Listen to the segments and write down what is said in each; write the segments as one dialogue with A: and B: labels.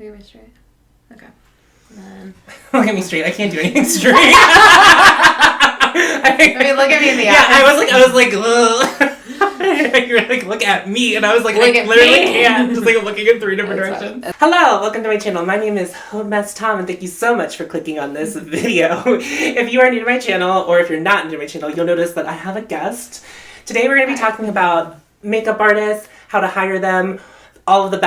A: Look at me straight. Okay. And then...
B: Look at me straight. I can't do anything straight.
A: I mean, look at me in the eye.
B: Yeah, I was like, you were like, look at me, and I was like,
A: look
B: I literally can't. Just like looking in 3 different directions. Hello, welcome to my channel. My name is hautemesstom, and thank you so much for clicking on this video. If you are new to my channel, or if you're not new to my channel, you'll notice that I have a guest. Today we're going to be talking about makeup artists, how to hire them, all of the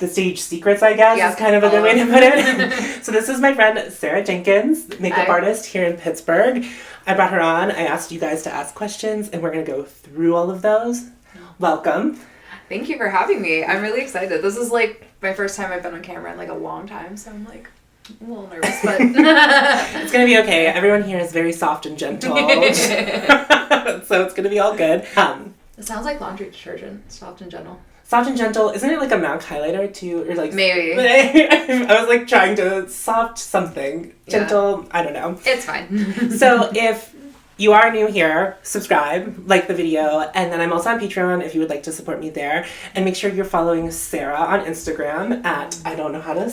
B: stage secrets, I guess, is kind of a good way to put it. So this is my friend Sara Jenkins, makeup artist here in Pittsburgh. I brought her on. I asked you guys to ask questions, and we're going to go through all of those. Welcome.
A: Thank you for having me. I'm really excited. This is like my first time I've been on camera in like a long time, so I'm like a little nervous, but...
B: It's going to be okay. Everyone here is very soft and gentle, so it's going to be all good.
A: It sounds like laundry detergent, soft and gentle.
B: Soft and gentle, isn't it like a MAC highlighter too? Or like
A: maybe.
B: I was like trying to soft something. Gentle, I don't know.
A: It's fine.
B: So if you are new here, subscribe, like the video, and then I'm also on Patreon if you would like to support me there. And make sure you're following Sara on Instagram at, I don't know how to...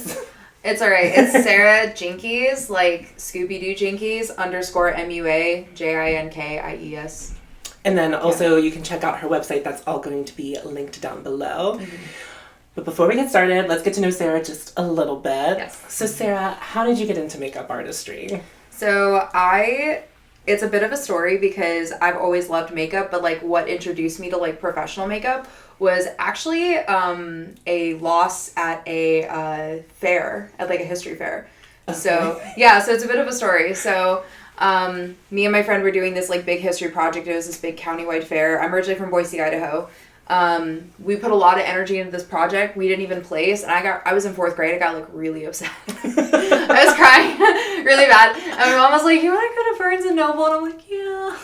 A: It's alright. It's Sara Jenkins, like Scooby-Doo Jinkies, _MUAJINKIES.
B: And then also you can check out her website. That's all going to be linked down below. Mm-hmm. But before we get started, let's get to know Sara just a little bit.
A: Yes.
B: So Sara, how did you get into makeup artistry?
A: So it's a bit of a story because I've always loved makeup, but like what introduced me to like professional makeup was actually a loss at a fair, at like a history fair. Okay. So it's a bit of a story. So me and my friend were doing this like big history project. It was this big countywide fair. I'm originally from Boise, Idaho. We put a lot of energy into this project. We didn't even place, and I was in 4th grade. I got like really upset. I was crying really bad. And my mom was like, "You want to go to Barnes and Noble?" And I'm like, "Yeah."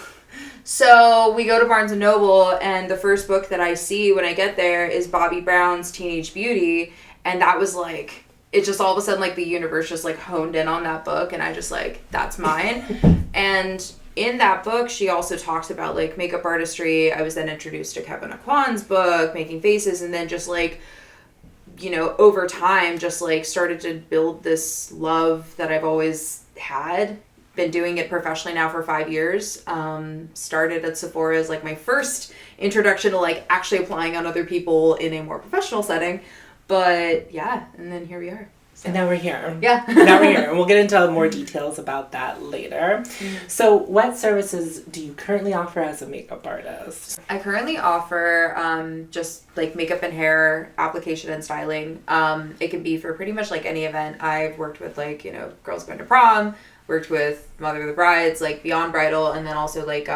A: So we go to Barnes and Noble, and the first book that I see when I get there is Bobbi Brown's Teenage Beauty, and that was like, it just all of a sudden like the universe just like honed in on that book, and I just like, that's mine. And in that book, she also talks about like makeup artistry. I was then introduced to Kevin Aquan's book, Making Faces, and then just like, you know, over time, just like started to build this love that I've always had. Been doing it professionally now for 5 years. Started at Sephora as like my first introduction to like actually applying on other people in a more professional setting. But yeah, and then here we are. So.
B: And now we're here.
A: Yeah.
B: Now we're here. And we'll get into more details about that later. So what services do you currently offer as a makeup artist?
A: I currently offer just like makeup and hair application and styling. It can be for pretty much like any event. I've worked with like, you know, Girls Going to Prom, worked with Mother of the Brides, like Beyond Bridal, and then also like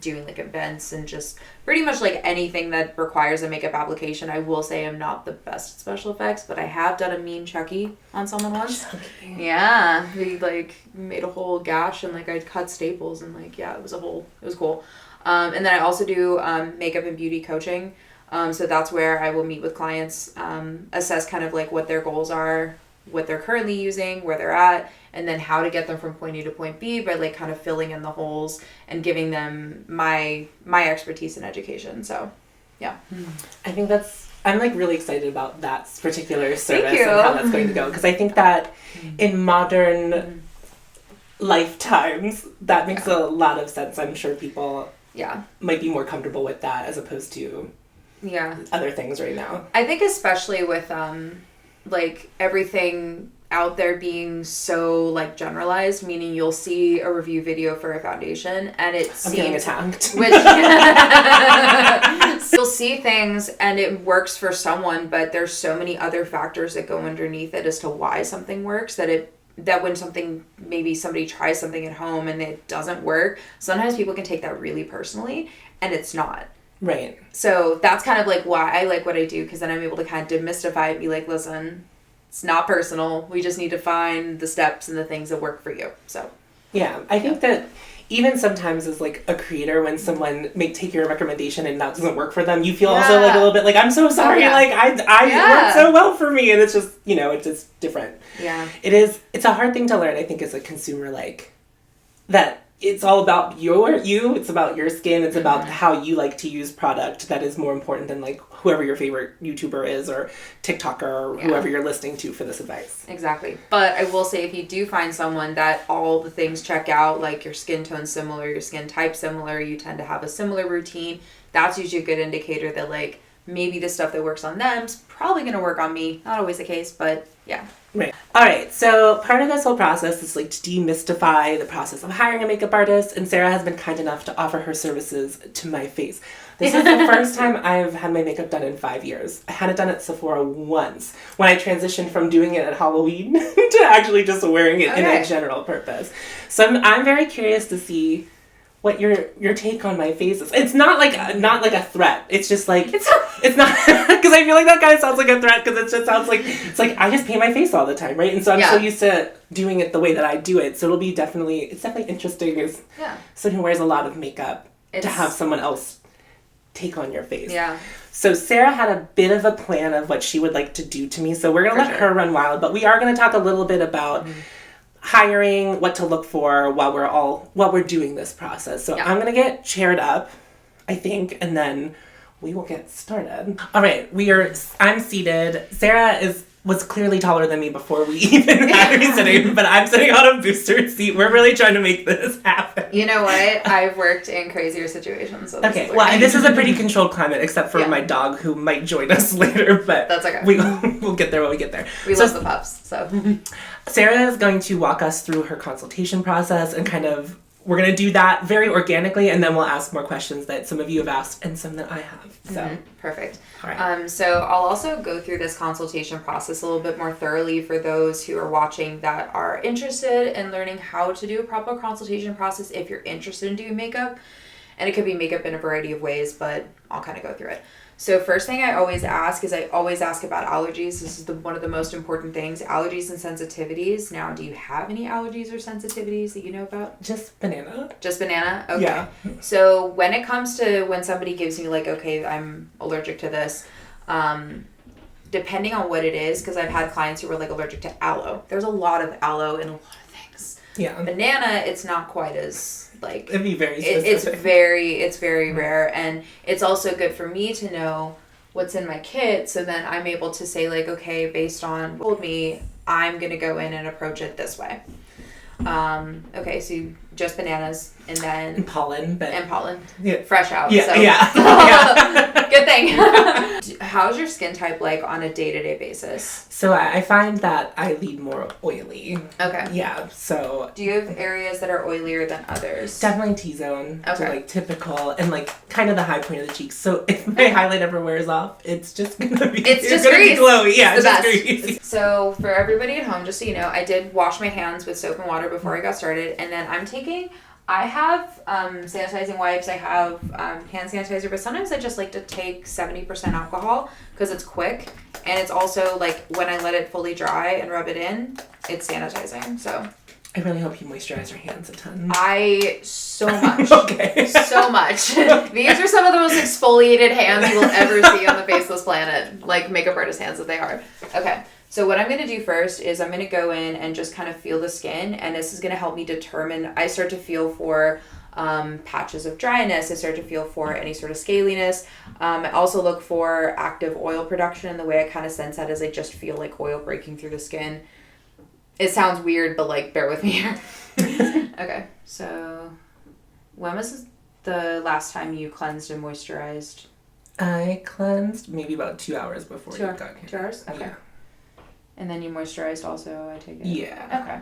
A: doing like events and just pretty much like anything that requires a makeup application. I will say I'm not the best at special effects, but I have done a mean Chucky on someone once.
B: Okay.
A: Yeah, we like made a whole gash and like I cut staples and like it was cool. And then I also do makeup and beauty coaching. So that's where I will meet with clients, assess kind of like what their goals are, what they're currently using, where they're at, and then how to get them from point A to point B by like kind of filling in the holes and giving them my expertise in education. So, yeah.
B: I think I'm like really excited about that particular service and how that's going to go, because I think that in modern lifetimes, that makes a lot of sense. I'm sure people might be more comfortable with that as opposed to other things right now.
A: I think especially with like everything out there being so like generalized, meaning you'll see a review video for a foundation and it seems
B: getting attacked.
A: You'll see things and it works for someone, but there's so many other factors that go underneath it as to why something works, that when maybe somebody tries something at home and it doesn't work, sometimes people can take that really personally and it's not.
B: Right.
A: So that's kind of like why I like what I do, because then I'm able to kind of demystify it and be like, listen, it's not personal. We just need to find the steps and the things that work for you. So,
B: yeah, I think that even sometimes as like a creator, when someone may take your recommendation and that doesn't work for them, you feel also like a little bit like, I'm so sorry. Like I worked so well for me. And it's just, you know, it's just different.
A: Yeah.
B: It's a hard thing to learn, I think, as a consumer, like that it's all about you. It's about your skin. It's about how you like to use product that is more important than like whoever your favorite YouTuber is or TikToker or whoever you're listening to for this advice.
A: Exactly. But I will say if you do find someone that all the things check out, like your skin tone similar, your skin type similar, you tend to have a similar routine, that's usually a good indicator that like maybe the stuff that works on them is probably going to work on me. Not always the case, but yeah.
B: Right. All right. So part of this whole process is like to demystify the process of hiring a makeup artist. And Sara has been kind enough to offer her services to my face. This is the first time I've had my makeup done in 5 years. I had it done at Sephora once when I transitioned from doing it at Halloween to actually just wearing it in a general purpose. So I'm very curious to see what your take on my face is. It's not like a threat. It's just like it's not because I feel like that kind of sounds like a threat because it just sounds like it's like I just paint my face all the time, right? And so I'm so used to doing it the way that I do it. So it's definitely interesting as someone who wears a lot of makeup to have someone else take on your face. Yeah. So Sara had a bit of a plan of what she would like to do to me. So we're gonna let her run wild, but we are gonna talk a little bit about hiring, what to look for while we're doing this process. So I'm gonna get chaired up, I think, and then we will get started. All right, I'm seated. Sara was clearly taller than me before we even had her sitting, but I'm sitting on a booster seat. We're really trying to make this happen.
A: You know what? I've worked in crazier situations. So
B: this is a pretty controlled climate, except for my dog who might join us later, but
A: that's okay.
B: We'll get there when we get there.
A: We love the pups, so.
B: Sara is going to walk us through her consultation process and we're going to do that very organically, and then we'll ask more questions that some of you have asked and some that I have. So
A: Perfect.
B: All right.
A: So I'll also go through this consultation process a little bit more thoroughly for those who are watching that are interested in learning how to do a proper consultation process if you're interested in doing makeup. And it could be makeup in a variety of ways, but I'll kind of go through it. So first thing I always ask about allergies. This is one of the most important things, allergies and sensitivities. Now, do you have any allergies or sensitivities that you know about?
B: Just banana.
A: Just banana? Okay.
B: Yeah.
A: So when it comes to when somebody gives me like, okay, I'm allergic to this, depending on what it is, because I've had clients who were like allergic to aloe. There's a lot of aloe in a lot of things.
B: Yeah.
A: Banana, it's not quite as like
B: it'd be very specific.
A: It's very rare, and it's also good for me to know what's in my kit, so then I'm able to say like, okay, based on what told me, I'm gonna go in and approach it this way. Okay, so just bananas and then
B: and pollen,
A: fresh out.
B: Yeah,
A: so.
B: yeah.
A: Good thing. How's your skin type like on a day-to-day basis?
B: So I find that I lead more oily.
A: Okay.
B: Yeah. So
A: do you have areas that are oilier than others?
B: Definitely T-zone.
A: Okay.
B: So like typical and like kind of the high point of the cheeks. So if my highlight ever wears off, it's just gonna be
A: it's
B: gonna be glowy. Yeah,
A: it's
B: just
A: greasy. So for everybody at home, just so you know, I did wash my hands with soap and water before I got started, and then I have sanitizing wipes, I have hand sanitizer, but sometimes I just like to take 70% alcohol because it's quick, and it's also like when I let it fully dry and rub it in, it's sanitizing. So
B: I really hope you moisturize your hands a ton.
A: So much.
B: Okay.
A: So much. These are some of the most exfoliated hands you will ever see on the face of this planet, like makeup artist hands that they are. Okay. So what I'm going to do first is I'm going to go in and just kind of feel the skin, and this is going to help me determine, I start to feel for patches of dryness, I start to feel for any sort of scaliness. I also look for active oil production, and the way I kind of sense that is I just feel like oil breaking through the skin. It sounds weird, but like bear with me here. Okay, so when was the last time you cleansed and moisturized?
B: I cleansed maybe about 2 hours before you got here.
A: 2 hours? Okay.
B: Yeah.
A: And then you moisturized also, I take it?
B: Yeah.
A: Okay.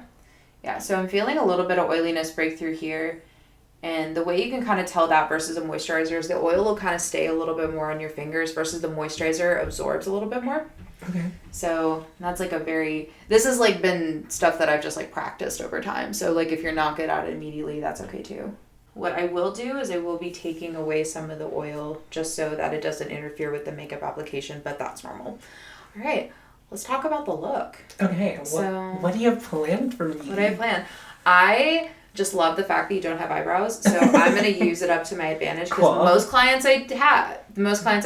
A: Yeah, so I'm feeling a little bit of oiliness break through here. And the way you can kind of tell that versus a moisturizer is the oil will kind of stay a little bit more on your fingers versus the moisturizer absorbs a little bit more.
B: Okay.
A: So that's like this has like been stuff that I've just like practiced over time. So like if you're not good at it immediately, that's okay too. What I will do is I will be taking away some of the oil just so that it doesn't interfere with the makeup application, but that's normal. All right. Let's talk about the look.
B: Okay. What do you have planned for me?
A: What do I have planned? I just love the fact that you don't have eyebrows, so I'm going to use it up to my advantage because most clients I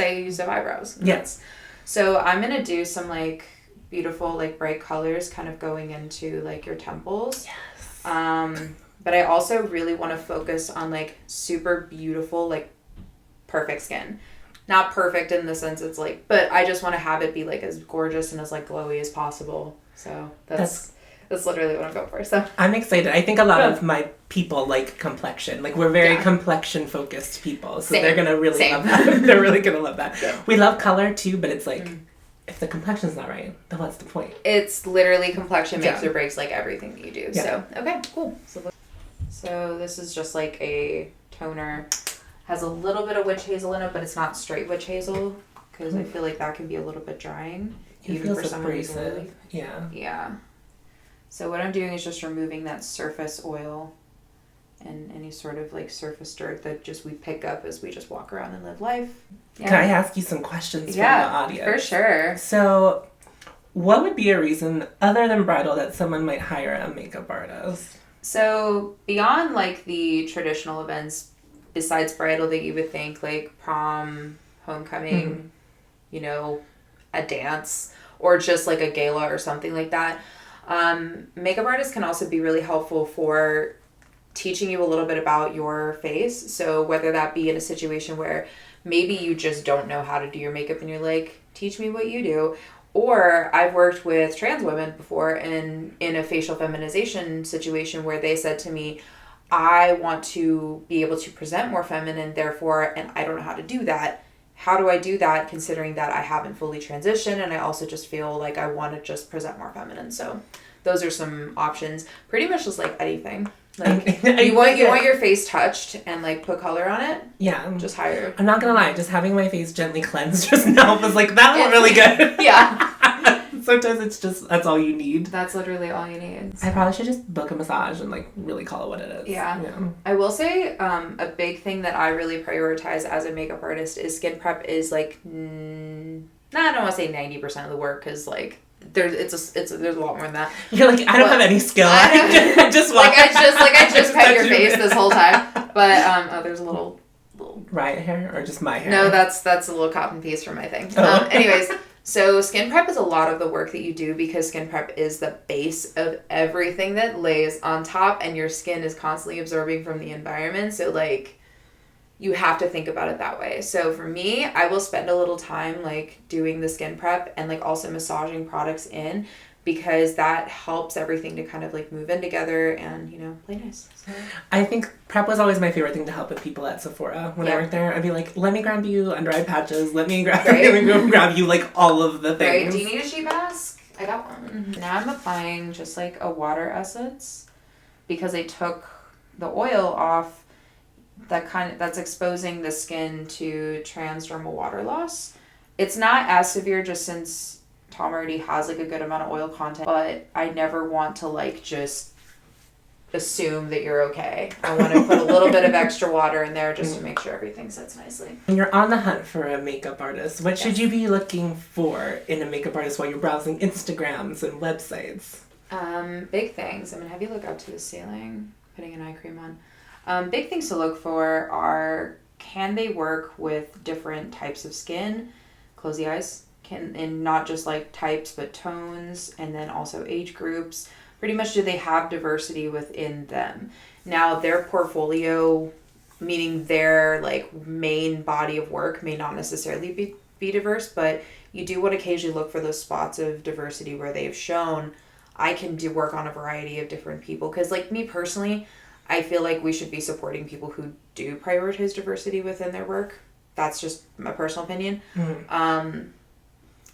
A: use have eyebrows.
B: Yes.
A: So I'm going to do some like beautiful like bright colors kind of going into like your temples.
B: Yes.
A: But I also really want to focus on like super beautiful, like perfect skin. Not perfect in the sense it's like, but I just want to have it be like as gorgeous and as like glowy as possible. So that's literally what I'm going for. So
B: I'm excited. I think a lot of my people like complexion. Like we're very complexion focused people. So they're gonna really love that. They're really gonna love that. Yeah. We love color too, but it's like if the complexion's not right, then what's the point?
A: It's literally complexion makes or breaks like everything that you do. Yeah. So okay, cool. So this is just like a toner. Has a little bit of witch hazel in it, but it's not straight witch hazel because I feel like that can be a little bit drying.
B: Even for someone who's abrasive. Yeah.
A: Yeah. So what I'm doing is just removing that surface oil and any sort of like surface dirt that just we pick up as we just walk around and live life. Yeah.
B: Can I ask you some questions from the audience?
A: For sure.
B: So what would be a reason other than bridal that someone might hire a makeup artist?
A: So beyond like the traditional events, besides bridal that you would think like prom, homecoming, you know, a dance, or just like a gala or something like that, makeup artists can also be really helpful for teaching you a little bit about your face. So whether that be in a situation where maybe you just don't know how to do your makeup and you're like, teach me what you do. Or I've worked with trans women before and in a facial feminization situation where they said to me, I want to be able to present more feminine, therefore, and I don't know how to do that. How do I do that considering that I haven't fully transitioned and I also just feel like I want to just present more feminine? So those are some options. Pretty much just like anything. Like you want your face touched and like put color on it.
B: Yeah.
A: Just hire.
B: I'm not gonna lie, just having my face gently cleansed just now was like that was really good.
A: Yeah.
B: Sometimes it's just that's all you need.
A: That's literally all you need. So.
B: I probably should just book a massage and like really call it what it is.
A: Yeah. I will say a big thing that I really prioritize as a makeup artist is skin prep is like I don't want to say 90% of the work because like there's a lot more than that.
B: You're like I don't have any skill. I just
A: like I just pet your face this whole time. But there's a little
B: riot hair or just my hair.
A: No, that's a little cotton piece from my thing. Anyways. So skin prep is a lot of the work that you do because skin prep is the base of everything that lays on top and your skin is constantly absorbing from the environment. So like you have to think about it that way. So for me, I will spend a little time like doing the skin prep and like also massaging products in because that helps everything to kind of like move in together and, you know, play nice. So.
B: I think prep was always my favorite thing to help with people at Sephora when I worked there. I'd be like, let me grab you under eye patches. Let me grab you like all of the things.
A: Right. Do you need a sheet mask? I got one. Now I'm applying just like a water essence because I took the oil off that's exposing the skin to transdermal water loss. It's not as severe just since Tom already has like a good amount of oil content, but I never want to like just assume that you're okay. I want to put a little bit of extra water in there just to make sure everything sits nicely.
B: When you're on the hunt for a makeup artist, what should you be looking for in a makeup artist while you're browsing Instagrams and websites?
A: Big things. I'm going to have you look up to the ceiling, putting an eye cream on. Big things to look for are, can they work with different types of skin? Close the eyes. And not just like types, but tones, and then also age groups. Pretty much, do they have diversity within them? Now, their portfolio, meaning their like main body of work, may not necessarily be diverse, but you do want to occasionally look for those spots of diversity where they've shown I can do work on a variety of different people. Because like me personally, I feel like we should be supporting people who do prioritize diversity within their work. That's just my personal opinion.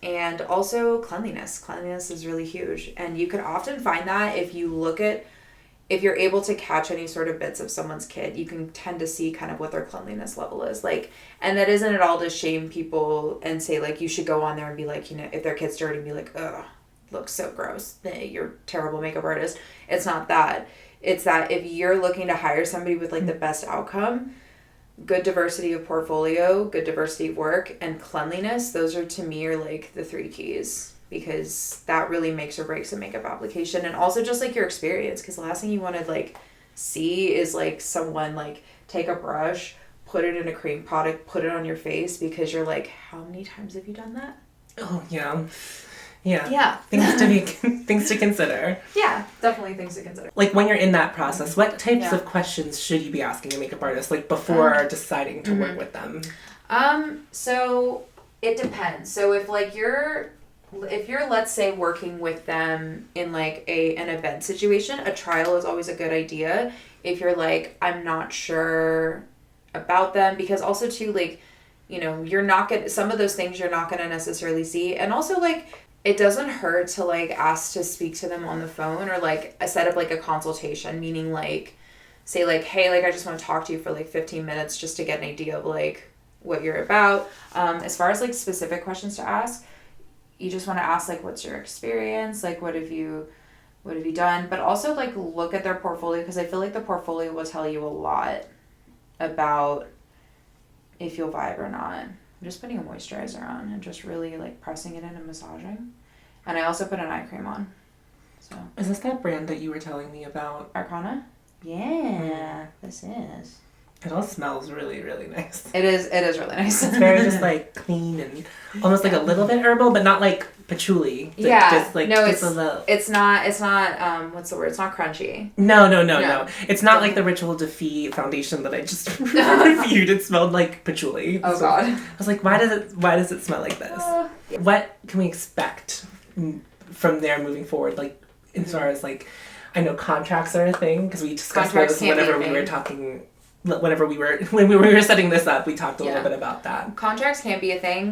A: And also cleanliness. Cleanliness is really huge. And you can often find that if you're able to catch any sort of bits of someone's kit, you can tend to see kind of what their cleanliness level is. Like, and that isn't at all to shame people and say like, you should go on there and be like, you know, if their kit's dirty, be like, ugh, looks so gross. You're a terrible makeup artist. It's not that. It's that if you're looking to hire somebody with like the best outcome, good diversity of portfolio, good diversity of work, and cleanliness, those are to me are like the 3 keys because that really makes or breaks a makeup application. And also just like your experience, because the last thing you want to like see is like someone like take a brush, put it in a cream product, put it on your face because you're like, how many times have you done that?
B: Oh, yeah.
A: Yeah.
B: Things to consider.
A: Yeah, definitely things to consider.
B: Like when you're in that process, what types of questions should you be asking a makeup artist, like before deciding to work with them?
A: So it depends. So if you're let's say working with them in like an event situation, a trial is always a good idea. If you're like, I'm not sure about them, because also too, like, you know, you're not gonna, some of those things you're not gonna necessarily see. And also, like, it doesn't hurt to like ask to speak to them on the phone, or like set up like a consultation, meaning like say like, hey, like I just want to talk to you for like 15 minutes just to get an idea of like what you're about. As far as like specific questions to ask, you just want to ask like, what's your experience, like what have you done, but also like look at their portfolio, because I feel like the portfolio will tell you a lot about if you'll vibe or not. I'm just putting a moisturizer on and just really like pressing it in and massaging. And I also put an eye cream on. So
B: is this that brand that you were telling me about?
A: Arcana? Yeah, this is.
B: It all smells really, really nice.
A: It is really nice.
B: It's very just like clean and almost like a little bit herbal, but not like patchouli.
A: Yeah.
B: Just like
A: no,
B: just a little.
A: It's not what's the word? It's not crunchy.
B: No. It's not like the Ritual Defeat foundation that I just reviewed. It smelled like patchouli.
A: Oh God.
B: I was like, why does it smell like this?
A: Yeah.
B: What can we expect from there moving forward? Like as far as like, I know contracts are a thing, because we discussed those whenever we were talking. When we were setting this up, we talked a little bit about that.
A: Contracts can be a thing,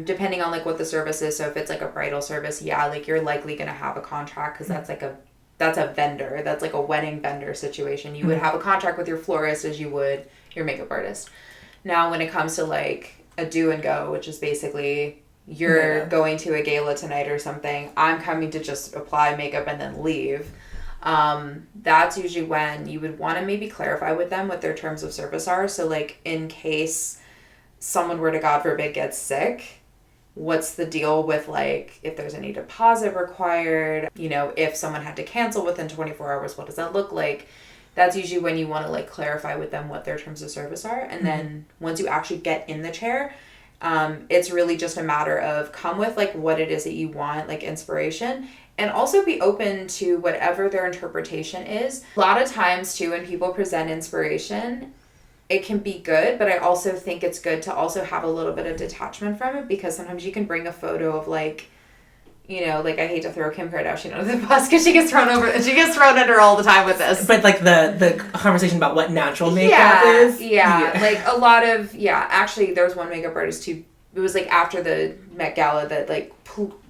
A: depending on like what the service is. So if it's like a bridal service, like you're likely gonna have a contract, because that's a vendor. That's like a wedding vendor situation. You would have a contract with your florist as you would your makeup artist. Now, when it comes to like a do and go, which is basically you're going to a gala tonight or something, I'm coming to just apply makeup and then leave. That's usually when you would want to maybe clarify with them what their terms of service are. So like in case someone were to, God forbid, get sick, what's the deal with like if there's any deposit required, you know, if someone had to cancel within 24 hours, what does that look like? That's usually when you want to like clarify with them what their terms of service are. And then once you actually get in the chair, it's really just a matter of come with like what it is that you want, like inspiration. And also be open to whatever their interpretation is. A lot of times, too, when people present inspiration, it can be good, but I also think it's good to also have a little bit of detachment from it, because sometimes you can bring a photo of, like, you know, like I hate to throw Kim Kardashian under the bus because she gets thrown under all the time with this.
B: But like the conversation about what natural makeup is.
A: Yeah, like a lot of, actually there was one makeup artist who, it was like after the Met Gala that like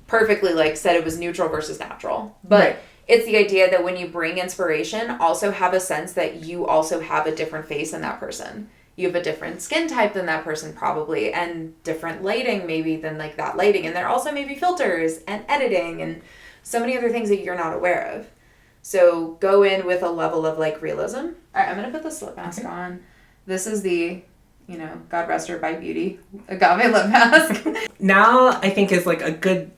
A: perfectly like said it was neutral versus natural, but it's the idea that when you bring inspiration, also have a sense that you also have a different face than that person. You have a different skin type than that person probably, and different lighting maybe than like that lighting, and there also may be filters and editing and so many other things that you're not aware of. So go in with a level of like realism. All right, I'm gonna put this lip mask on. This is the, you know, God rest her by beauty agave lip mask.
B: Now I think is like a good,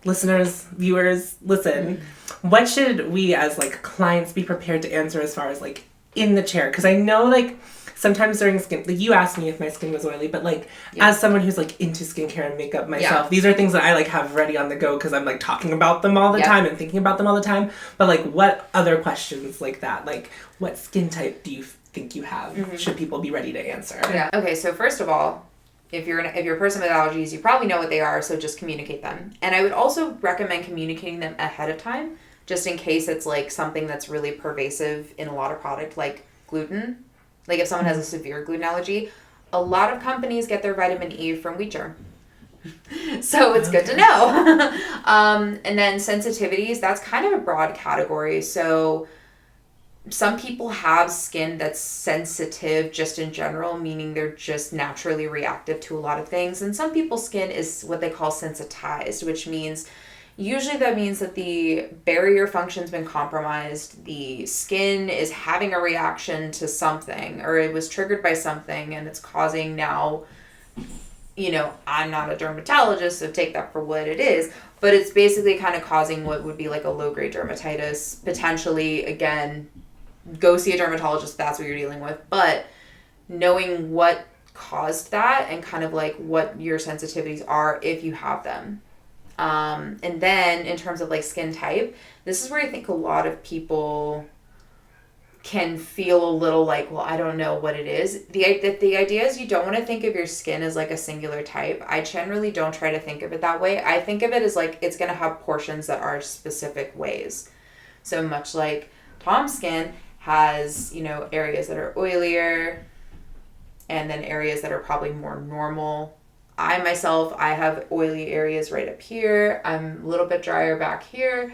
B: listeners, viewers, listen. What should we as like clients be prepared to answer as far as like in the chair? Because I know like sometimes during skin, like you asked me if my skin was oily, but like as someone who's like into skincare and makeup myself, these are things that I like have ready on the go because I'm like talking about them all the time and thinking about them all the time. But like what other questions like that? Like what skin type do you think you have? Should people be ready to answer?
A: Yeah. Okay, so first of all, if you're a person with allergies, you probably know what they are, so just communicate them. And I would also recommend communicating them ahead of time, just in case it's like something that's really pervasive in a lot of product, like gluten. Like if someone has a severe gluten allergy, a lot of companies get their vitamin E from wheat germ. So it's good to know. And then sensitivities, that's kind of a broad category. So some people have skin that's sensitive just in general, meaning they're just naturally reactive to a lot of things. And some people's skin is what they call sensitized, which means usually that means that the barrier function's been compromised. The skin is having a reaction to something, or it was triggered by something, and it's causing now, you know, I'm not a dermatologist, so take that for what it is, but it's basically kind of causing what would be like a low-grade dermatitis. Potentially, again, go see a dermatologist if that's what you're dealing with, but knowing what caused that and kind of like what your sensitivities are if you have them. And then in terms of like skin type, this is where I think a lot of people can feel a little like, well, I don't know what it is. The idea is you don't want to think of your skin as like a singular type. I generally don't try to think of it that way. I think of it as like it's going to have portions that are specific ways. So much like Tom's skin has, you know, areas that are oilier and then areas that are probably more normal. I have oily areas right up here. I'm a little bit drier back here.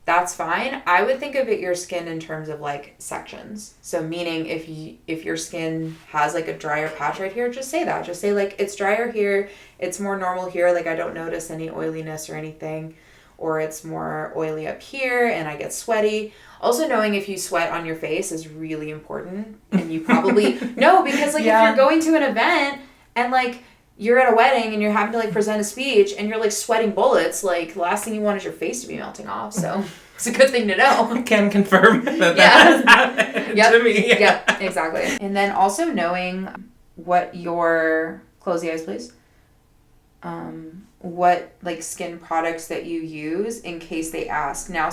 A: That's fine. I would think of your skin in terms of like sections. So meaning if your skin has like a drier patch right here, just say that. Just say like it's drier here, it's more normal here, like I don't notice any oiliness or anything, or it's more oily up here and I get sweaty. Also knowing if you sweat on your face is really important, and you probably no, because like if you're going to an event and like you're at a wedding and you're having to like present a speech and you're like sweating bullets, like the last thing you want is your face to be melting off. So it's a good thing to know.
B: I can confirm that has happened to me.
A: Yep, exactly. And then also knowing what your, close the eyes please, what like skin products that you use in case they ask. Now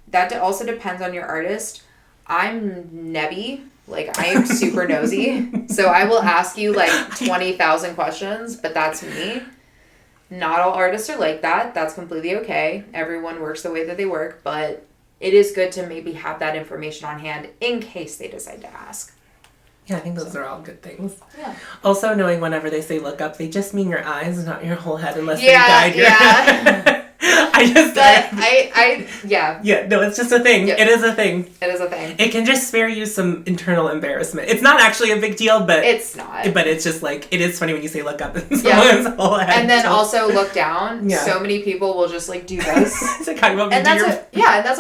A: that also depends on your artist. I'm nebby. Like, I am super nosy, so I will ask you, like, 20,000 questions, but that's me. Not all artists are like that. That's completely okay. Everyone works the way that they work, but it is good to maybe have that information on hand in case they decide to ask.
B: Yeah, I think those are all good things.
A: Yeah.
B: Also, knowing whenever they say look up, they just mean your eyes, not your whole head, unless they guide your head. Yeah, no, it's just a thing. Yep. It is a thing. It can just spare you some internal embarrassment. It's not actually a big deal, but
A: it's not.
B: But it's just like, it is funny when you say look up and someone's whole head.
A: And then also look down. Yeah. So many people will just like do this.
B: It's kind of
A: and that's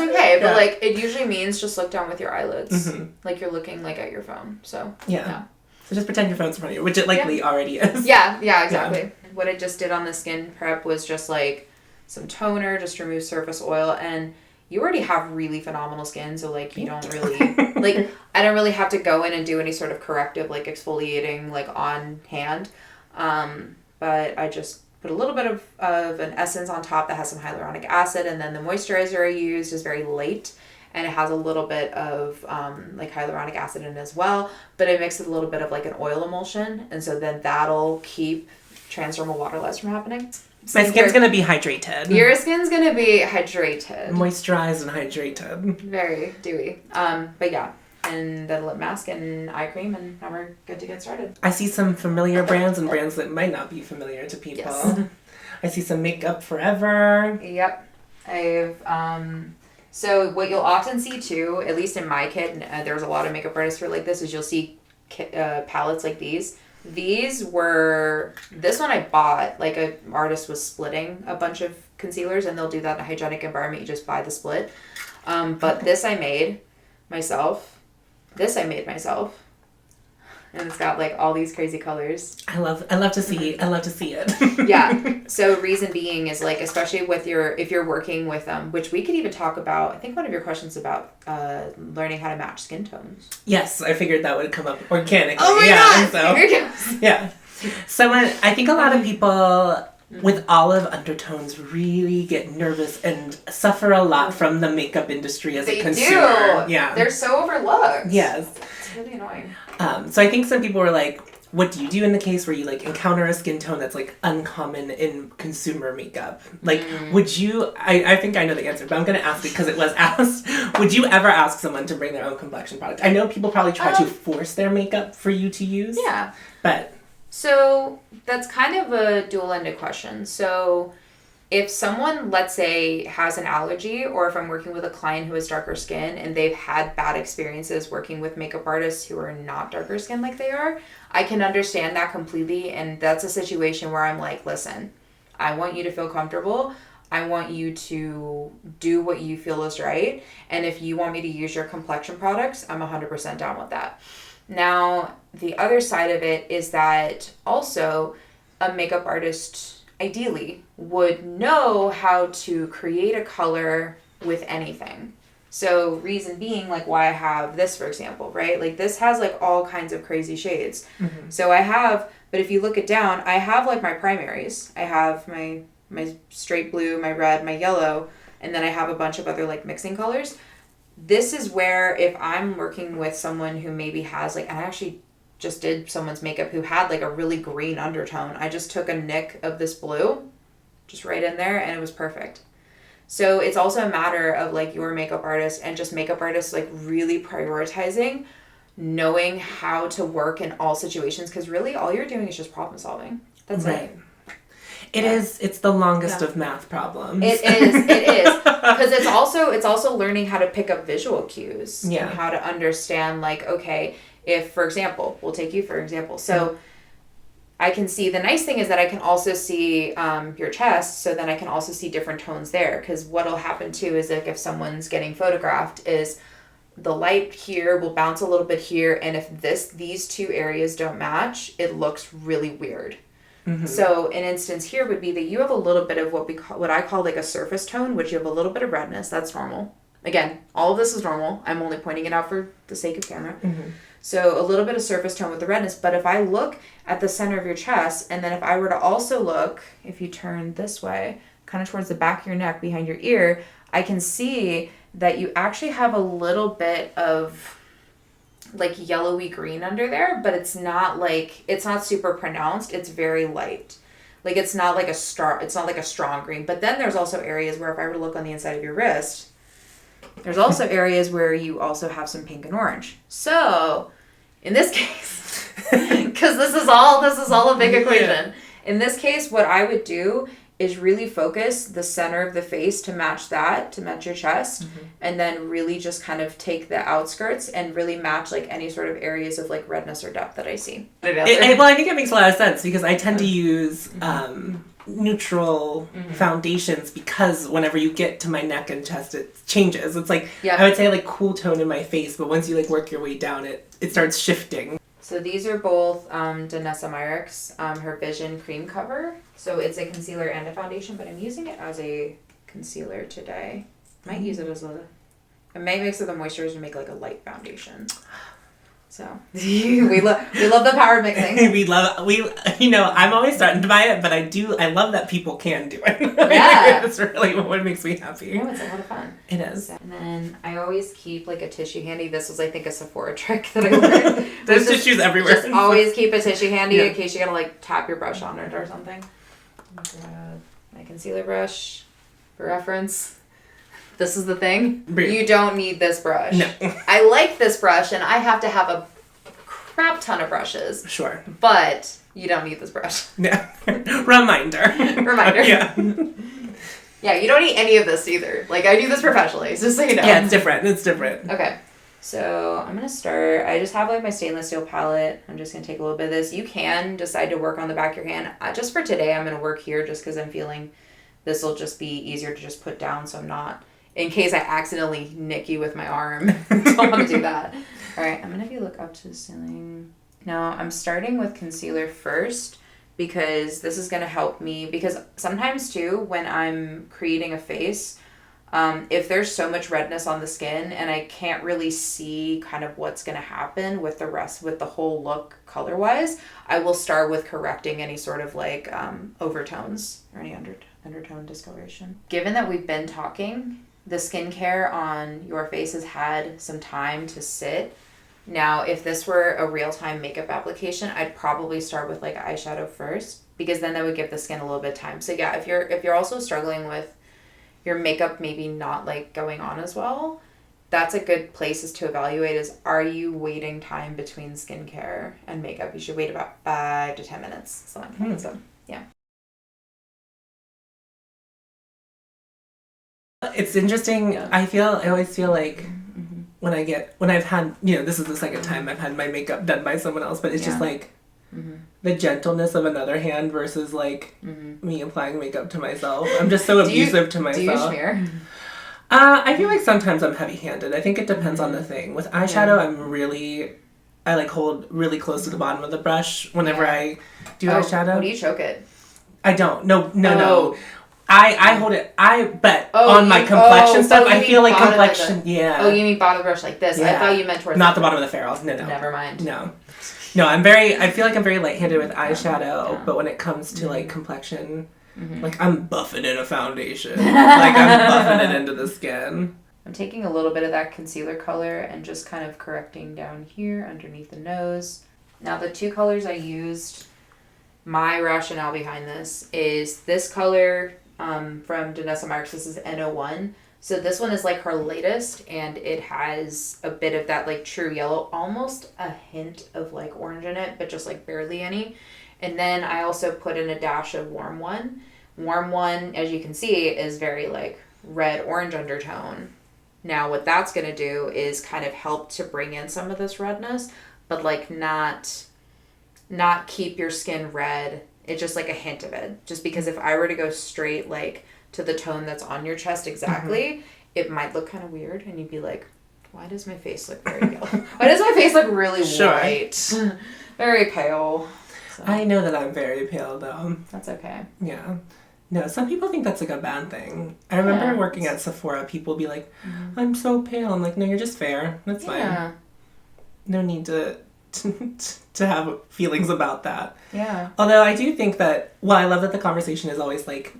A: okay. But like it usually means just look down with your eyelids, like you're looking like at your phone. So yeah.
B: So just pretend your phone's in front of you, which it likely already is.
A: Yeah, exactly. Yeah. What I just did on the skin prep was just like some toner, just remove surface oil, and you already have really phenomenal skin, so like you don't really like I don't really have to go in and do any sort of corrective like exfoliating like on hand, but I just put a little bit of an essence on top that has some hyaluronic acid, and then the moisturizer I used is very light and it has a little bit of like hyaluronic acid in it as well, but I mixed with a little bit of like an oil emulsion, and so then that'll keep transdermal water loss from happening.
B: My skin's going to be hydrated.
A: Your skin's going to be hydrated.
B: Moisturized and hydrated.
A: Very dewy. But yeah. And then lip mask and eye cream, and now we're good to get started.
B: I see some familiar brands and brands that might not be familiar to people. Yes. I see some Makeup Forever.
A: Yep. So what you'll often see too, at least in my kit, and there's a lot of makeup artists who are like this, is you'll see palettes like these. This one I bought, like an artist was splitting a bunch of concealers, and they'll do that in a hygienic environment. You just buy the split. But this I made myself. And it's got like all these crazy colors.
B: I love to see it.
A: Yeah. So reason being is like, especially with if you're working with which we could even talk about. I think one of your questions about learning how to match skin tones.
B: Yes, I figured that would come up organically.
A: Oh my god! So, here it goes.
B: Yeah. So I think a lot of people with olive undertones really get nervous and suffer a lot from the makeup industry as a consumer.
A: Do. Yeah. They're so overlooked.
B: Yes.
A: It's really annoying.
B: So I think some people were like, what do you do in the case where you like encounter a skin tone that's like uncommon in consumer makeup? Like, would you, I think I know the answer, but I'm going to ask it because it was asked. Would you ever ask someone to bring their own complexion product? I know people probably try to force their makeup for you to use.
A: Yeah.
B: But.
A: So that's kind of a dual-ended question. So if someone, let's say, has an allergy, or if I'm working with a client who has darker skin and they've had bad experiences working with makeup artists who are not darker skin like they are, I can understand that completely. And that's a situation where I'm like, listen, I want you to feel comfortable. I want you to do what you feel is right. And if you want me to use your complexion products, I'm 100% down with that. Now, the other side of it is that also a makeup artist ideally would know how to create a color with anything. So reason being, like why I have this, for example, right? Like this has like all kinds of crazy shades. Mm-hmm. So but if you look it down, I have like my primaries. I have my my straight blue, my red, my yellow, and then I have a bunch of other like mixing colors. This is where if I'm working with someone who maybe has like, and I actually just did someone's makeup who had like a really green undertone. I just took a nick of this blue, just right in there, and it was perfect. So it's also a matter of like your makeup artist and just makeup artists like really prioritizing knowing how to work in all situations, because really all you're doing is just problem solving. That's it.
B: It's the longest of math problems.
A: It is. Because it's also learning how to pick up visual cues and how to understand like, okay, if, for example, we'll take you for example. So I can see, the nice thing is that I can also see your chest, so then I can also see different tones there. Because what'll happen too is like if someone's getting photographed is the light here will bounce a little bit here, and if these two areas don't match, it looks really weird. Mm-hmm. So an instance here would be that you have a little bit of what I call like a surface tone, which you have a little bit of redness. That's normal. Again, all of this is normal. I'm only pointing it out for the sake of camera. Mm-hmm. So a little bit of surface tone with the redness. But if I look at the center of your chest, and then if I were to also look, if you turn this way, kind of towards the back of your neck, behind your ear, I can see that you actually have a little bit of like yellowy green under there, but it's not super pronounced. It's very light. Like it's not like a strong green. But then there's also areas where if I were to look on the inside of your wrist, there's also areas where you also have some pink and orange. So in this case, because this is all a big equation. In this case, what I would do is really focus the center of the face to match your chest, and then really just kind of take the outskirts and really match like any sort of areas of like redness or depth that I see.
B: Well, I think it makes a lot of sense because I tend to use neutral foundations, because whenever you get to my neck and chest, it changes. It's like, I would say like cool tone in my face, but once you like work your way down, it starts shifting.
A: So these are both Danessa Meyrick's, her Vision Cream Cover. So it's a concealer and a foundation, but I'm using it as a concealer today. Might use it as I may mix it with a moisturizer to make like a light foundation. So we love the power of mixing.
B: I'm always starting to buy it, but I love that people can do it.
A: Yeah.
B: That's really what makes me happy.
A: No, it's a lot of fun.
B: It is.
A: So, and then I always keep like a tissue handy. This was I think a Sephora trick that I learned.
B: There's tissues everywhere.
A: Just always keep a tissue handy in case you gotta like tap your brush on it or something. Grab my concealer brush for reference. This is the thing. You don't need this brush.
B: No.
A: I like this brush, and I have to have a crap ton of brushes.
B: Sure.
A: But you don't need this brush.
B: Yeah. Reminder.
A: Yeah. Yeah, you don't need any of this either. Like, I do this professionally, just so you know.
B: Yeah, it's different.
A: Okay. So, I'm going to start. I just have, like, my stainless steel palette. I'm just going to take a little bit of this. You can decide to work on the back of your hand. Just for today, I'm going to work here just because I'm feeling this will just be easier to just put down, so I'm not... In case I accidentally nick you with my arm. Don't want to do that. All right, I'm going to have you look up to the ceiling. Now, I'm starting with concealer first because this is going to help me. Because sometimes, too, when I'm creating a face, if there's so much redness on the skin and I can't really see kind of what's going to happen with the whole look color-wise, I will start with correcting any sort of like overtones or any undertone discoloration. Given that we've been talking... The skincare on your face has had some time to sit. Now, if this were a real-time makeup application, I'd probably start with like eyeshadow first, because then that would give the skin a little bit of time. So yeah, if you're also struggling with your makeup maybe not like going on as well, that's a good place to evaluate is, are you waiting time between skincare and makeup? You should wait about 5 to 10 minutes. So yeah.
B: It's interesting. Yeah. I always feel like when I've had, this is the second time I've had my makeup done by someone else, but it's just like the gentleness of another hand versus like me applying makeup to myself. I'm just so abusive to myself.
A: Do you smear?
B: I feel like sometimes I'm heavy-handed. I think it depends on the thing. With eyeshadow, I like hold really close to the bottom of the brush whenever I do eyeshadow.
A: How do you choke it?
B: I don't. No. I hold it. On my complexion stuff, I feel like complexion. Yeah.
A: Oh, you mean bottom of the brush like this? Yeah. I thought you meant towards.
B: Not the bottom of the ferrules. No.
A: Never mind.
B: No. I feel like I'm very light-handed with eyeshadow, but when it comes to like complexion, Like, I'm buffing in a foundation. Like, I'm buffing it into the skin.
A: I'm taking a little bit of that concealer color and just kind of correcting down here underneath the nose. Now, the two colors I used, my rationale behind this is this color from Danessa Marks. This is N01. So this one is like her latest, and it has a bit of that like true yellow, almost a hint of like orange in it, but just like barely any. And then I also put in a dash of Warm One. Warm One, as you can see, is very like red-orange undertone. Now what that's going to do is kind of help to bring in some of this redness, but like not keep your skin red. It's just like a hint of it. Just because if I were to go straight like to the tone that's on your chest exactly, it might look kind of weird, and you'd be like, why does my face look very yellow? Why does my face look really white? Very pale. So.
B: I know that I'm very pale, though.
A: That's okay.
B: Yeah. No, some people think that's like a bad thing. I remember working at Sephora, people be like, I'm so pale. I'm like, no, you're just fair. That's fine. No need to have feelings about that.
A: Yeah.
B: Although I do think that, well, I love that the conversation is always like,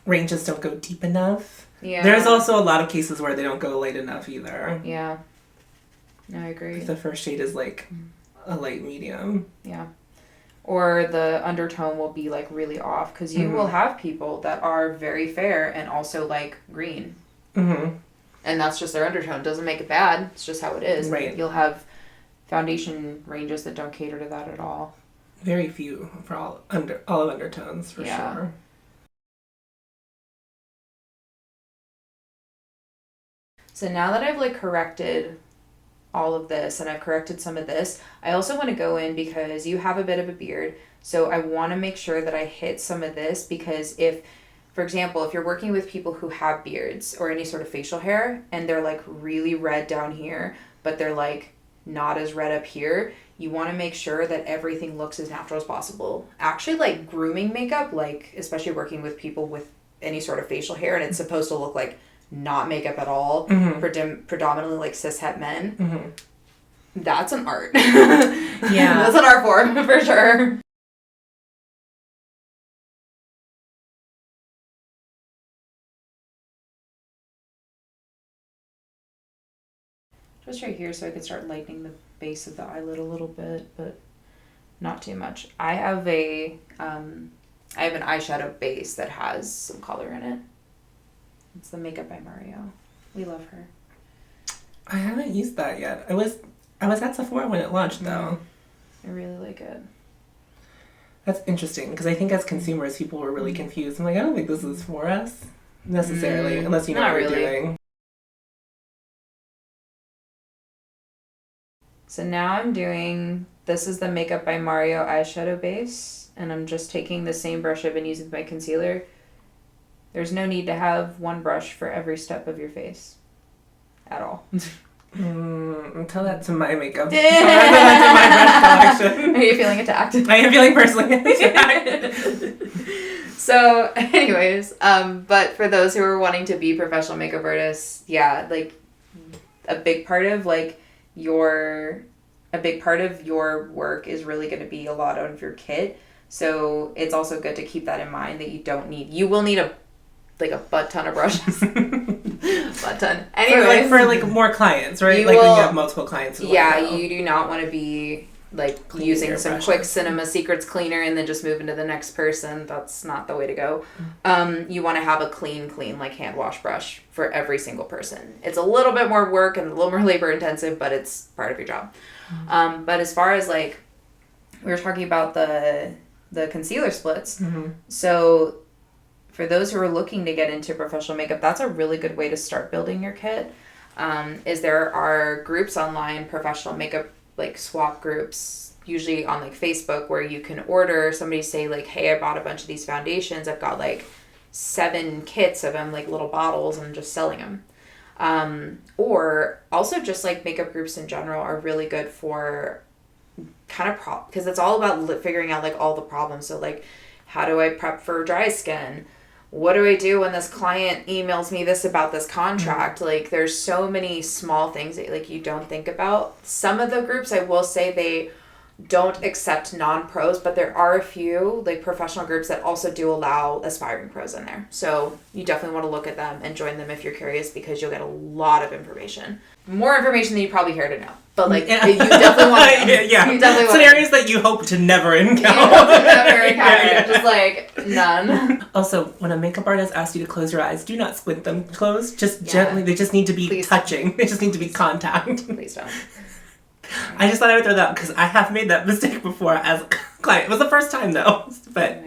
B: ranges don't go deep enough.
A: Yeah.
B: There's also a lot of cases where they don't go light enough either.
A: Yeah. No, I agree.
B: The first shade is like a light medium.
A: Yeah. Or the undertone will be like really off, because you will have people that are very fair and also like green. And that's just their undertone. Doesn't make it bad. It's just how it is.
B: Right.
A: You'll have foundation ranges that don't cater to that at all.
B: Very few for all of undertones, for sure.
A: So now that I've like corrected all of this and I've corrected some of this, I also want to go in, because you have a bit of a beard, so I want to make sure that I hit some of this, because if, for example, if you're working with people who have beards or any sort of facial hair and they're like really red down here, but they're like not as red up here, you want to make sure that everything looks as natural as possible. Actually, like grooming makeup, like especially working with people with any sort of facial hair, and it's supposed to look like not makeup at all, predominantly like cishet men. That's an art. That's an art form for sure. Just right here, so I can start lightening the base of the eyelid a little bit, but not too much. I have an eyeshadow base that has some color in it. It's the Makeup by Mario. We love her.
B: I haven't used that yet. I was at Sephora when it launched, though.
A: I really like it.
B: That's interesting, because I think as consumers, people were really confused. I'm like, I don't think this is for us necessarily, unless you know what you're doing.
A: So now I'm doing, this is the Makeup by Mario eyeshadow base, and I'm just taking the same brush I've been using with my concealer. There's no need to have one brush for every step of your face. At all.
B: Tell that to my makeup. Tell that to my brush collection.
A: Are you feeling attacked?
B: I am feeling personally attacked.
A: So, anyways, but for those who are wanting to be professional makeup artists, yeah, like a big part of your work is really going to be a lot of your kit. So it's also good to keep that in mind, that you will need a butt ton of brushes. Butt ton. Anyway,
B: for more clients, right? When you have multiple clients.
A: You do not want to be using some quick Cinema Secrets cleaner and then just move into the next person. That's not the way to go. You want to have a clean hand wash brush for every single person. It's a little bit more work and a little more labor intensive, but it's part of your job. But as far as we were talking about the concealer splits, so for those who are looking to get into professional makeup, that's a really good way to start building your kit. Is there are groups online, professional makeup swap groups, usually on Facebook, where you can order. Somebody say hey, I bought a bunch of these foundations. I've got 7 kits of them, little bottles, and I'm just selling them. Or also just makeup groups in general are really good for because it's all about figuring out all the problems. So how do I prep for dry skin? What do I do when this client emails me this about this contract? There's so many small things that you don't think about. Some of the groups, I will say, they don't accept non-pros, but there are a few like professional groups that also do allow aspiring pros in there. So you definitely want to look at them and join them if you're curious, because you'll get a lot of information. More information than you probably care to know. But like you definitely want to know.
B: Yeah.
A: You definitely want
B: scenarios that you hope to never encounter.
A: You hope to never encounter. Just like none.
B: Also, when a makeup artist asks you to close your eyes, do not squint them closed. Just gently. They just need to be touching. They just need to be contact.
A: Please don't.
B: I just thought I would throw that out because I have made that mistake before as a client. It was the first time though, but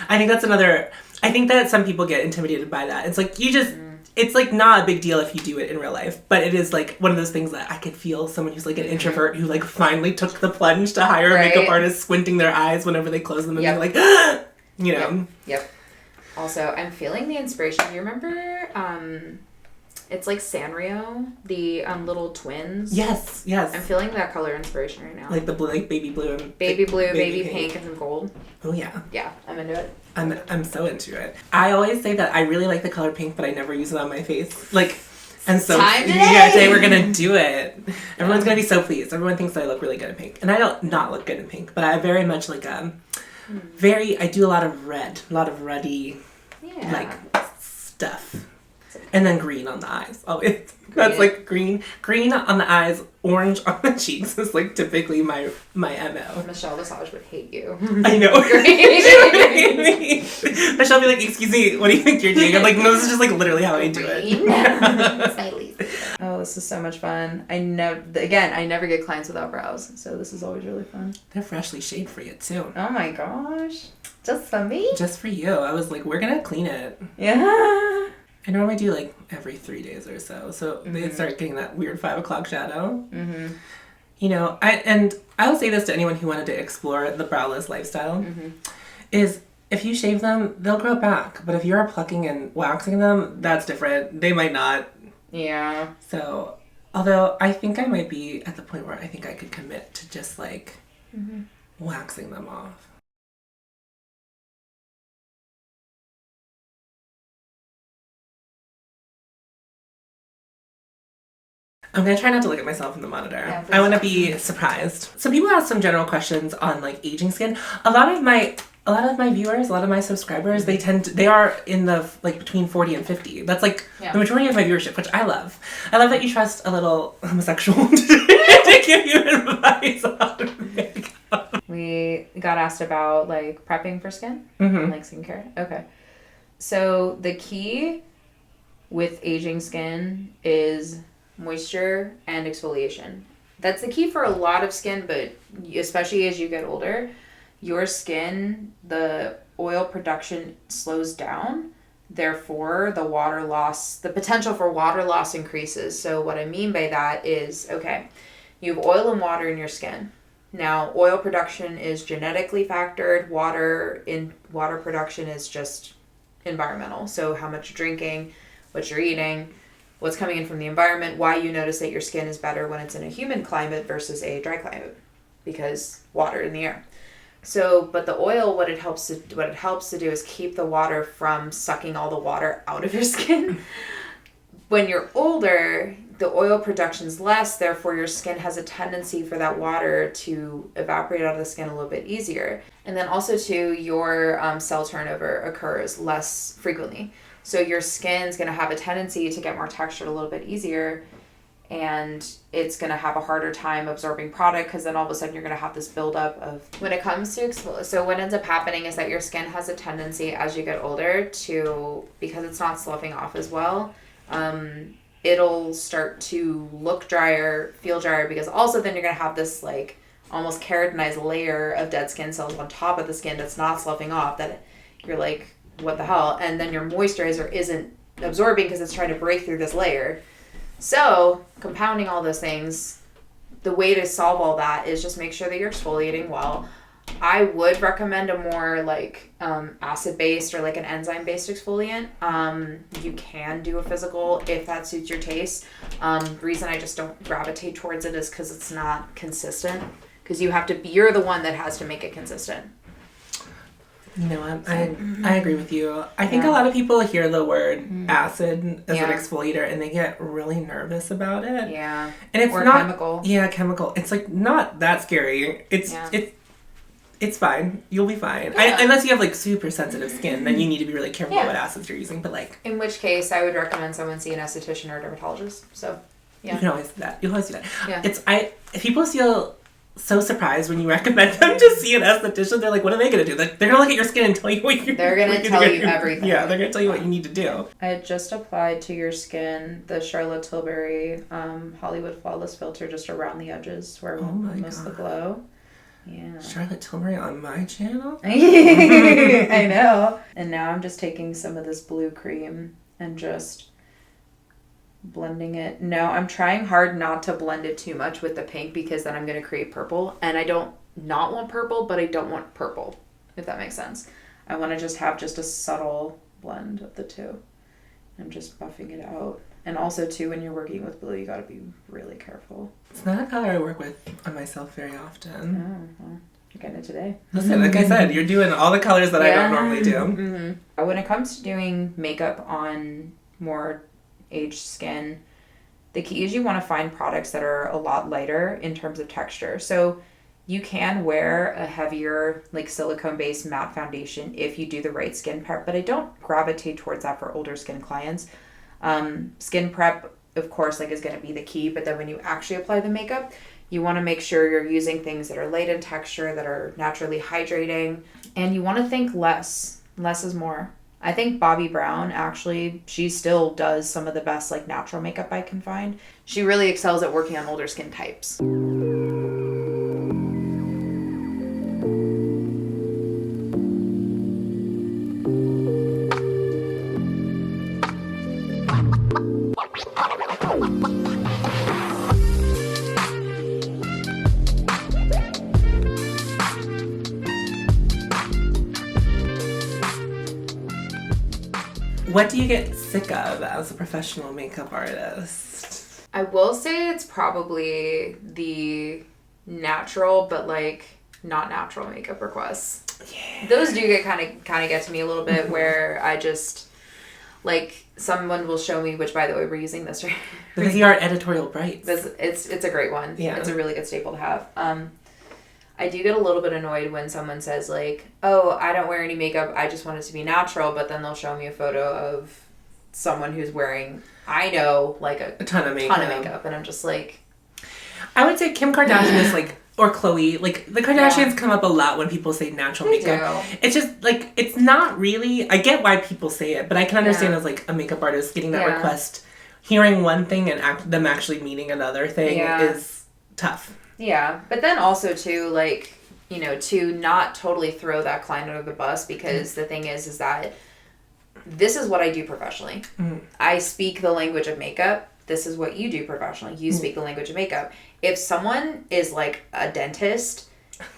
B: I think that's another. I think that some people get intimidated by that. It's like you just. It's like not a big deal if you do it in real life, but it is like one of those things that I could feel someone who's like an introvert who like finally took the plunge to hire a makeup artist, squinting their eyes whenever they close them, and they're like, you know.
A: Yep. Also, I'm feeling the inspiration. You remember? It's like Sanrio, the little twins.
B: Yes.
A: I'm feeling that color inspiration right now.
B: Like the blue, like baby blue and
A: baby pink and some gold.
B: Oh yeah.
A: Yeah, I'm into it.
B: I'm so into it. I always say that I really like the color pink, but I never use it on my face. Like, and so today we're gonna do it. Everyone's gonna be so pleased. Everyone thinks that I look really good in pink, and I don't not look good in pink, but I very much like I do a lot of red, a lot of ruddy, like stuff. And then green on the eyes. Always. That's like green on the eyes, orange on the cheeks is like typically my MO.
A: Michelle Visage would hate you.
B: I know. Michelle be like, excuse me, what do you think you're doing? I'm like, no, this is just like literally how I do it.
A: Oh, this is so much fun. I never get clients without brows, so this is always really fun.
B: They're freshly shaved for you too.
A: Oh my gosh. Just for me?
B: Just for you. I was like, we're gonna clean it.
A: Yeah.
B: I normally do like every 3 days or so they start getting that weird 5 o'clock shadow. Mm-hmm. You know, I'll say this to anyone who wanted to explore the browless lifestyle, is if you shave them, they'll grow back. But if you're plucking and waxing them, that's different. They might not.
A: Yeah.
B: So, although I think I might be at the point where I think I could commit to just like waxing them off. I'm going to try not to look at myself in the monitor. Yeah, I want to be surprised. So people ask some general questions on like aging skin. A lot of my viewers, a lot of my subscribers, they are in the like between 40 and 50. That's like the majority of my viewership, which I love. I love that you trust a little homosexual to give you advice on makeup.
A: We got asked about like prepping for skin, like skincare. Okay. So the key with aging skin is moisture and exfoliation. That's the key for a lot of skin, but especially as you get older, your skin, the oil production slows down. Therefore, the potential for water loss increases. So what I mean by that is, okay, you have oil and water in your skin. Now, oil production is genetically factored. Water production is just environmental. So how much you're drinking, what you're eating, what's coming in from the environment, why you notice that your skin is better when it's in a humid climate versus a dry climate, because water in the air. So, but the oil, what it helps to do is keep the water from sucking all the water out of your skin. When you're older, the oil production's less, therefore your skin has a tendency for that water to evaporate out of the skin a little bit easier. And then also too, your cell turnover occurs less frequently. So your skin's going to have a tendency to get more textured a little bit easier, and it's going to have a harder time absorbing product, because then all of a sudden you're going to have this buildup of... When it comes to... So what ends up happening is that your skin has a tendency as you get older to, because it's not sloughing off as well, it'll start to look drier, feel drier, because also then you're going to have this like almost keratinized layer of dead skin cells on top of the skin that's not sloughing off, that you're like, what the hell? And then your moisturizer isn't absorbing because it's trying to break through this layer. So compounding all those things, the way to solve all that is just make sure that you're exfoliating well. I would recommend a more like acid-based or like an enzyme-based exfoliant. You can do a physical if that suits your taste. The reason I just don't gravitate towards it is because it's not consistent. Because you're the one that has to make it consistent.
B: You know what? I agree with you. I think a lot of people hear the word acid as an exfoliator and they get really nervous about it.
A: Yeah.
B: And it's
A: or
B: not
A: chemical.
B: Yeah, chemical. It's like not that scary. It's fine. You'll be fine.
A: Yeah.
B: Unless you have like super sensitive skin, then you need to be really careful what acids you're using. But like,
A: in which case, I would recommend someone see an esthetician or a dermatologist. So, yeah,
B: you can always do that. You always do that.
A: Yeah.
B: People feel so surprised when you recommend them to see an esthetician. They're like, what are they gonna do? Like, they're gonna look at your skin and tell you what you're.
A: They're gonna tell you everything.
B: Yeah, they're gonna tell you what you need to do.
A: I had just applied to your skin the Charlotte Tilbury Hollywood Flawless Filter just around the edges where most of the glow. Yeah.
B: Charlotte Tilbury on my channel?
A: I know. And now I'm just taking some of this blue cream and just blending it. No, I'm trying hard not to blend it too much with the pink because then I'm going to create purple. And I don't not want purple, but I don't want purple, if that makes sense. I want to just have just a subtle blend of the two. I'm just buffing it out. And also, too, when you're working with blue, you got to be really careful.
B: It's not a color I work with on myself very often.
A: Oh, well, you're getting it today.
B: Listen, like I said, you're doing all the colors that I don't normally do.
A: Mm-hmm. When it comes to doing makeup on more aged skin, the key is you want to find products that are a lot lighter in terms of texture. So you can wear a heavier, like silicone-based matte foundation if you do the right skin prep, but I don't gravitate towards that for older skin clients. Skin prep, of course, like is going to be the key, but then when you actually apply the makeup, you want to make sure you're using things that are light in texture, that are naturally hydrating, and you want to think less. Less is more. I think Bobbi Brown, actually, she still does some of the best like natural makeup I can find. She really excels at working on older skin types.
B: What do you get sick of as a professional makeup artist?
A: I will say it's probably the natural, but like not natural makeup requests. Yeah. Those do get kind of get to me a little bit where I just like someone will show me, which by the way we're using this right.
B: Because you are editorial brights.
A: It's a great one. Yeah. It's a really good staple to have. I do get a little bit annoyed when someone says like, oh, I don't wear any makeup, I just want it to be natural, but then they'll show me a photo of someone who's wearing, I know, like a
B: ton of makeup.
A: And I'm just like...
B: I would say Kim Kardashian is like, or Khloe, like the Kardashians come up a lot when people say natural makeup. It's just like, it's not really, I get why people say it, but I can understand as like a makeup artist getting that request, hearing one thing and them actually meaning another thing is tough.
A: Yeah, but then also too, like, you know, to not totally throw that client under the bus, because the thing is that this is what I do professionally. I speak the language of makeup. This is what you do professionally. You speak the language of makeup. If someone is like a dentist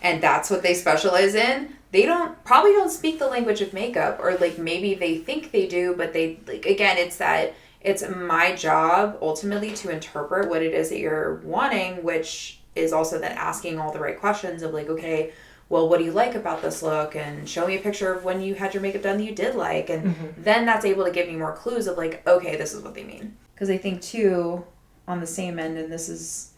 A: and that's what they specialize in, they probably don't speak the language of makeup, or like maybe they think they do, but they like, again, it's my job ultimately to interpret what it is that you're wanting, which is also then asking all the right questions of like, okay, well, what do you like about this look? And show me a picture of when you had your makeup done that you did like. And then that's able to give me more clues of like, okay, this is what they mean. Because I think too, on the same end, and this is,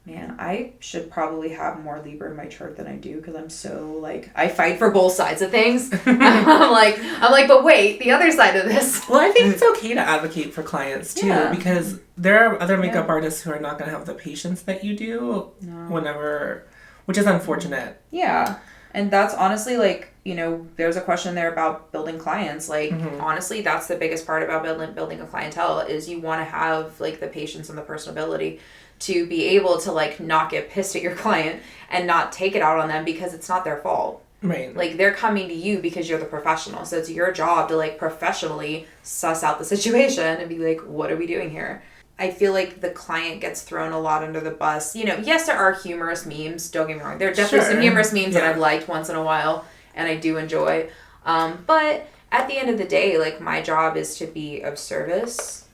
A: man, I should probably have more Libra in my chart than I do, because I'm so like, I fight for both sides of things. I'm like, but wait, the other side of this.
B: Well, I think it's okay to advocate for clients too, because there are other makeup artists who are not going to have the patience that you do whenever, which is unfortunate.
A: Yeah. And that's honestly like, you know, there's a question there about building clients. Like, honestly, that's the biggest part about building a clientele is you want to have like the patience and the personability to be able to like not get pissed at your client and not take it out on them because it's not their fault.
B: Right.
A: Like, they're coming to you because you're the professional. So it's your job to like professionally suss out the situation and be like, what are we doing here? I feel like the client gets thrown a lot under the bus. You know, yes, there are humorous memes. Don't get me wrong. There are definitely some humorous memes that I've liked once in a while and I do enjoy. But at the end of the day, like, my job is to be of service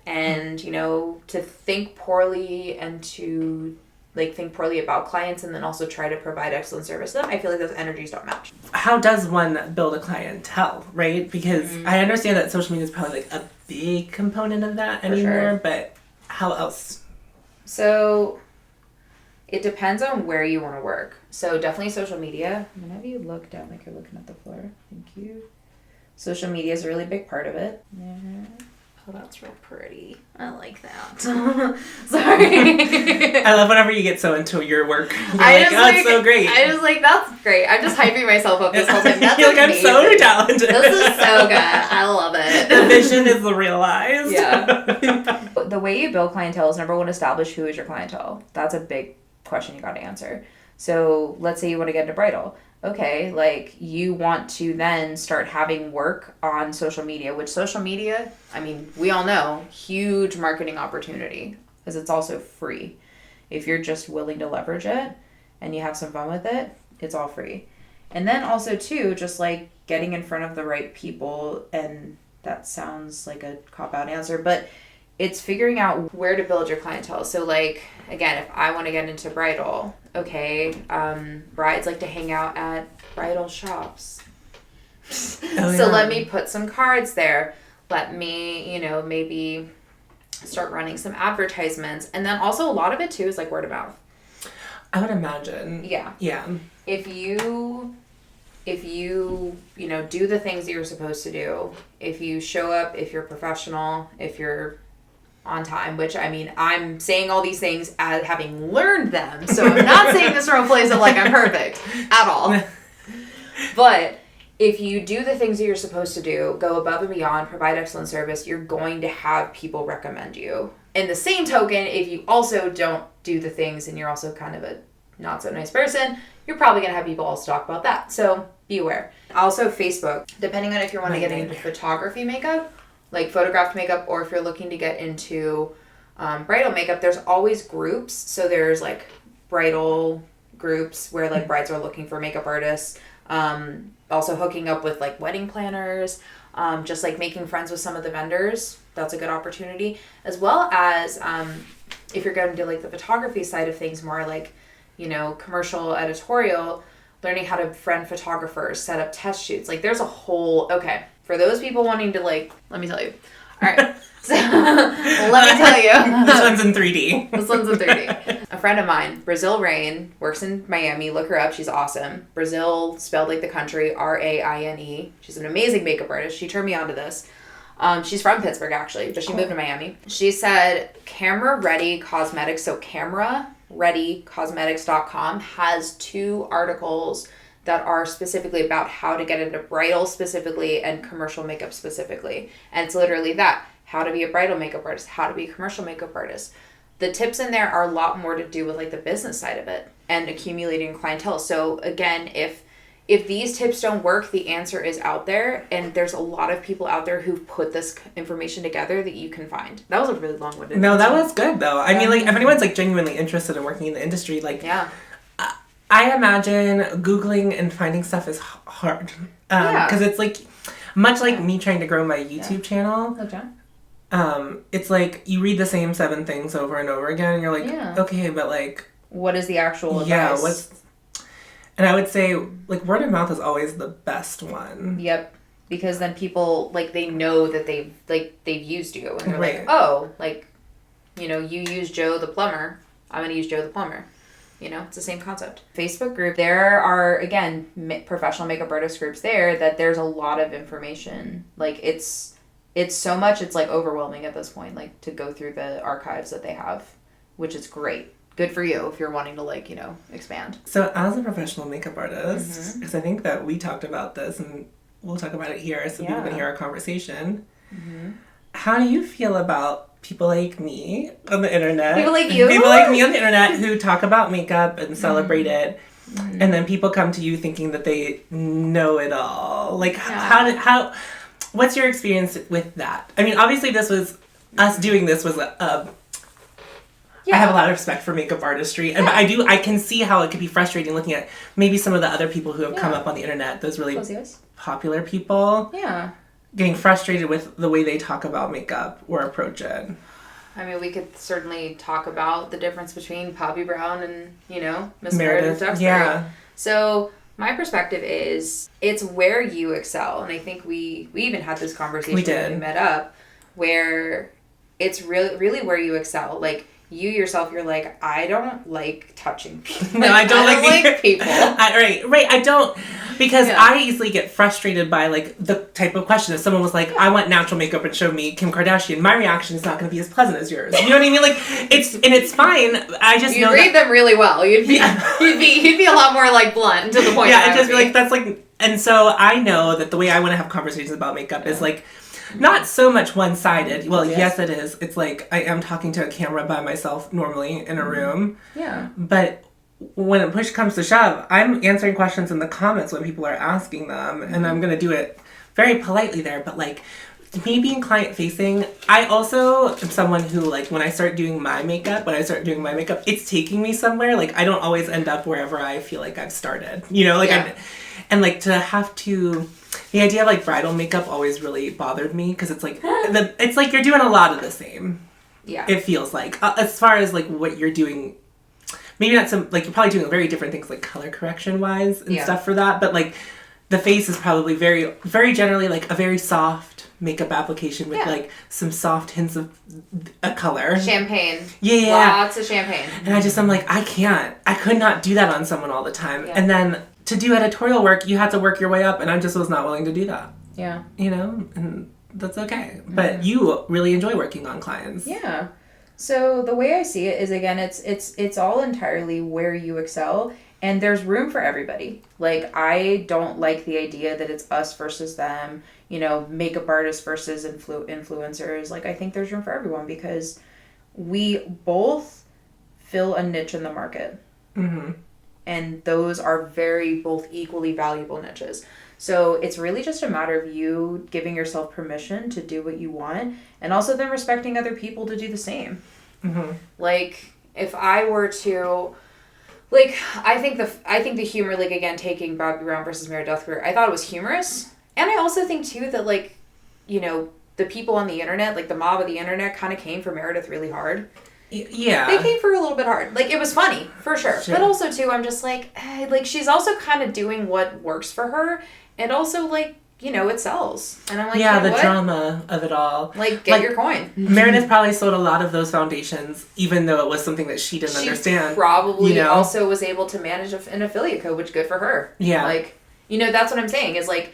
A: and, you know, to think poorly and to like think poorly about clients and then also try to provide excellent service to them, I feel like those energies don't match.
B: How does one build a clientele, right? Because I understand that social media is probably like a big component of that anymore, but how else?
A: So it depends on where you want to work. So definitely social media. I'm gonna have you look down like you're looking at the floor. Thank you. Social media is a really big part of it. Oh, that's real pretty. I like that. Sorry.
B: I love whenever you get so into your work. You're
A: it's
B: so great.
A: I just like, that's great. I'm just hyping myself up this whole time. That's
B: You're like, I'm so talented.
A: This is so good. I love it.
B: The vision is realized.
A: Yeah. The way you build clientele is, number one, establish who is your clientele. That's a big question you got to answer. So let's say you want to get into bridal. Okay, like you want to then start having work on social media, which social media, I mean, we all know, huge marketing opportunity because it's also free. If you're just willing to leverage it and you have some fun with it, it's all free. And then also too, just like getting in front of the right people, and that sounds like a cop-out answer, but it's figuring out where to build your clientele. So like, again, if I want to get into bridal, okay, brides like to hang out at bridal shops. Let me put some cards there. Let me, maybe start running some advertisements. And then also a lot of it too is like word of mouth.
B: I would imagine.
A: Yeah.
B: Yeah.
A: If you do the things that you're supposed to do, if you show up, if you're professional, if you're on time, which, I mean, I'm saying all these things as having learned them, so I'm not saying this from a place of like I'm perfect at all. But if you do the things that you're supposed to do, go above and beyond, provide excellent service, you're going to have people recommend you. In the same token, if you also don't do the things and you're also kind of a not so nice person, you're probably going to have people also talk about that. So be aware. Also Facebook, depending on if you're wanting to get into photography makeup, like photographed makeup, or if you're looking to get into bridal makeup, there's always groups. So there's like bridal groups where like brides are looking for makeup artists, also hooking up with like wedding planners, just like making friends with some of the vendors. That's a good opportunity, as well as if you're going to like the photography side of things, more like, commercial, editorial, learning how to friend photographers, set up test shoots. Like there's a whole, okay, for those people wanting to like, let me tell you. All right. So let me tell you.
B: This one's in 3D.
A: This one's in 3D. A friend of mine, Brazil Rain, works in Miami. Look her up. She's awesome. Brazil, spelled like the country, Raine. She's an amazing makeup artist. She turned me on to this. She's from Pittsburgh, actually, but she moved to Miami. She said Camera Ready Cosmetics, so camerareadycosmetics.com has 2 articles that are specifically about how to get into bridal specifically and commercial makeup specifically. And it's literally that. How to be a bridal makeup artist, how to be a commercial makeup artist. The tips in there are a lot more to do with like the business side of it and accumulating clientele. So again, if these tips don't work, the answer is out there, and there's a lot of people out there who've put this information together that you can find. That was a really long-winded
B: No, that was good though. I mean, like if anyone's like genuinely interested in working in the industry, like I imagine Googling and finding stuff is hard. Because it's like, much like me trying to grow my YouTube channel.
A: Okay.
B: It's like you read the same 7 things over and over again, and you're like, okay, but like,
A: what is the actual advice?
B: And I would say like word of mouth is always the best one.
A: Yep. Because then people like they know that they've used you, and they're
B: right.
A: like, oh, like, you use Joe the plumber, I'm gonna use Joe the plumber. It's the same concept. Facebook group, there are, again, professional makeup artist groups there that there's a lot of information. Like, it's so much, it's, like, overwhelming at this point, like, to go through the archives that they have, which is great. Good for you if you're wanting to, like, expand.
B: So, as a professional makeup artist, because I think that we talked about this, and we'll talk about it here so people can hear our conversation. How do you feel about people like me on the internet?
A: People like you?
B: People like me on the internet who talk about makeup and celebrate it. And then people come to you thinking that they know it all. Like, what's your experience with that? I mean, obviously us doing this was I have a lot of respect for makeup artistry. And I can see how it could be frustrating looking at maybe some of the other people who have come up on the internet, those really popular people.
A: Yeah.
B: Getting frustrated with the way they talk about makeup or approach it.
A: I mean, we could certainly talk about the difference between Poppy Brown and, Miss
B: Meredith
A: Duxbury.
B: Yeah.
A: So my perspective is it's where you excel. And I think we even had this conversation when we met up where it's really where you excel. Like, you yourself, you're like, I don't like touching people.
B: No, I don't
A: like people.
B: Right. I don't, because I easily get frustrated by, like, the type of question. If someone was like, I want natural makeup and show me Kim Kardashian, my reaction is not going to be as pleasant as yours. You know what I mean? Like, it's fine. I just know
A: read them really well. You'd be a lot more, like, blunt to the point.
B: Yeah, I'd just be like, that's like, and so I know that the way I want to have conversations about makeup is, like, not so much one-sided. Well, yes, it is. It's like I am talking to a camera by myself normally in a room. Yeah. But when push comes to shove, I'm answering questions in the comments when people are asking them, and I'm going to do it very politely there. But, like, me being client-facing, I also am someone who, like, when I start doing my makeup, it's taking me somewhere. Like, I don't always end up wherever I feel like I've started. You know? Like, and, like, to have to... The idea of, like, bridal makeup always really bothered me because it's like you're doing a lot of the same. Yeah. It feels like as far as, like, what you're doing, maybe not some, like, you're probably doing very different things, like, color correction wise and stuff for that. But, like, the face is probably very, very generally, like, a very soft makeup application with like some soft hints of a color.
A: Champagne.
B: Yeah.
A: Lots of champagne.
B: And I'm like, I could not do that on someone all the time. Yeah. And then to do editorial work, you have to work your way up, and I just was not willing to do that. Yeah. You know, and that's okay. But you really enjoy working on clients.
A: Yeah. So the way I see it is, again, it's all entirely where you excel, and there's room for everybody. Like, I don't like the idea that it's us versus them, you know, makeup artists versus influencers. Like, I think there's room for everyone because we both fill a niche in the market. Mm-hmm. And those are both equally valuable niches. So it's really just a matter of you giving yourself permission to do what you want, and also then respecting other people to do the same. Mm-hmm. Like, if I were to, like, I think the humor, like, again, taking Bobby Brown versus Meredith Duxbury, I thought it was humorous. And I also think, too, that, like, you know, the people on the internet, like, the mob of the internet kind of came for Meredith really hard. Yeah. They came for a little bit hard. Like, it was funny, for sure. But also, too, I'm just like, like, she's also kind of doing what works for her. And also, like, you know, it sells. And I'm like,
B: yeah, the drama of it all.
A: Like, get your coin.
B: Meredith probably sold a lot of those foundations, even though it was something that she didn't understand.
A: She probably also was able to manage an affiliate code, which good for her. Yeah. Like, you know, that's what I'm saying, is, like,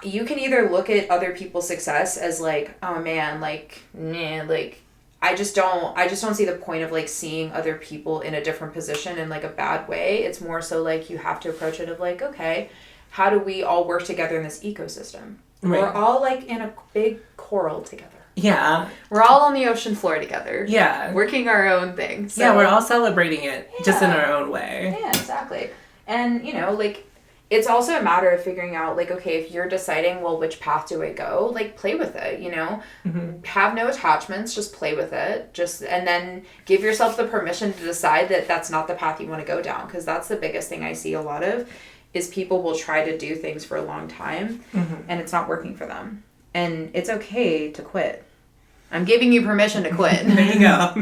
A: you can either look at other people's success as, like, oh, man, like, nah, like, I just don't see the point of, like, seeing other people in a different position in, like, a bad way. It's more so, like, you have to approach it of, like, okay, how do we all work together in this ecosystem? Right. We're all, like, in a big coral together. Yeah. We're all on the ocean floor together. Yeah. Working our own thing.
B: So, yeah, we're all celebrating it just in our own way.
A: Yeah, exactly. And, you know, like, it's also a matter of figuring out, like, okay, if you're deciding, well, which path do I go? Like, play with it, you know? Mm-hmm. Have no attachments, just play with it. And then give yourself the permission to decide that that's not the path you want to go down. Because that's the biggest thing I see a lot of, is people will try to do things for a long time, and it's not working for them. And it's okay to quit. I'm giving you permission to quit.
B: There you go.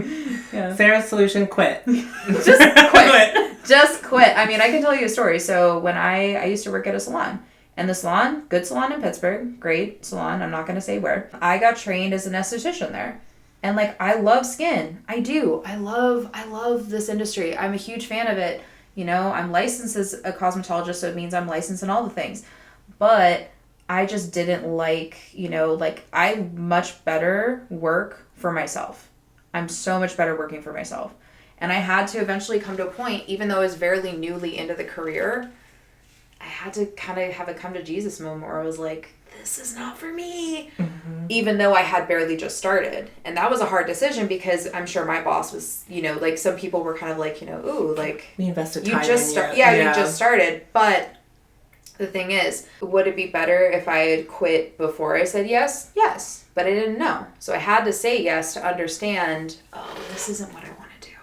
B: Yeah. Sarah's solution, quit.
A: Just quit. Just quit. I mean, I can tell you a story. So when I used to work at a salon, and the salon, good salon in Pittsburgh, great salon, I'm not going to say where. I got trained as an esthetician there. And, like, I love skin. I do. I love this industry. I'm a huge fan of it. You know, I'm licensed as a cosmetologist, so it means I'm licensed in all the things. But I just didn't like, you know, like, I much better work for myself. I'm so much better working for myself. And I had to eventually come to a point, even though I was fairly newly into the career, I had to kind of have a come to Jesus moment where I was like, this is not for me. Mm-hmm. Even though I had barely just started. And that was a hard decision because I'm sure my boss was, you know, like, some people were kind of like, you know, ooh, like,
B: we invested time
A: you just you just started. But the thing is, would it be better if I had quit before I said yes? Yes. But I didn't know. So I had to say yes to understand, oh, this isn't what I want to do.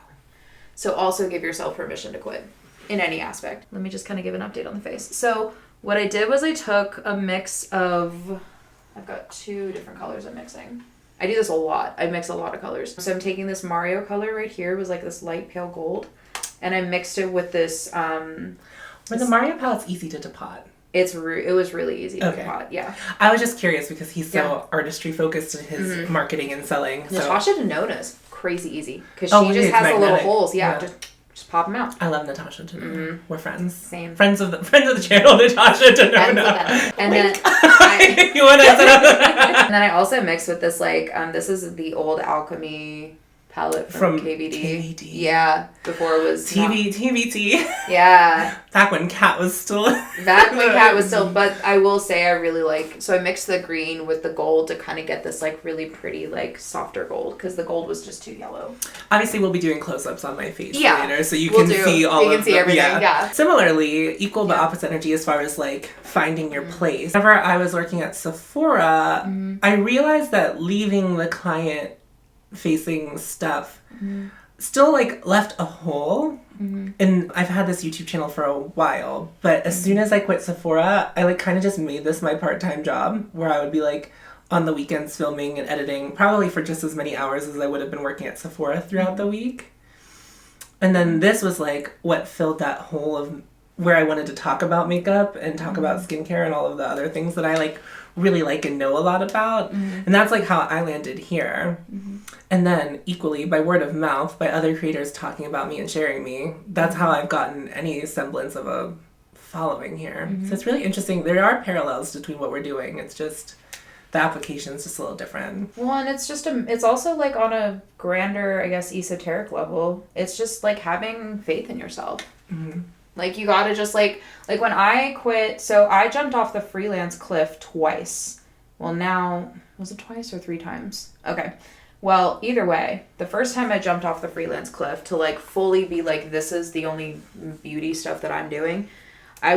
A: So also give yourself permission to quit in any aspect. Let me just kind of give an update on the face. So what I did was I took a mix of, I've got 2 different colors I'm mixing. I do this a lot. I mix a lot of colors. So I'm taking this Mario color right here. It was like this light pale gold. And I mixed it with this...
B: the Mario palette's easy to depot.
A: It was really easy to depot, yeah.
B: I was just curious because he's so artistry focused in his marketing and selling. So.
A: Natasha Denona's crazy easy. Because she just has the little holes. Yeah, just pop them out.
B: I love Natasha Denona. We're friends.
A: Same.
B: Friends of the channel, Natasha Denona.
A: And then and then I also mixed with this this is the old Alchemy palette from KVD. Yeah, before it was
B: TVT.
A: Yeah.
B: Back when Kat was still.
A: But I will say I really so I mixed the green with the gold to kind of get this really pretty softer gold because the gold was just too yellow.
B: Obviously, we'll be doing close-ups on my face later, so you can see
A: everything. Yeah.
B: Similarly, equal but opposite energy as far as finding your place. Whenever I was working at Sephora, I realized that leaving the client facing stuff still left a hole. And I've had this YouTube channel for a while, but as soon as I quit Sephora, I kind of just made this my part-time job where I would be on the weekends filming and editing probably for just as many hours as I would have been working at Sephora throughout the week. And then this was what filled that hole of where I wanted to talk about makeup and talk about skincare and all of the other things that I really and know a lot about. And that's how I landed here. And then equally by word of mouth, by other creators talking about me and sharing me, that's how I've gotten any semblance of a following here. So it's really interesting. There are parallels between what we're doing. It's just the application is just a little different.
A: Well, and it's just it's also on a grander, I guess, esoteric level. It's just having faith in yourself. You gotta just when I quit, so I jumped off the freelance cliff twice. Well, now, was it twice or 3 times? Okay. Well, either way, the first time I jumped off the freelance cliff to fully be this is the only beauty stuff that I'm doing, I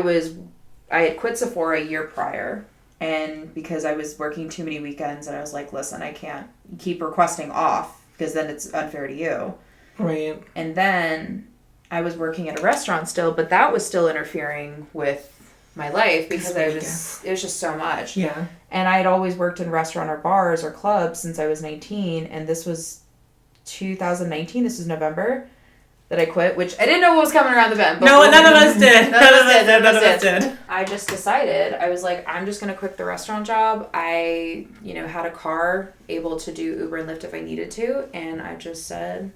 A: had quit Sephora a year prior, and because I was working too many weekends, and I was listen, I can't keep requesting off because then it's unfair to you.
B: Right.
A: And then I was working at a restaurant still, but that was still interfering with my life because it was just so much.
B: Yeah.
A: And I had always worked in restaurant or bars or clubs since I was 19, and this was 2019. This is November that I quit, which I didn't know what was coming around the bend.
B: No, none of us did. None of us did.
A: I just decided, I was I'm just going to quit the restaurant job. I, had a car, able to do Uber and Lyft if I needed to, and I just said,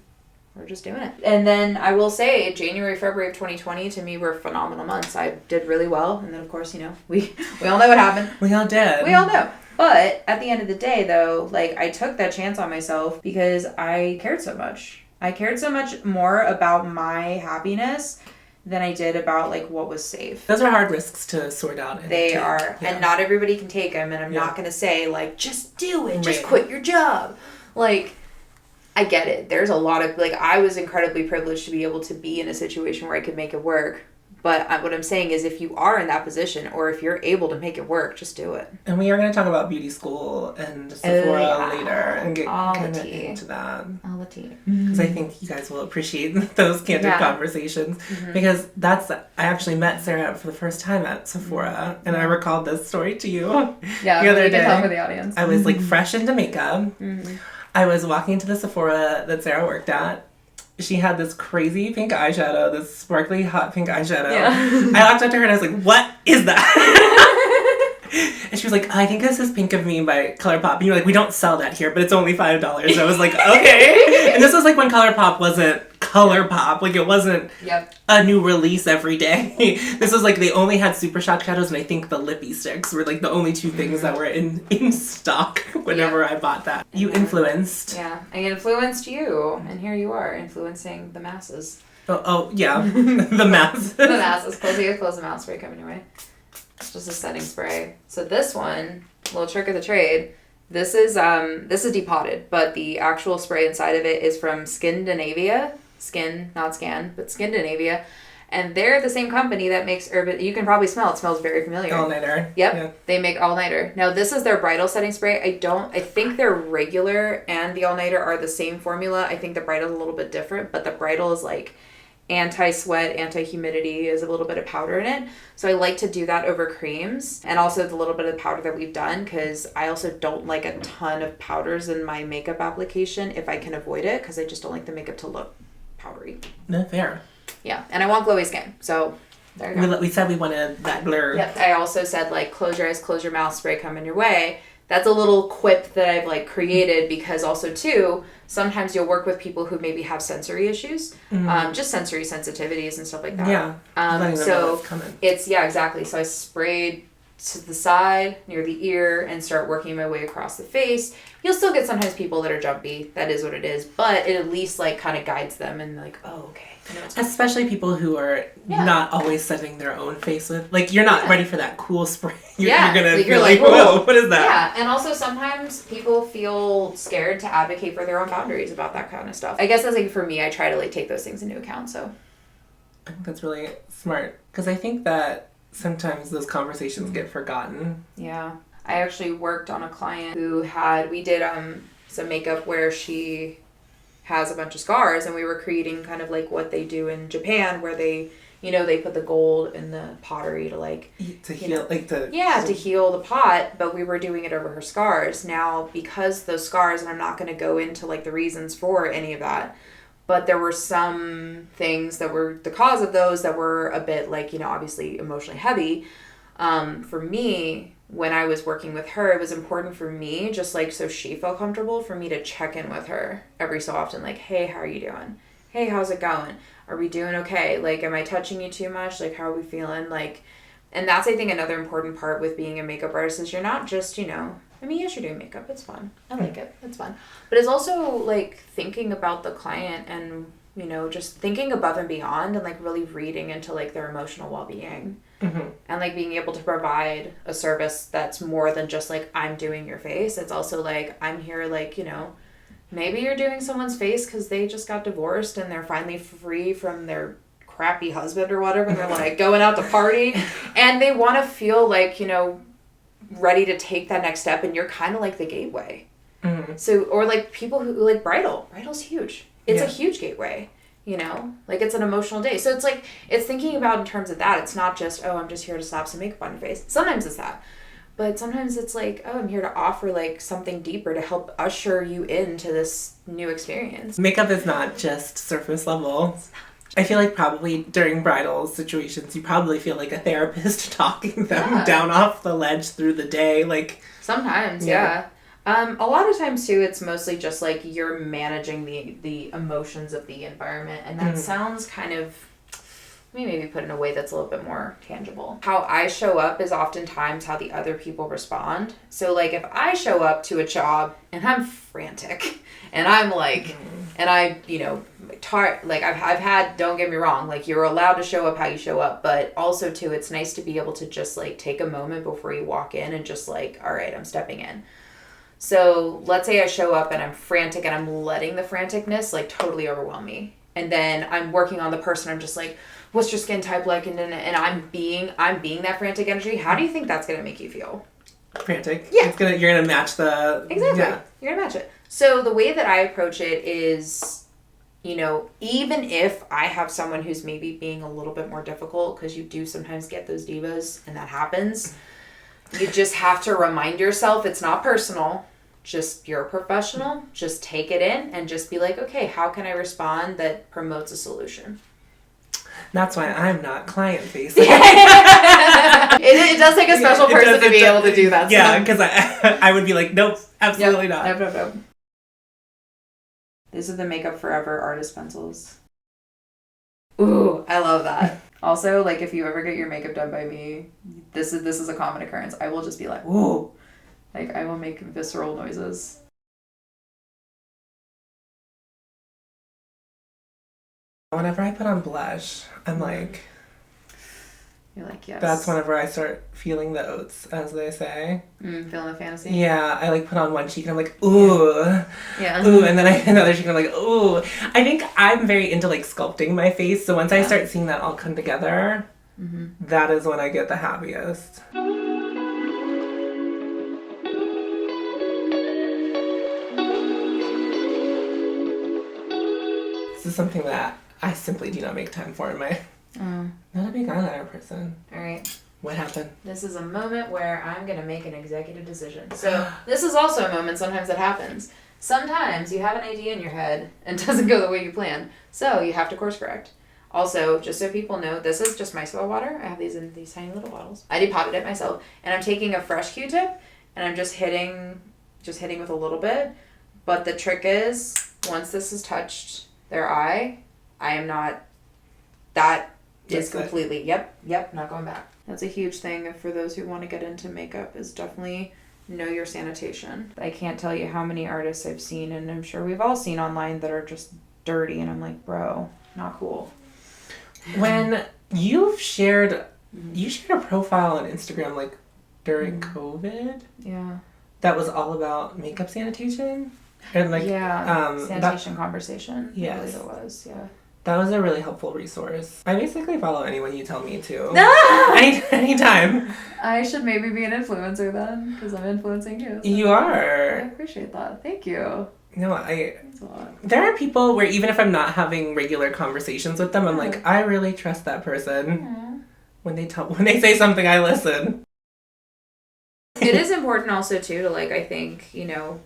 A: we're just doing it. And then I will say January, February of 2020 to me were phenomenal months. I did really well. And then of course, we all know what happened.
B: We all did.
A: We all know. But at the end of the day though, I took that chance on myself because I cared so much. I cared so much more about my happiness than I did about what was safe.
B: Those are hard risks to sort out.
A: They are. Yeah. And not everybody can take them. And I'm not going to say just do it. Just quit your job. I get it. There's a lot of, I was incredibly privileged to be able to be in a situation where I could make it work. But what I'm saying is if you are in that position or if you're able to make it work, just do it.
B: And we are going to talk about beauty school and Sephora later and get kind of into that.
A: All the tea.
B: Because I think you guys will appreciate those candid conversations. Because I actually met Sarah for the first time at Sephora. And I recalled this story to you the other day.
A: Tell for the audience.
B: I was fresh into makeup. I was walking into the Sephora that Sarah worked at. She had this crazy pink eyeshadow, this sparkly hot pink eyeshadow. Yeah. I walked up to her and I was like, what is that? And she was like, I think this is Pink of Me by ColourPop. And you're like, we don't sell that here, but it's only $5. So I was like, okay. And this was when ColourPop wasn't ColourPop. It wasn't a new release every day. This was they only had Super Shock shadows, and I think the lippy sticks were the only 2 things that were in stock whenever I bought that. You influenced.
A: Yeah, I influenced you, and here you are influencing the masses.
B: Oh yeah, the masses.
A: The masses. Close the mouth spray coming your way. It's just a setting spray. So this one, little trick of the trade. This is depotted, but the actual spray inside of it is from Skindinavia. Skin, not scan, but Skindinavia. And they're the same company that makes Urban... You can probably smell. It smells very familiar.
B: All-nighter.
A: Yep. Yeah. They make all-nighter. Now, this is their bridal setting spray. I think their regular and the all-nighter are the same formula. I think the bridal is a little bit different, but the bridal is anti-sweat, anti-humidity, is a little bit of powder in it. So I like to do that over creams, and also the little bit of powder that we've done, because I also don't like a ton of powders in my makeup application if I can avoid it, because I just don't like the makeup to look powdery.
B: No, fair.
A: Yeah, and I want glowy skin, so there you go.
B: We said we wanted that blur.
A: Yep, I also said, like, close your eyes, close your mouth, spray coming your way. That's a little quip that I've, like, created, because also, too, sometimes you'll work with people who maybe have sensory issues, just sensory sensitivities and stuff like that.
B: Yeah.
A: So it's, yeah, exactly. So I sprayed to the side, near the ear, and start working my way across the face. You'll still get sometimes people that are jumpy. That is what it is. But it at least, like, kind of guides them and, like, oh, okay.
B: Especially people who are not always setting their own face with, like, you're not ready for that cool spray. You're gonna be like, whoa, what is that?
A: Yeah, and also sometimes people feel scared to advocate for their own boundaries about that kind of stuff. I guess that's, like, for me, I try to, like, take those things into account, so.
B: I think that's really smart, because I think that sometimes those conversations get forgotten.
A: Yeah. I actually worked on a client who we did some makeup where she has a bunch of scars, and we were creating kind of like what they do in Japan, where they, you know, they put the gold in the pottery to heal the pot, but we were doing it over her scars. Now, because those scars, and I'm not going to go into like the reasons for any of that, but there were some things that were the cause of those that were a bit, like, you know, obviously emotionally heavy. For me, when I was working with her, it was important for me, just like so she felt comfortable, for me to check in with her every so often. Like, hey, how are you doing? Hey, how's it going? Are we doing okay? Like, am I touching you too much? Like, how are we feeling? Like, and that's, I think, another important part with being a makeup artist is you're not just, you know, I mean, yes, you're doing makeup. It's fun. I like it. It's fun. But it's also, like, thinking about the client and, you know, just thinking above and beyond and, like, really reading into, like, their emotional well-being. Mm-hmm. And, like, being able to provide a service that's more than just, like, I'm doing your face. It's also, like, I'm here, like, you know, maybe you're doing someone's face because they just got divorced and they're finally free from their crappy husband or whatever. And they're, like, going out to party. And they want to feel, like, you know, ready to take that next step. And you're kind of, like, the gateway. Mm-hmm. So, or, like, people who, like, bridal. Bridal's huge. It's a huge gateway. You know, like, it's an emotional day. So it's like, it's thinking about in terms of that. It's not just, oh, I'm just here to slap some makeup on your face. Sometimes it's that. But sometimes it's like, oh, I'm here to offer, like, something deeper to help usher you into this new experience.
B: Makeup is not just surface level. I feel like probably during bridal situations, you probably feel like a therapist talking them down off the ledge through the day. Like,
A: sometimes, yeah. A lot of times, too, it's mostly just, like, you're managing the emotions of the environment. And that sounds kind of, let me maybe put it in a way that's a little bit more tangible. How I show up is oftentimes how the other people respond. So, like, if I show up to a job and I'm frantic and I'm, like, and I, you know, like, I've had, don't get me wrong, like, you're allowed to show up how you show up. But also, too, it's nice to be able to just, like, take a moment before you walk in and just, like, all right, I'm stepping in. So let's say I show up and I'm frantic and I'm letting the franticness, like, totally overwhelm me. And then I'm working on the person. I'm just like, what's your skin type like? And I'm being that frantic energy. How do you think that's going to make you feel?
B: Frantic.
A: Yeah.
B: You're going to match the...
A: Exactly. Yeah. You're going to match it. So the way that I approach it is, you know, even if I have someone who's maybe being a little bit more difficult, because you do sometimes get those divas and that happens, you just have to remind yourself it's not personal. Just, you're a professional. Just take it in and just be like, okay, how can I respond that promotes a solution?
B: That's why I'm not client-facing.
A: It does take a special person to be able to do that.
B: Yeah, because I would be like, nope, absolutely not.
A: No. These are the Makeup Forever artist pencils. Ooh, I love that. Also, like, if you ever get your makeup done by me, this is a common occurrence. I will just be like, whoa. Like, I will make visceral noises.
B: Whenever I put on blush, I'm like...
A: You're like, yes.
B: That's whenever I start feeling the oats, as they say.
A: Feeling the fantasy?
B: Yeah, I, like, put on one cheek and I'm like, ooh.
A: Yeah.
B: Ooh, and then another cheek and I'm like, ooh. I think I'm very into, like, sculpting my face, so once I start seeing that all come together, that is when I get the happiest. This is something that I simply do not make time for it. Not a big eyeliner person.
A: All right.
B: What happened?
A: This is a moment where I'm going to make an executive decision. So this is also a moment sometimes that happens. Sometimes you have an idea in your head and it doesn't go the way you planned. So you have to course correct. Also, just so people know, this is just micellar water. I have these in these tiny little bottles. I depotted it myself. And I'm taking a fresh Q-tip and I'm just hitting with a little bit. But the trick is, once this has touched their eye, I am not, that is completely, yep, not going back. That's a huge thing for those who want to get into makeup, is definitely know your sanitation. I can't tell you how many artists I've seen, and I'm sure we've all seen online, that are just dirty, and I'm like, bro, not cool.
B: When you shared a profile on Instagram like during COVID.
A: Yeah.
B: That was all about makeup sanitation. And like
A: sanitation conversation.
B: Yes.
A: I believe it was, yeah.
B: That was a really helpful resource. I basically follow anyone you tell me to.
A: Ah!
B: Anytime.
A: I should maybe be an influencer then, because I'm influencing you. So
B: you are.
A: I appreciate that. Thank you.
B: No,
A: That's a lot.
B: there are people where even if I'm not having regular conversations with them, I'm like, I really trust that person.
A: Aww.
B: When they say something, I listen.
A: It is important also too to, like, I think, you know,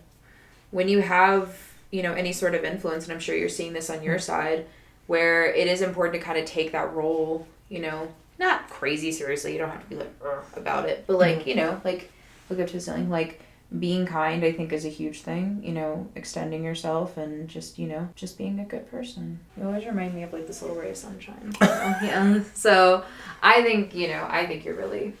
A: when you have, you know, any sort of influence, and I'm sure you're seeing this on your side, where it is important to kind of take that role, you know, not crazy seriously. You don't have to be like about it, but like, you know, like look up to something like being kind. I think is a huge thing. You know, extending yourself and just, you know, just being a good person. You always remind me of like this little ray of sunshine. Yeah. So I think you're really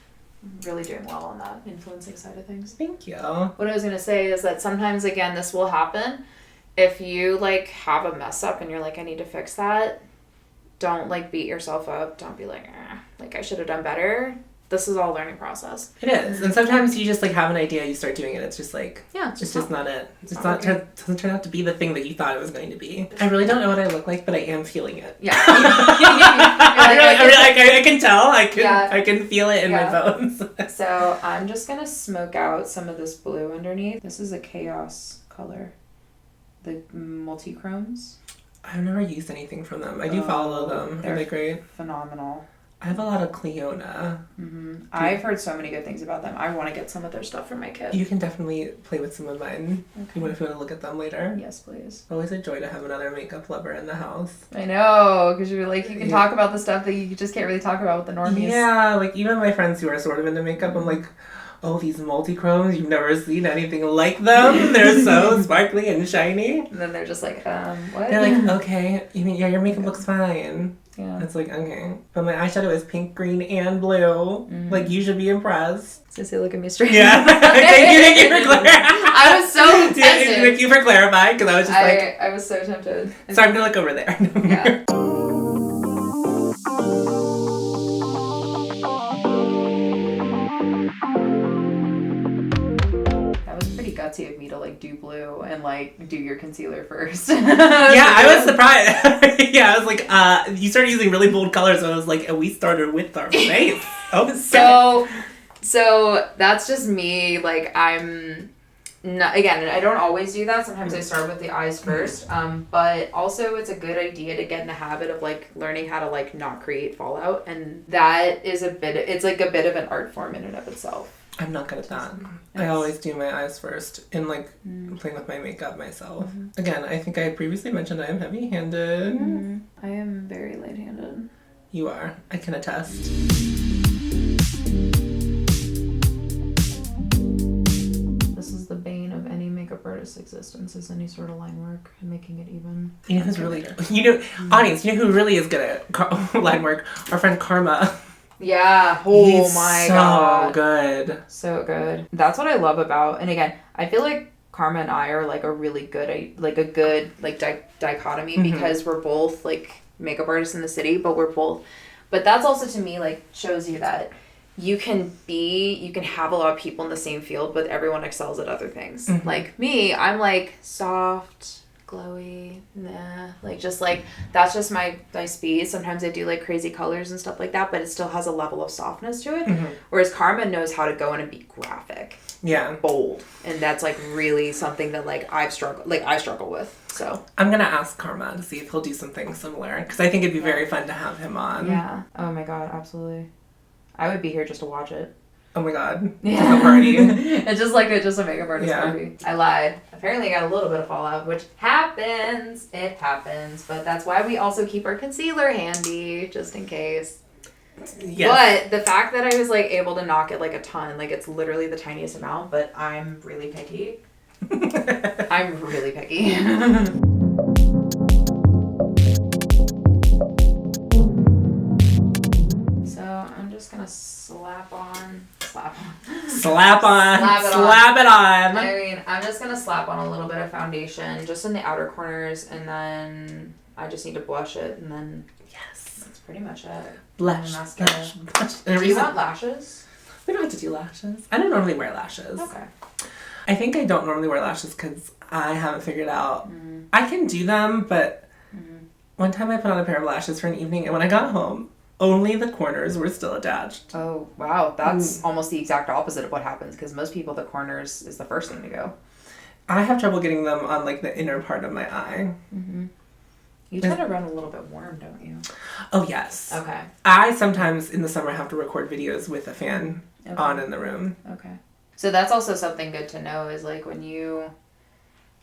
A: doing well on that influencing side of things.
B: Thank you.
A: What I was gonna say is that sometimes, again, this will happen. If you like have a mess up and you're like, I need to fix that, don't like beat yourself up. Don't be like, like I should have done better. This is all a learning process.
B: It is. And sometimes you just like have an idea, you start doing it, it's just like, it's just not it. Doesn't turn out to be the thing that you thought it was going to be. I really don't know what I look like, but I am feeling it.
A: Yeah.
B: I can tell. I can feel it in my bones.
A: So I'm just gonna smoke out some of this blue underneath. This is a chaos color. The multi-chromes.
B: I've never used anything from them. I do follow them. They're great.
A: Phenomenal.
B: I have a lot of Cleona.
A: Mm-hmm. I've heard so many good things about them. I want to get some of their stuff for my kid.
B: You can definitely play with some of mine.
A: Okay.
B: If you want to look at them later.
A: Yes, please.
B: Always a joy to have another makeup lover in the house.
A: I know, because you're like, you can talk about the stuff that you just can't really talk about with the normies.
B: Yeah, like even my friends who are sort of into makeup, I'm like, oh, these multi-chromes, you've never seen anything like them. They're so sparkly and shiny.
A: And then they're just like, what?
B: They're like, okay, your makeup looks fine.
A: Yeah.
B: It's like, okay. But my eyeshadow is pink, green, and blue. Mm-hmm. Like, you should be impressed.
A: So say, look at me straight.
B: Yeah. Thank you for clarifying.
A: I was so tempted.
B: Thank you for clarifying, because I was just
A: I was so tempted.
B: So I'm going to look over there.
A: Yeah. Gutsy of me to like do blue and like do your concealer first.
B: Yeah, I was surprised. Yeah, I was like, you started using really bold colors, so I was like, we started with our face. Oh,
A: so that's just me. Like I'm not, again, I don't always do that. Sometimes I start with the eyes first. But also it's a good idea to get in the habit of like learning how to like not create fallout, and that is it's like a bit of an art form in and of itself.
B: I'm not good at that. I always do my eyes first and like playing with my makeup myself. Mm-hmm. Again, I think I previously mentioned I am heavy-handed.
A: Mm-hmm. I am very light-handed.
B: You are. I can attest.
A: This is the bane of any makeup artist's existence, is any sort of line work and making it even.
B: You know who's really, audience, you know who really is good at line work? Our friend Karma.
A: Yeah.
B: He's
A: my god.
B: So good.
A: So good. That's what I love about, and again, I feel like Karma and I are like a really good, like a good like dichotomy, because we're both like makeup artists in the city, but that's also to me like shows you that you can have a lot of people in the same field, but everyone excels at other things. Mm-hmm. Like me, I'm like soft, glowy, like just like that's just my speed. Sometimes I do like crazy colors and stuff like that, but it still has a level of softness to it. Mm-hmm. Whereas Karma knows how to go in and be graphic.
B: Yeah.
A: bold. And that's like really something that like I struggle with. So
B: I'm gonna ask Karma to see if he'll do something similar, because I think it'd be very fun to have him on.
A: Yeah. Oh my god, absolutely. I would be here just to watch it.
B: Oh my god.
A: Yeah.
B: A party.
A: It's just a makeup artist party. I lied. Apparently I got a little bit of fallout, which happens. It happens. But that's why we also keep our concealer handy, just in case. Yes. But the fact that I was like able to knock it like a ton, like it's literally the tiniest amount, but I'm really picky. I'm really picky. So I'm just gonna slap it on. I mean, I'm just gonna slap on a little bit of foundation just in the outer corners, and then I just need to blush it, and then that's pretty much it.
B: Blush.
A: Do you want lashes?
B: We don't have to do lashes. I don't normally wear lashes.
A: Okay.
B: I think I don't normally wear lashes because I haven't figured out. I can do them, but one time I put on a pair of lashes for an evening, and when I got home, only the corners were still attached.
A: Oh, wow. That's almost the exact opposite of what happens, because most people, the corners is the first thing to go.
B: I have trouble getting them on, like, the inner part of my eye.
A: Mm-hmm. You tend to run a little bit warm, don't you?
B: Oh, yes.
A: Okay.
B: I sometimes, in the summer, have to record videos with a fan on in the room.
A: Okay. So that's also something good to know is, like, when you'll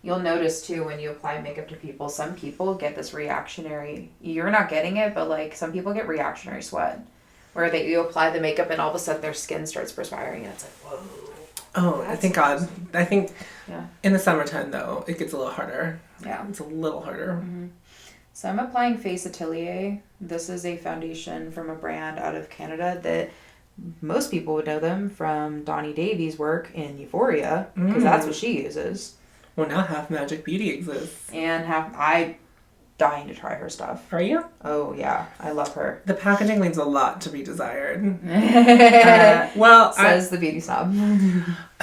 A: notice, too, when you apply makeup to people, some people get this reactionary, you're not getting it, but, like, some people get reactionary sweat, where you apply the makeup and all of a sudden their skin starts perspiring, and it's like, whoa.
B: Oh, thank God. I think in the summertime, though, it gets a little harder.
A: Yeah.
B: It's a little harder.
A: Mm-hmm. So I'm applying Face Atelier. This is a foundation from a brand out of Canada that most people would know them from Donnie Davies' work in Euphoria, because that's what she uses.
B: Well, now Half Magic Beauty exists.
A: And I'm dying to try her stuff.
B: Are you?
A: Oh, yeah. I love her.
B: The packaging leaves a lot to be desired.
A: Says the beauty snob.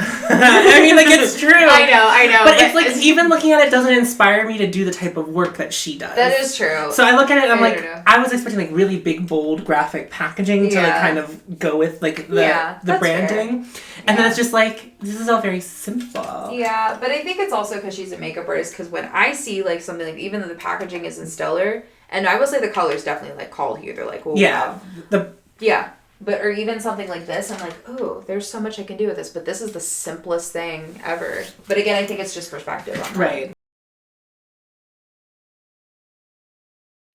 B: I mean, like, it's true.
A: I know.
B: But it's like, even looking at it doesn't inspire me to do the type of work that she does.
A: That is true.
B: So I look at it and I'm like, I was expecting, like, really big, bold, graphic packaging to, like, kind of go with, like, the branding. Fair. And then it's just like, this is all very simple.
A: Yeah, but I think it's also because she's a makeup artist, because when I see, like, something like, even though the packaging isn't stellar, and I will say the colors definitely, like, call you. They're like, well, wow. But, or even something like this, I'm like, oh, there's so much I can do with this, but this is the simplest thing ever. But again, I think it's just perspective on that.
B: Right.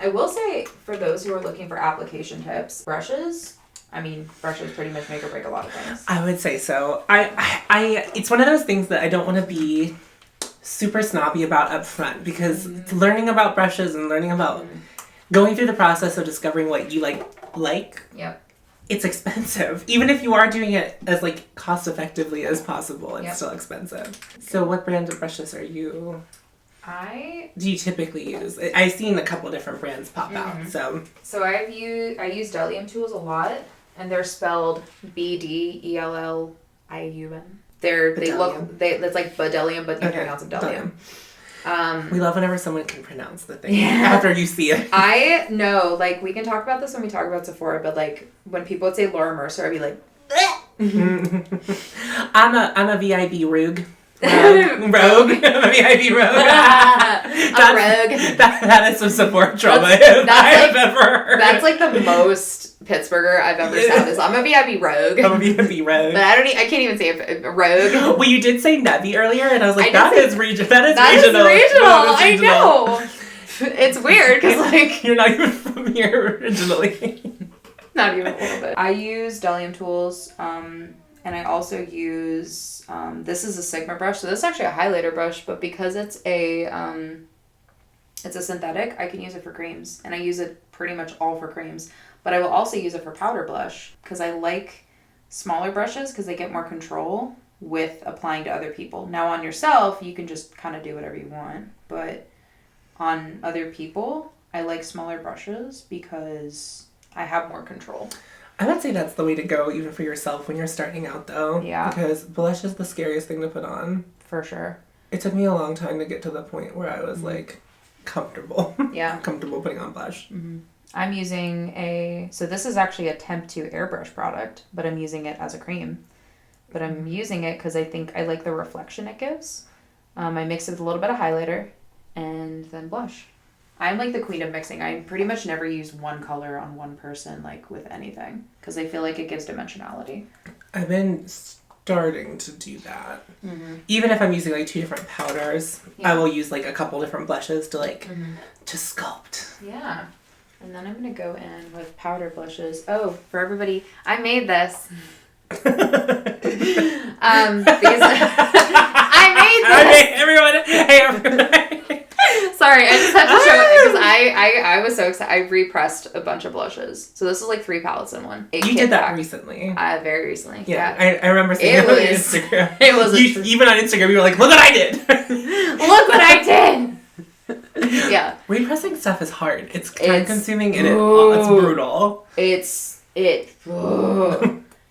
A: I will say, for those who are looking for application tips, brushes pretty much make or break a lot of things.
B: I would say so. I it's one of those things that I don't want to be super snobby about up front, because learning about brushes and learning about going through the process of discovering what you like. Yep. It's expensive. Even if you are doing it as, like, cost effectively as possible, it's still expensive. So what brand of brushes are you? Do you typically use? I've seen a couple different brands pop out. So
A: I use Delium tools a lot, and they're spelled BDELLIUM. It's like Badelium, but you pronounce it Delium.
B: We love whenever someone can pronounce the thing after you see it.
A: I know, like, we can talk about this when we talk about Sephora, but, like, when people would say Laura Mercer, I'd be like,
B: I'm a VIB rogue. Rogue. I'm a VIB rogue.
A: Rogue.
B: That is some Sephora trauma I've ever heard.
A: That's, like, the most Pittsburgher I've ever said is, I'm a VIB rogue.
B: I'm a VIB rogue.
A: But I can't even say it, rogue.
B: Well, you did say Nebby earlier, and I was like, that is regional.
A: I know. It's weird, because, like,
B: you're not even from here originally.
A: Not even a little bit. I use Delium tools, and I also use, this is a Sigma brush. So this is actually a highlighter brush, but because it's a synthetic, I can use it for creams, and I use it pretty much all for creams. But I will also use it for powder blush, because I like smaller brushes because they get more control with applying to other people. Now on yourself, you can just kind of do whatever you want, but on other people, I like smaller brushes because I have more control.
B: I would say that's the way to go, even for yourself when you're starting out, though. Yeah. Because blush is the scariest thing to put on.
A: For sure.
B: It took me a long time to get to the point where I was, like, comfortable.
A: Yeah.
B: Comfortable putting on blush.
A: Mm-hmm. I'm using so this is actually a Temp 2 airbrush product, but I'm using it as a cream. but I'm using it because I think I like the reflection it gives. I mix it with a little bit of highlighter and then blush. I'm like the queen of mixing. I pretty much never use one color on one person, like with anything, because I feel like it gives dimensionality.
B: I've been starting to do that. Mm-hmm. Even if I'm using like 2 different powders, I will use like a couple different blushes to like to sculpt.
A: Yeah. And then I'm going to go in with powder blushes. Oh, for everybody, I made this. Because I made this.
B: Hey everyone.
A: Sorry, I just have to show it because I was so excited. I repressed a bunch of blushes. So this is like 3 palettes in one.
B: You did that recently.
A: Very recently.
B: Yeah. I remember seeing it on Instagram.
A: It was
B: even on Instagram you were like, look what I did.
A: Look what I did. Yeah.
B: Repressing stuff is hard. It's time consuming and it's brutal.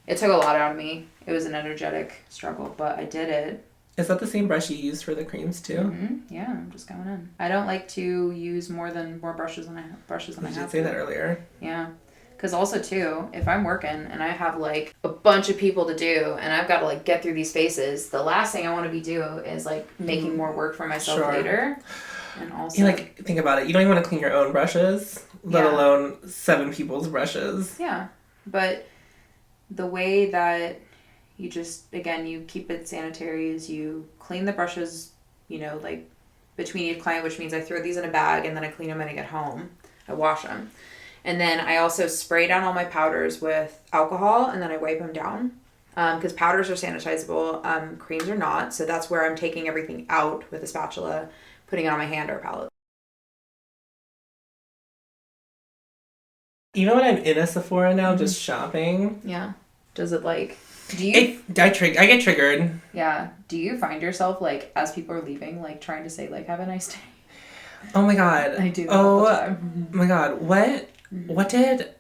A: It took a lot out of me. It was an energetic struggle, but I did it.
B: Is that the same brush you used for the creams too?
A: Mm-hmm. Yeah, I'm just going in. I don't like to use more brushes than I have.
B: You did say that earlier.
A: Yeah. Because also too, if I'm working and I have like a bunch of people to do and I've got to like get through these spaces, the last thing I want to be doing is like making more work for myself later. And also,
B: you like think about it. You don't even want to clean your own brushes, let alone 7 people's brushes.
A: Yeah, but the way that you just, again, you keep it sanitary is you clean the brushes, like between each client, which means I throw these in a bag and then I clean them when I get home. I wash them. And then I also spray down all my powders with alcohol and then I wipe them down. Because powders are sanitizable, creams are not. So that's where I'm taking everything out with a spatula, putting it on my hand or palette.
B: Even when I'm in a Sephora now, just shopping.
A: Yeah. Does it like...
B: I get triggered.
A: Yeah. Do you find yourself, like, as people are leaving, like, trying to say, like, have a nice day?
B: Oh, my God.
A: I do that all the time.
B: Oh, my God. What did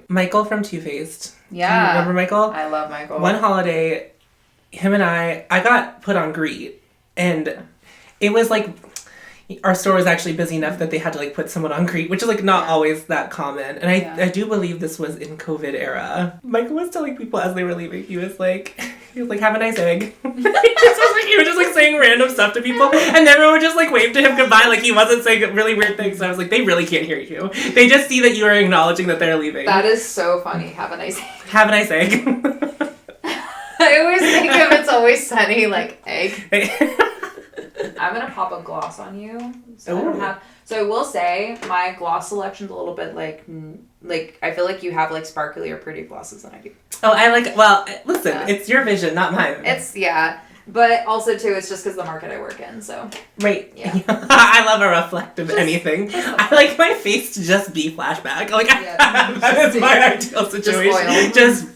B: Michael from Too Faced?
A: Yeah.
B: Do you remember Michael?
A: I love Michael.
B: One holiday, him and I got put on greet. And it was, like... Our store was actually busy enough that they had to like put someone on greet, which is like not always that common. And I do believe this was in COVID era. Michael was telling people as they were leaving, he was like, have a nice egg. He was just like saying random stuff to people, and everyone would just like wave to him goodbye, like he wasn't saying really weird things. So I was like, they really can't hear you. They just see that you are acknowledging that they're leaving.
A: That is so funny. Have a nice egg.
B: Have a nice egg.
A: I always think of It's Always Sunny, like egg. I'm gonna pop a gloss on you, so I don't have. So I will say my gloss selection's a little bit like I feel like you have like sparklier, pretty glosses than I do.
B: Oh, I like. Well, listen, it's your vision, not mine.
A: But also too, it's just because the market I work in. So
B: right,
A: yeah.
B: I love a reflective anything. I like my face to just be flashback. Like that's my ideal situation. Just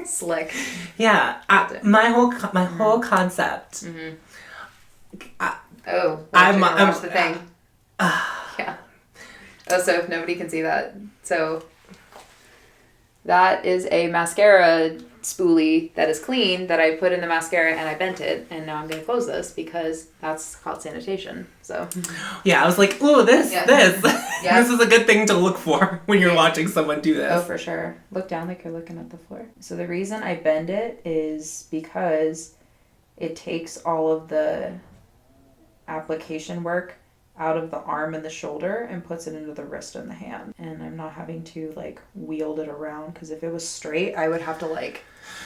A: slick.
B: Yeah, my whole concept.
A: Mm-hmm.
B: I'm
A: watch the thing. Yeah. Oh, so if nobody can see that, so that is a mascara spoolie that is clean that I put in the mascara and I bent it, and now I'm gonna close this because that's called Sanitation. So
B: yeah, I was like, ooh, this yeah. This is a good thing to look for when you're watching someone do this.
A: Oh, for sure. Look down like you're looking at the floor. So the reason I bend it is because it takes all of the application work out of the arm and the shoulder and puts it into the wrist and the hand, and I'm not having to like wield it around, because if it was straight I would have to like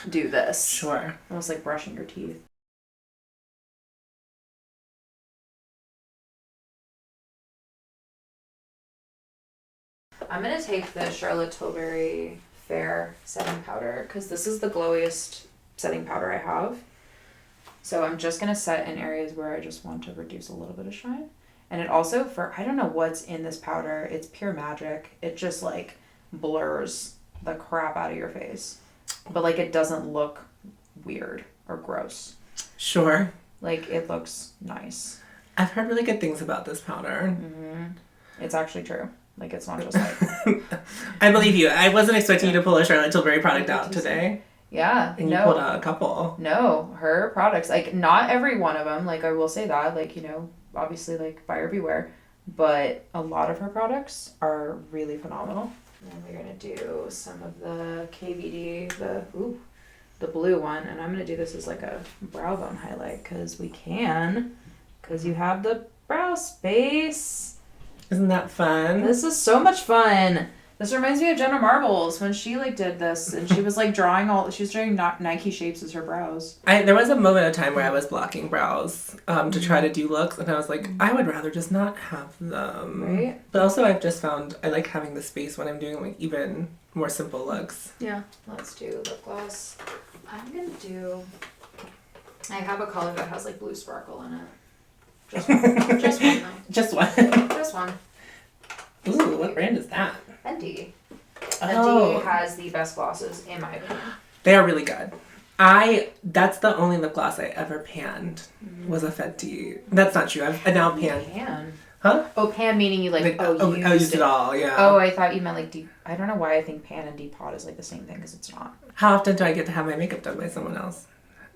A: do this.
B: Sure.
A: Almost like brushing your teeth. I'm gonna take the Charlotte Tilbury Fair setting powder because this is the glowiest setting powder I have. So I'm just going to set in areas where I just want to reduce a little bit of shine. And it also, I don't know what's in this powder. It's pure magic. It just like blurs the crap out of your face. But like it doesn't look weird or gross.
B: Sure.
A: Like it looks nice.
B: I've heard really good things about this powder.
A: Mm-hmm. It's actually true. Like it's not just like...
B: I believe you. I wasn't expecting you to pull a Charlotte Tilbury product out today.
A: Yeah.
B: And you pulled out a couple.
A: No, her products, like not every one of them, like I will say that, like, obviously like buyer beware, but a lot of her products are really phenomenal. And we're going to do some of the KVD, the blue one, and I'm going to do this as like a brow bone highlight because we can, because you have the brow space.
B: Isn't that fun?
A: This is so much fun. This reminds me of Jenna Marbles when she like did this, and she was like she was drawing Nike shapes as her brows.
B: There was a moment of time where I was blocking brows to try to do looks, and I was like, I would rather just not have them.
A: Right.
B: But also I've just found I like having the space when I'm doing like even more simple looks.
A: Yeah. Let's do lip gloss. I'm gonna do. I have a color that has like blue sparkle in it. Just one though.
B: Just one.
A: Just one.
B: Ooh, what brand is that?
A: Fenty.
B: Oh.
A: Fenty has the best glosses in my opinion.
B: They are really good. That's the only lip gloss I ever panned was a Fenty. That's not true. I've now panned.
A: Pan.
B: Huh?
A: Oh, pan meaning you like
B: used it all, yeah.
A: Oh, I thought you meant like deep. I don't know why I think pan and depot is like the same thing because it's not.
B: How often do I get to have my makeup done by someone else?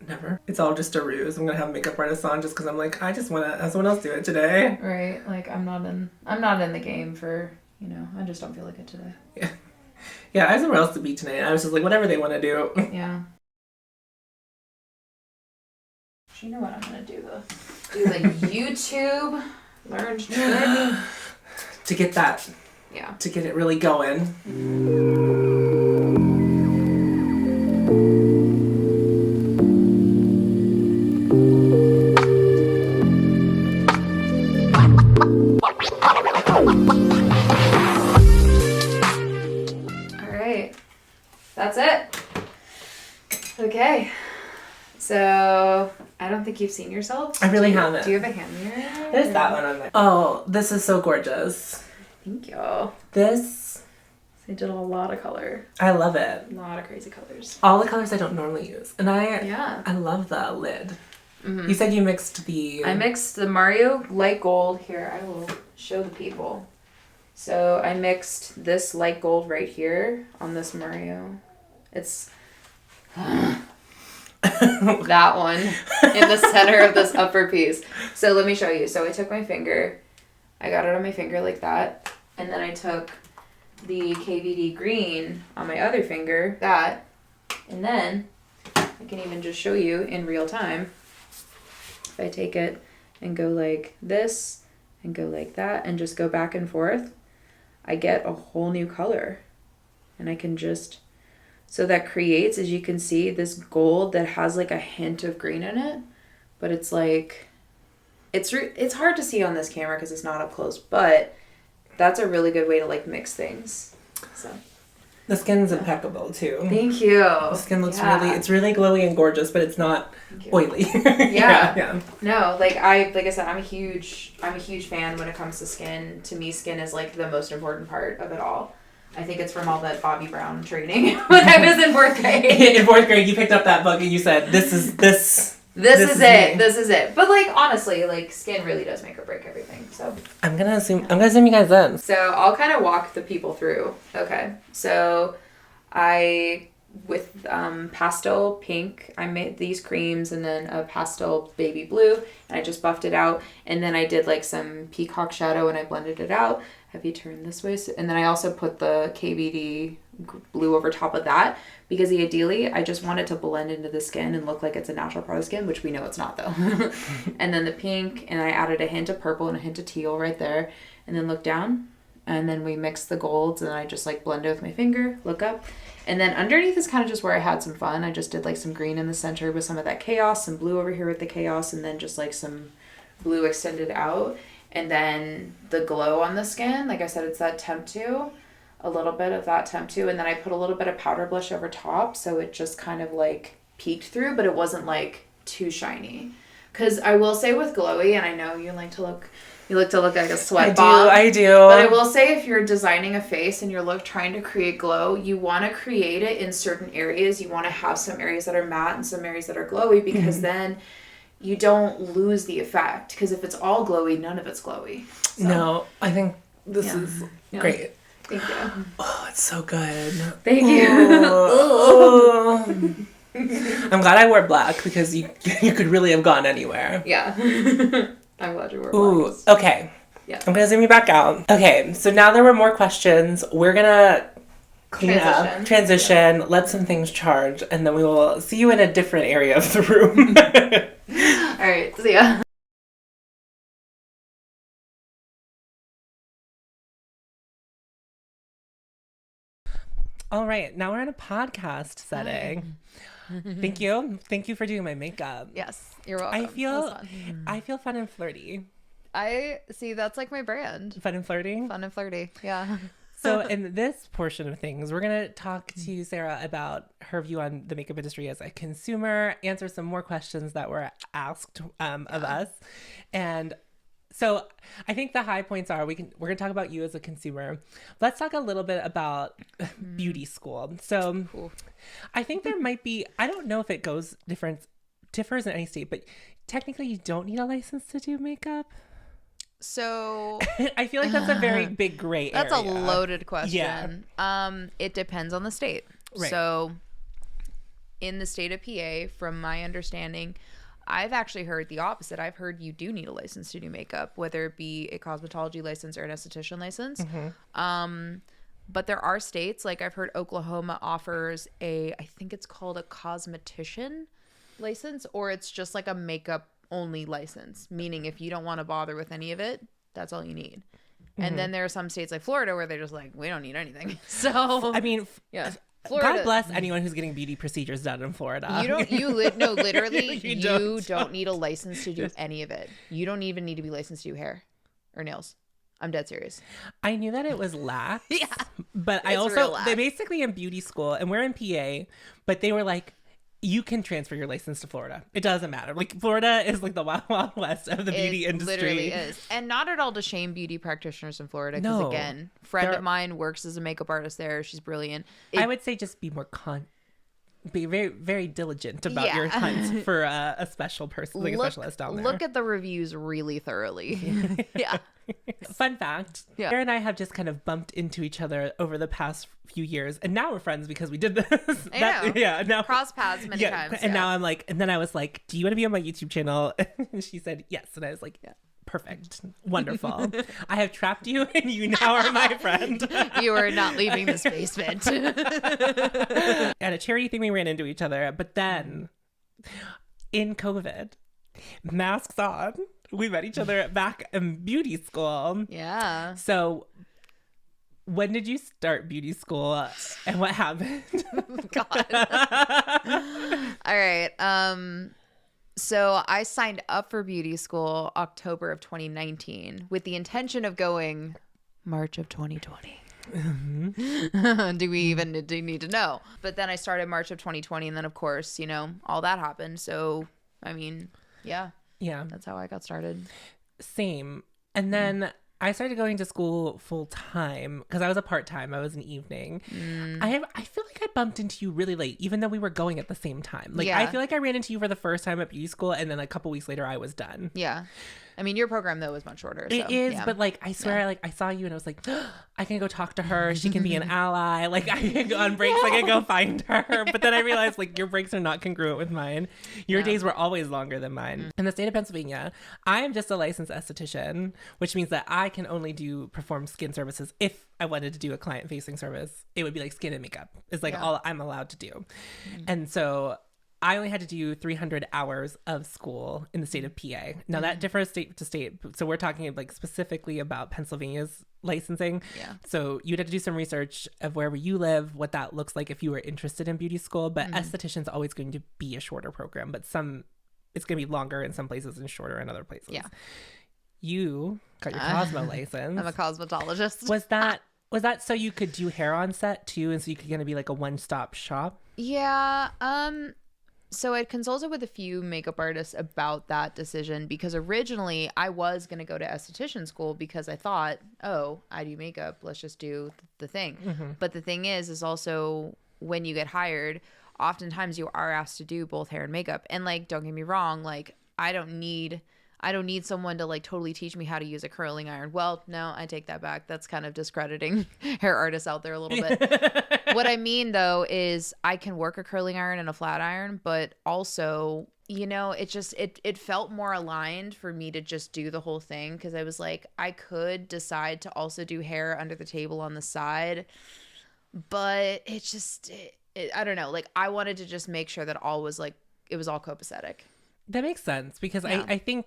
B: Never. It's all just a ruse. I'm gonna have a makeup artist on just because I'm like, I just want to have someone else do it today.
A: Right. Like I'm not in the game for, I just don't feel like it today.
B: Yeah. Yeah, I have somewhere else to be tonight. I was just like, whatever they want to do.
A: Yeah. You know what I'm gonna do the YouTube learned trick
B: to get that.
A: Yeah.
B: To get it really going.
A: Alright. That's it. Okay. So, I don't think you've seen yourself.
B: I really haven't.
A: Do you have a hand mirror?
B: There's that one on there. Oh, this is so gorgeous.
A: Thank you.
B: This.
A: They did a lot of color.
B: I love it.
A: A lot of crazy colors.
B: All the colors I don't normally use. And I love the lid.
A: Mm-hmm.
B: You said you mixed the...
A: I mixed the Mario light gold. Here, I will show the people. So I mixed this light gold right here on this Mario. It's that one in the center of this upper piece. So let me show you. So I took my finger. I got it on my finger like that. And then I took the KVD green on my other finger, that. And then I can even just show you in real time. If I take it and go like this and go like that and just go back and forth, I get a whole new color. And I can just, so that creates, as you can see, this gold that has like a hint of green in it. But it's like, it's hard to see on this camera because it's not up close, but that's a really good way to like mix things. So.
B: The skin's impeccable too.
A: Thank you.
B: The skin looks it's really glowy and gorgeous, but it's not oily.
A: Yeah. No, like I said, I'm a huge fan when it comes to skin. To me, skin is like the most important part of it all. I think it's from all that Bobby Brown training when I was in 4th grade.
B: In 4th grade, you picked up that book and you said, This is it.
A: But like honestly, like skin really does make or break everything. So
B: I'm gonna zoom you guys in.
A: So I'll kind of walk the people through. Okay. So with pastel pink, I made these creams and then a pastel baby blue, and I just buffed it out. And then I did like some peacock shadow and I blended it out. Have you turned this way? And then I also put the KVD blue over top of that because ideally I just want it to blend into the skin and look like it's a natural part of the skin, which we know it's not though. And then the pink, and I added a hint of purple and a hint of teal right there. And then look down, and then we mixed the golds, and I just like blend it with my finger, look up. And then underneath is kind of just where I had some fun. I just did like some green in the center with some of that chaos, some blue over here with the chaos, and then just like some blue extended out. And then the glow on the skin, like I said, it's that temp 2, a little bit of that temp 2. And then I put a little bit of powder blush over top. So it just kind of like peeked through, but it wasn't like too shiny. Because I will say with glowy, and I know you like to look like a sweat bomb.
B: I do.
A: But I will say if you're designing a face and you're trying to create glow, you want to create it in certain areas. You want to have some areas that are matte and some areas that are glowy because then you don't lose the effect. Because if it's all glowy, none of it's glowy. So.
B: No, I think this is great.
A: Thank you.
B: Oh, it's so good.
A: Thank you.
B: Oh. I'm glad I wore black because you could really have gone anywhere.
A: Yeah. I'm glad you wore black.
B: Ooh, okay.
A: Yeah.
B: I'm going to zoom you back out. Okay, so now there were more questions. We're going to clean up, transition, let some things charge, and then we will see you in a different area of the room.
A: All right, see ya.
B: All right, now we're in a podcast setting. Thank you for doing my makeup.
C: Yes, you're welcome.
B: I feel fun and flirty.
C: I see, that's like my brand.
B: Fun and flirty?
C: Fun and flirty, yeah.
B: So in this portion of things, we're going to talk to Sara about her view on the makeup industry as a consumer, answer some more questions that were asked of us. And so I think the high points are we're going to talk about you as a consumer. Let's talk a little bit about beauty school. So I think there might be, I don't know if it differs in any state, but technically you don't need a license to do makeup.
C: So
B: I feel like that's a very big gray area.
C: that's a loaded question.
B: Yeah.
C: It depends on the state.
B: Right.
C: So in the state of PA, from my understanding, I've actually heard the opposite. I've heard you do need a license to do makeup, whether it be a cosmetology license or an esthetician license. But there are states, like I've heard Oklahoma offers I think it's called a cosmetician license, or it's just like a makeup only license, meaning if you don't want to bother with any of it, that's all you need. And then there are some states like Florida where they're just like, we don't need anything. So
B: I mean,
C: yeah. Florida,
B: God bless anyone who's getting beauty procedures done in Florida.
C: Literally,
B: you
C: don't need a license to do any of it. You don't even need to be licensed to do hair or nails. I'm dead serious.
B: I knew that it was lax.
C: Yeah.
B: But they basically in beauty school, and we're in PA, but they were like, you can transfer your license to Florida. It doesn't matter. Like, Florida is like the wild, wild west of the beauty industry. It
C: literally is. And not at all to shame beauty practitioners in Florida. Because, again, friend of mine works as a makeup artist there. She's brilliant.
B: I would say just be more be very, very diligent about your hunt for a special person, like a specialist down there.
C: Look at the reviews really thoroughly. Yeah.
B: Fun fact. Yeah. Sarah and I have just kind of bumped into each other over the past few years. And now we're friends because we did this.
C: I know.
B: Yeah. Now,
C: cross paths many times.
B: And now I'm like, and then I was like, do you want to be on my YouTube channel? And she said, yes. And I was like, yeah. Perfect. Wonderful. I have trapped you and you now are my friend.
C: You are not leaving this basement.
B: At a charity thing, we ran into each other. But then in COVID, masks on, we met each other back in beauty school.
C: Yeah.
B: So when did you start beauty school and what happened?
C: God. All right. So I signed up for beauty school October of 2019 with the intention of going March of 2020. Do we even need to know? But then I started March of 2020, and then of course, all that happened. So, I mean, yeah, that's how I got started.
B: Same. And then I started going to school full time because I was a part-time. I was an evening. I feel like I bumped into you really late, even though we were going at the same time. Like, I feel like I ran into you for the first time at beauty school, and then a couple weeks later I was done.
C: Yeah. I mean, your program though was much shorter.
B: It is, but like, I swear, like I saw you and I was like, I can go talk to her. She can be an ally. Like, I can go on breaks. I can go find her. But then I realized like your breaks are not congruent with mine. Your days were always longer than mine. In the state of Pennsylvania, I am just a licensed esthetician, which means that I can only perform skin services. If I wanted to do a client-facing service, it would be like skin and makeup. It's like all I'm allowed to do. And so I only had to do 300 hours of school in the state of PA. Now that differs state to state. So we're talking like specifically about Pennsylvania's licensing. Yeah. So you'd have to do some research of wherever you live, what that looks like if you were interested in beauty school. But esthetician's always going to be a shorter program, but it's going to be longer in some places and shorter in other places. Yeah. You got your Cosmo license.
C: I'm a cosmetologist.
B: Was that so you could do hair on set too, and so you could kind of be like a one-stop shop?
C: Yeah. So I'd consulted with a few makeup artists about that decision because originally I was going to go to esthetician school because I thought, oh, I do makeup. Let's just do the thing. But the thing is also when you get hired, oftentimes you are asked to do both hair and makeup. And like, don't get me wrong, like I don't need someone to like totally teach me how to use a curling iron. Well, no, I take that back. That's kind of discrediting hair artists out there a little bit. What I mean though is I can work a curling iron and a flat iron, but also, it felt more aligned for me to just do the whole thing because I was like, I could decide to also do hair under the table on the side. but it just, I don't know. Like, I wanted to just make sure that all was like, it was all copacetic.
B: That makes sense because
C: Yeah.
B: I think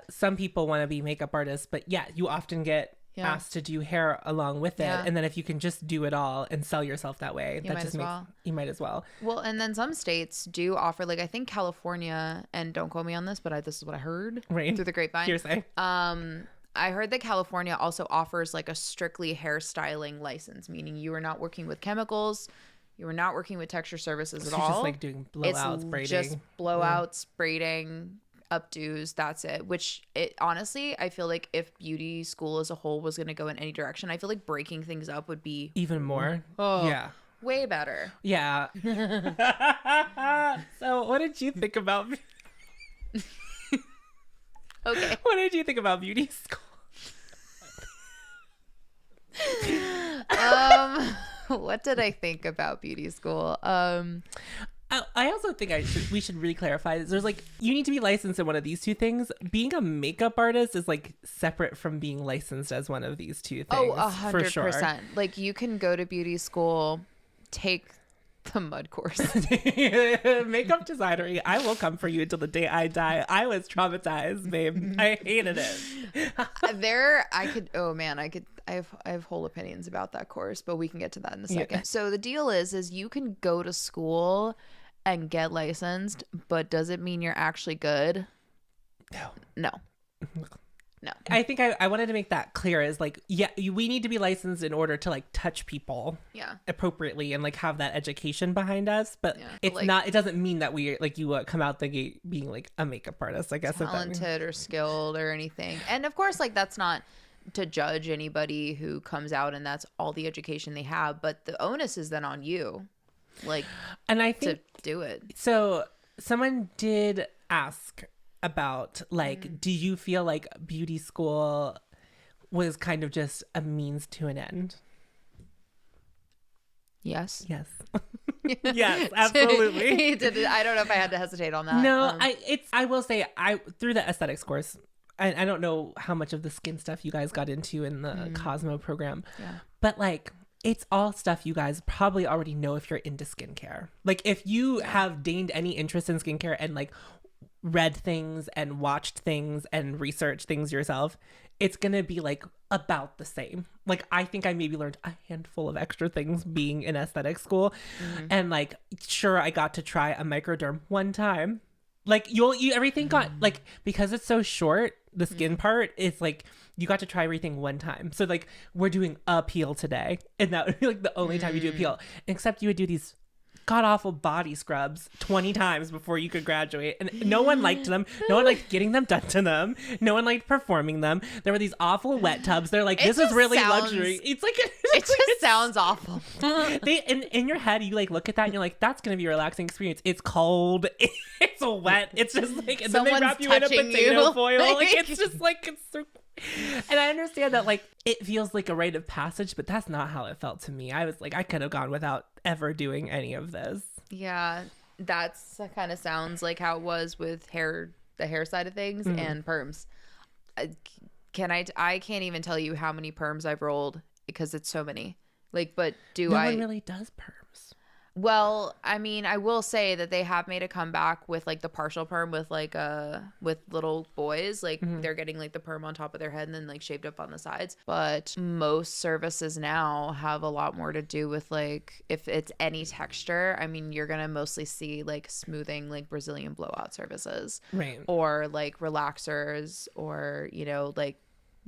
B: some people want to be makeup artists, but yeah, you often get asked to do hair along with it. And then if you can just do it all and sell yourself that way,
C: You might as well. Well, and then some states do offer, like, I think California, and don't quote me on this, but this is what I heard through the grapevine.
B: Hearsay.
C: I heard that California also offers like a strictly hairstyling license, meaning you are not working with chemicals, you are not working with texture services at all.
B: Just like doing blowouts, braiding.
C: Just blowouts, braiding, updos, that's it. Which honestly, I feel like if beauty school as a whole was going to go in any direction, I feel like breaking things up would be
B: even more. Yeah.
C: Way better.
B: Yeah. So what did you think about
C: Okay.
B: What did you think about beauty school?
C: What did I think about beauty school?
B: I also think we should really clarify this. There's like, you need to be licensed in one of these two things. Being a makeup artist is like separate from being licensed as one of these two things.
C: Oh, 100%.
B: For sure.
C: Like, you can go to beauty school, take the mud course.
B: Makeup designery. I will come for you until the day I die. I was traumatized, babe. I hated it. I have whole opinions about that course, but we can get to that in a second. Yeah.
C: So the deal is you can go to school and get licensed, but does it mean you're actually good? No.
B: I think I wanted to make that clear is like, yeah, we need to be licensed in order to like touch people appropriately and like have that education behind us. But it's like, not, it doesn't mean that we like you come out the gate being like a makeup artist, I guess.
C: Talented or skilled or anything. And of course, like, that's not to judge anybody who comes out and that's all the education they have. But the onus is then on you, like,
B: and I think
C: to do it.
B: So someone did ask about like, do you feel like beauty school was kind of just a means to an end?
C: Yes.
B: Yes, absolutely.
C: I don't know if I had to hesitate on that.
B: No, I will say through the aesthetics course, I don't know how much of the skin stuff you guys got into in the Cosmo program, but like, it's all stuff you guys probably already know if you're into skincare. Like, if you have gained any interest in skincare and like read things and watched things and researched things yourself, it's gonna be like about the same. Like, I think I maybe learned a handful of extra things being in aesthetic school, and like, sure, I got to try a microderm one time. Like, everything got like, because it's so short, the skin part, it's like you got to try everything one time. So like, we're doing a peel today, and that would be like the only time you do a peel, except you would do these god-awful body scrubs 20 times before you could graduate, and no one liked them. No one liked getting them done to them. No one liked performing them. There were these awful wet tubs. They're like, this is really luxury. It's like,
C: it just sounds awful.
B: In your head, you like look at that and you're like, that's gonna be a relaxing experience. It's cold. It's wet. It's just like, and then they wrap you in a potato foil. Like, it's just like, it's so. And I understand that like it feels like a rite of passage, but that's not how it felt to me. I was like, I could have gone without ever doing any of this.
C: Yeah, that kind of sounds like how it was with the hair side of things and perms. I can't even tell you how many perms I've rolled because it's so many. Like, but no
B: one really does perms.
C: Well, I mean, I will say that they have made a comeback with like the partial perm with like with little boys. Like, they're getting like the perm on top of their head and then like shaved up on the sides. But most services now have a lot more to do with like, if it's any texture, I mean, you're gonna mostly see like smoothing, like Brazilian blowout services,
B: right? Or
C: like relaxers, or, you know, like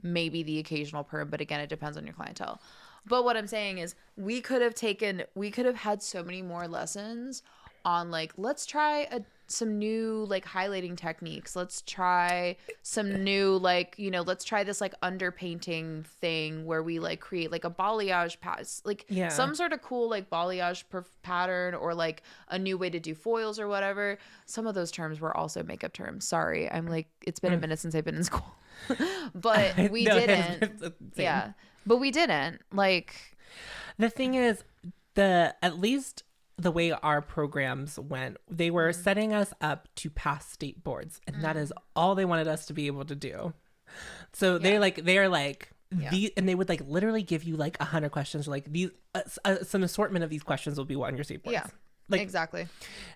C: maybe the occasional perm. But again, it depends on your clientele. But what I'm saying is we could have had so many more lessons on like, let's try some new like highlighting techniques. Let's try some new, like, you know, let's try this like underpainting thing where we like create like a balayage pass, like some sort of cool like balayage pattern, or like a new way to do foils or whatever. Some of those terms were also makeup terms. Sorry. I'm like, it's been a minute since I've been in school. But we didn't. Yeah. But we didn't. Like,
B: the thing is, at least the way our programs went, they were setting us up to pass state boards, and that is all they wanted us to be able to do. So they're like, and they would like literally give you like 100 questions, or like these some assortment of these questions will be on your skateboards.
C: Yeah.
B: Like,
C: exactly.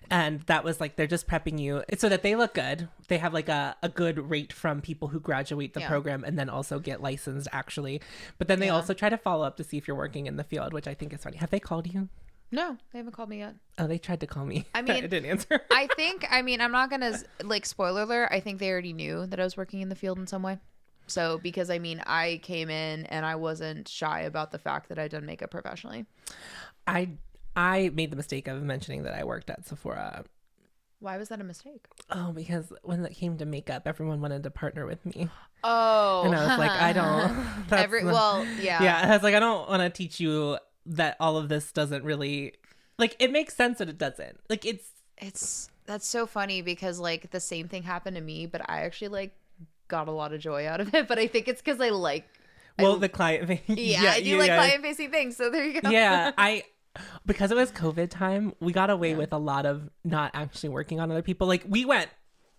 B: And that was like, they're just prepping you so that they look good. They have like a good rate from people who graduate the program and then also get licensed actually. But then they also try to follow up to see if you're working in the field, which I think is funny. Have they called you?
C: No, they haven't called me yet.
B: Oh, they tried to call me.
C: I mean,
B: I didn't answer.
C: I'm not going to like spoiler alert. I think they already knew that I was working in the field in some way. So, because I mean, I came in and I wasn't shy about the fact that I'd done makeup professionally.
B: I made the mistake of mentioning that I worked at Sephora.
C: Why was that a mistake?
B: Oh, because when it came to makeup, everyone wanted to partner with me.
C: Oh.
B: And I was like, I don't. Yeah, I was like, I don't want to teach you that all of this doesn't really, like, it makes sense that it doesn't. Like,
C: that's so funny because, like, the same thing happened to me, but I actually, like, got a lot of joy out of it. But I think it's because I like.
B: The client facing.
C: Yeah, I do client facing things. So there you go.
B: Yeah, because it was COVID time, we got away with a lot of not actually working on other people. Like we were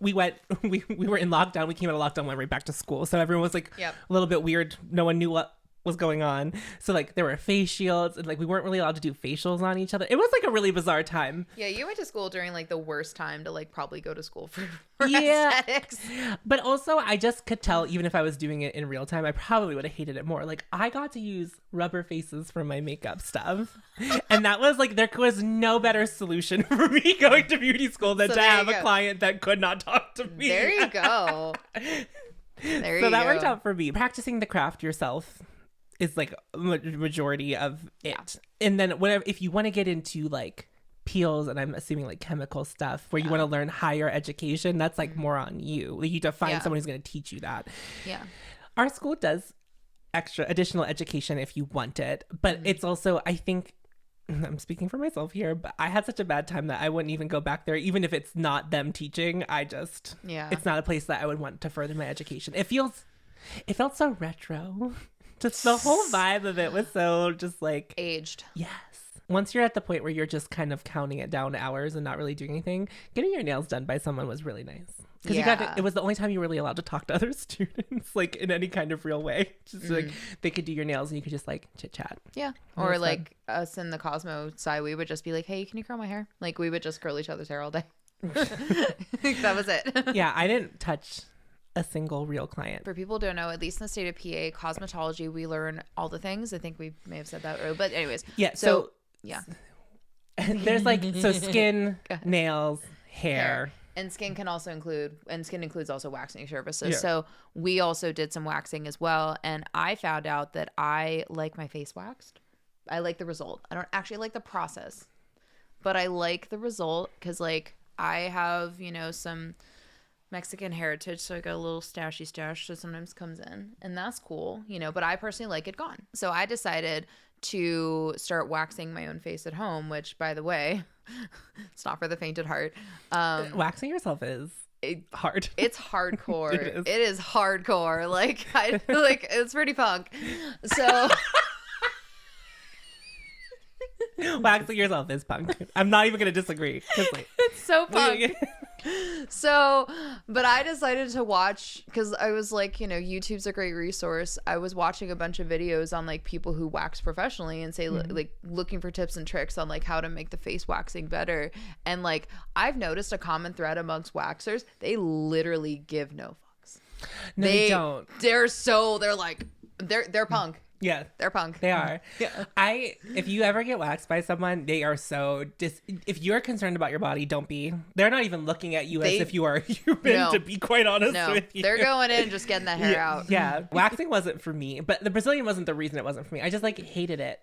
B: in lockdown. We came out of lockdown, went right back to school. So everyone was like a little bit weird. No one knew what was going on. So like there were face shields and like we weren't really allowed to do facials on each other. It was like a really bizarre time.
C: Yeah, you went to school during like the worst time to like probably go to school for aesthetics.
B: But also I just could tell, even if I was doing it in real time, I probably would have hated it more. Like I got to use rubber faces for my makeup stuff. And that was like, there was no better solution for me going to beauty school than to have a client that could not talk to me.
C: There you go.
B: So that worked out for me. Practicing the craft yourself is like a majority of it. And then whatever, if you want to get into like peels and I'm assuming like chemical stuff where you want to learn higher education, that's like more on you. Like you have to find someone who's going to teach you that.
C: Yeah.
B: Our school does additional education if you want it, but it's also, I think, I'm speaking for myself here, but I had such a bad time that I wouldn't even go back there, even if it's not them teaching. It's not a place that I would want to further my education. It felt so retro. Just the whole vibe of it was so just like
C: aged.
B: Yes. Once you're at the point where you're just kind of counting it down hours and not really doing anything, getting your nails done by someone was really nice. Because it was the only time you were really allowed to talk to other students, like in any kind of real way. Just like they could do your nails and you could just like chit chat.
C: Yeah. Or like us in the Cosmo side, we would just be like, hey, can you curl my hair? Like we would just curl each other's hair all day. That was it.
B: Yeah. I didn't touch a single real client.
C: For people who don't know, at least in the state of PA, cosmetology, we learn all the things. I think we may have said that earlier, but anyways.
B: Yeah. So there's like, so skin, nails, hair.
C: And skin includes also waxing services. Yeah. So we also did some waxing as well. And I found out that I like my face waxed. I like the result. I don't actually like the process, but I like the result because like I have, some Mexican heritage, so I got a little stashy stash that sometimes comes in, and that's cool, but I personally like it gone. So I decided to start waxing my own face at home, which, by the way, it's not for the faint at heart.
B: Waxing yourself is hard.
C: It's hardcore. It is hardcore. Like it's pretty punk. So
B: waxing yourself is punk. I'm not even gonna disagree.
C: It's so punk. So, but I decided to watch because I was like, YouTube's a great resource. I was watching a bunch of videos on like people who wax professionally and say like looking for tips and tricks on like how to make the face waxing better. And like I've noticed a common thread amongst waxers: they literally give no fucks.
B: No, they don't.
C: They're punk.
B: Yeah,
C: they're punk.
B: They are. Yeah. If you ever get waxed by someone, they are so if you're concerned about your body, don't be. They're not even looking at you as if you are human, to be quite honest with you.
C: They're going in just getting the hair out.
B: Yeah. Waxing wasn't for me, but the Brazilian wasn't the reason it wasn't for me. I just like hated it.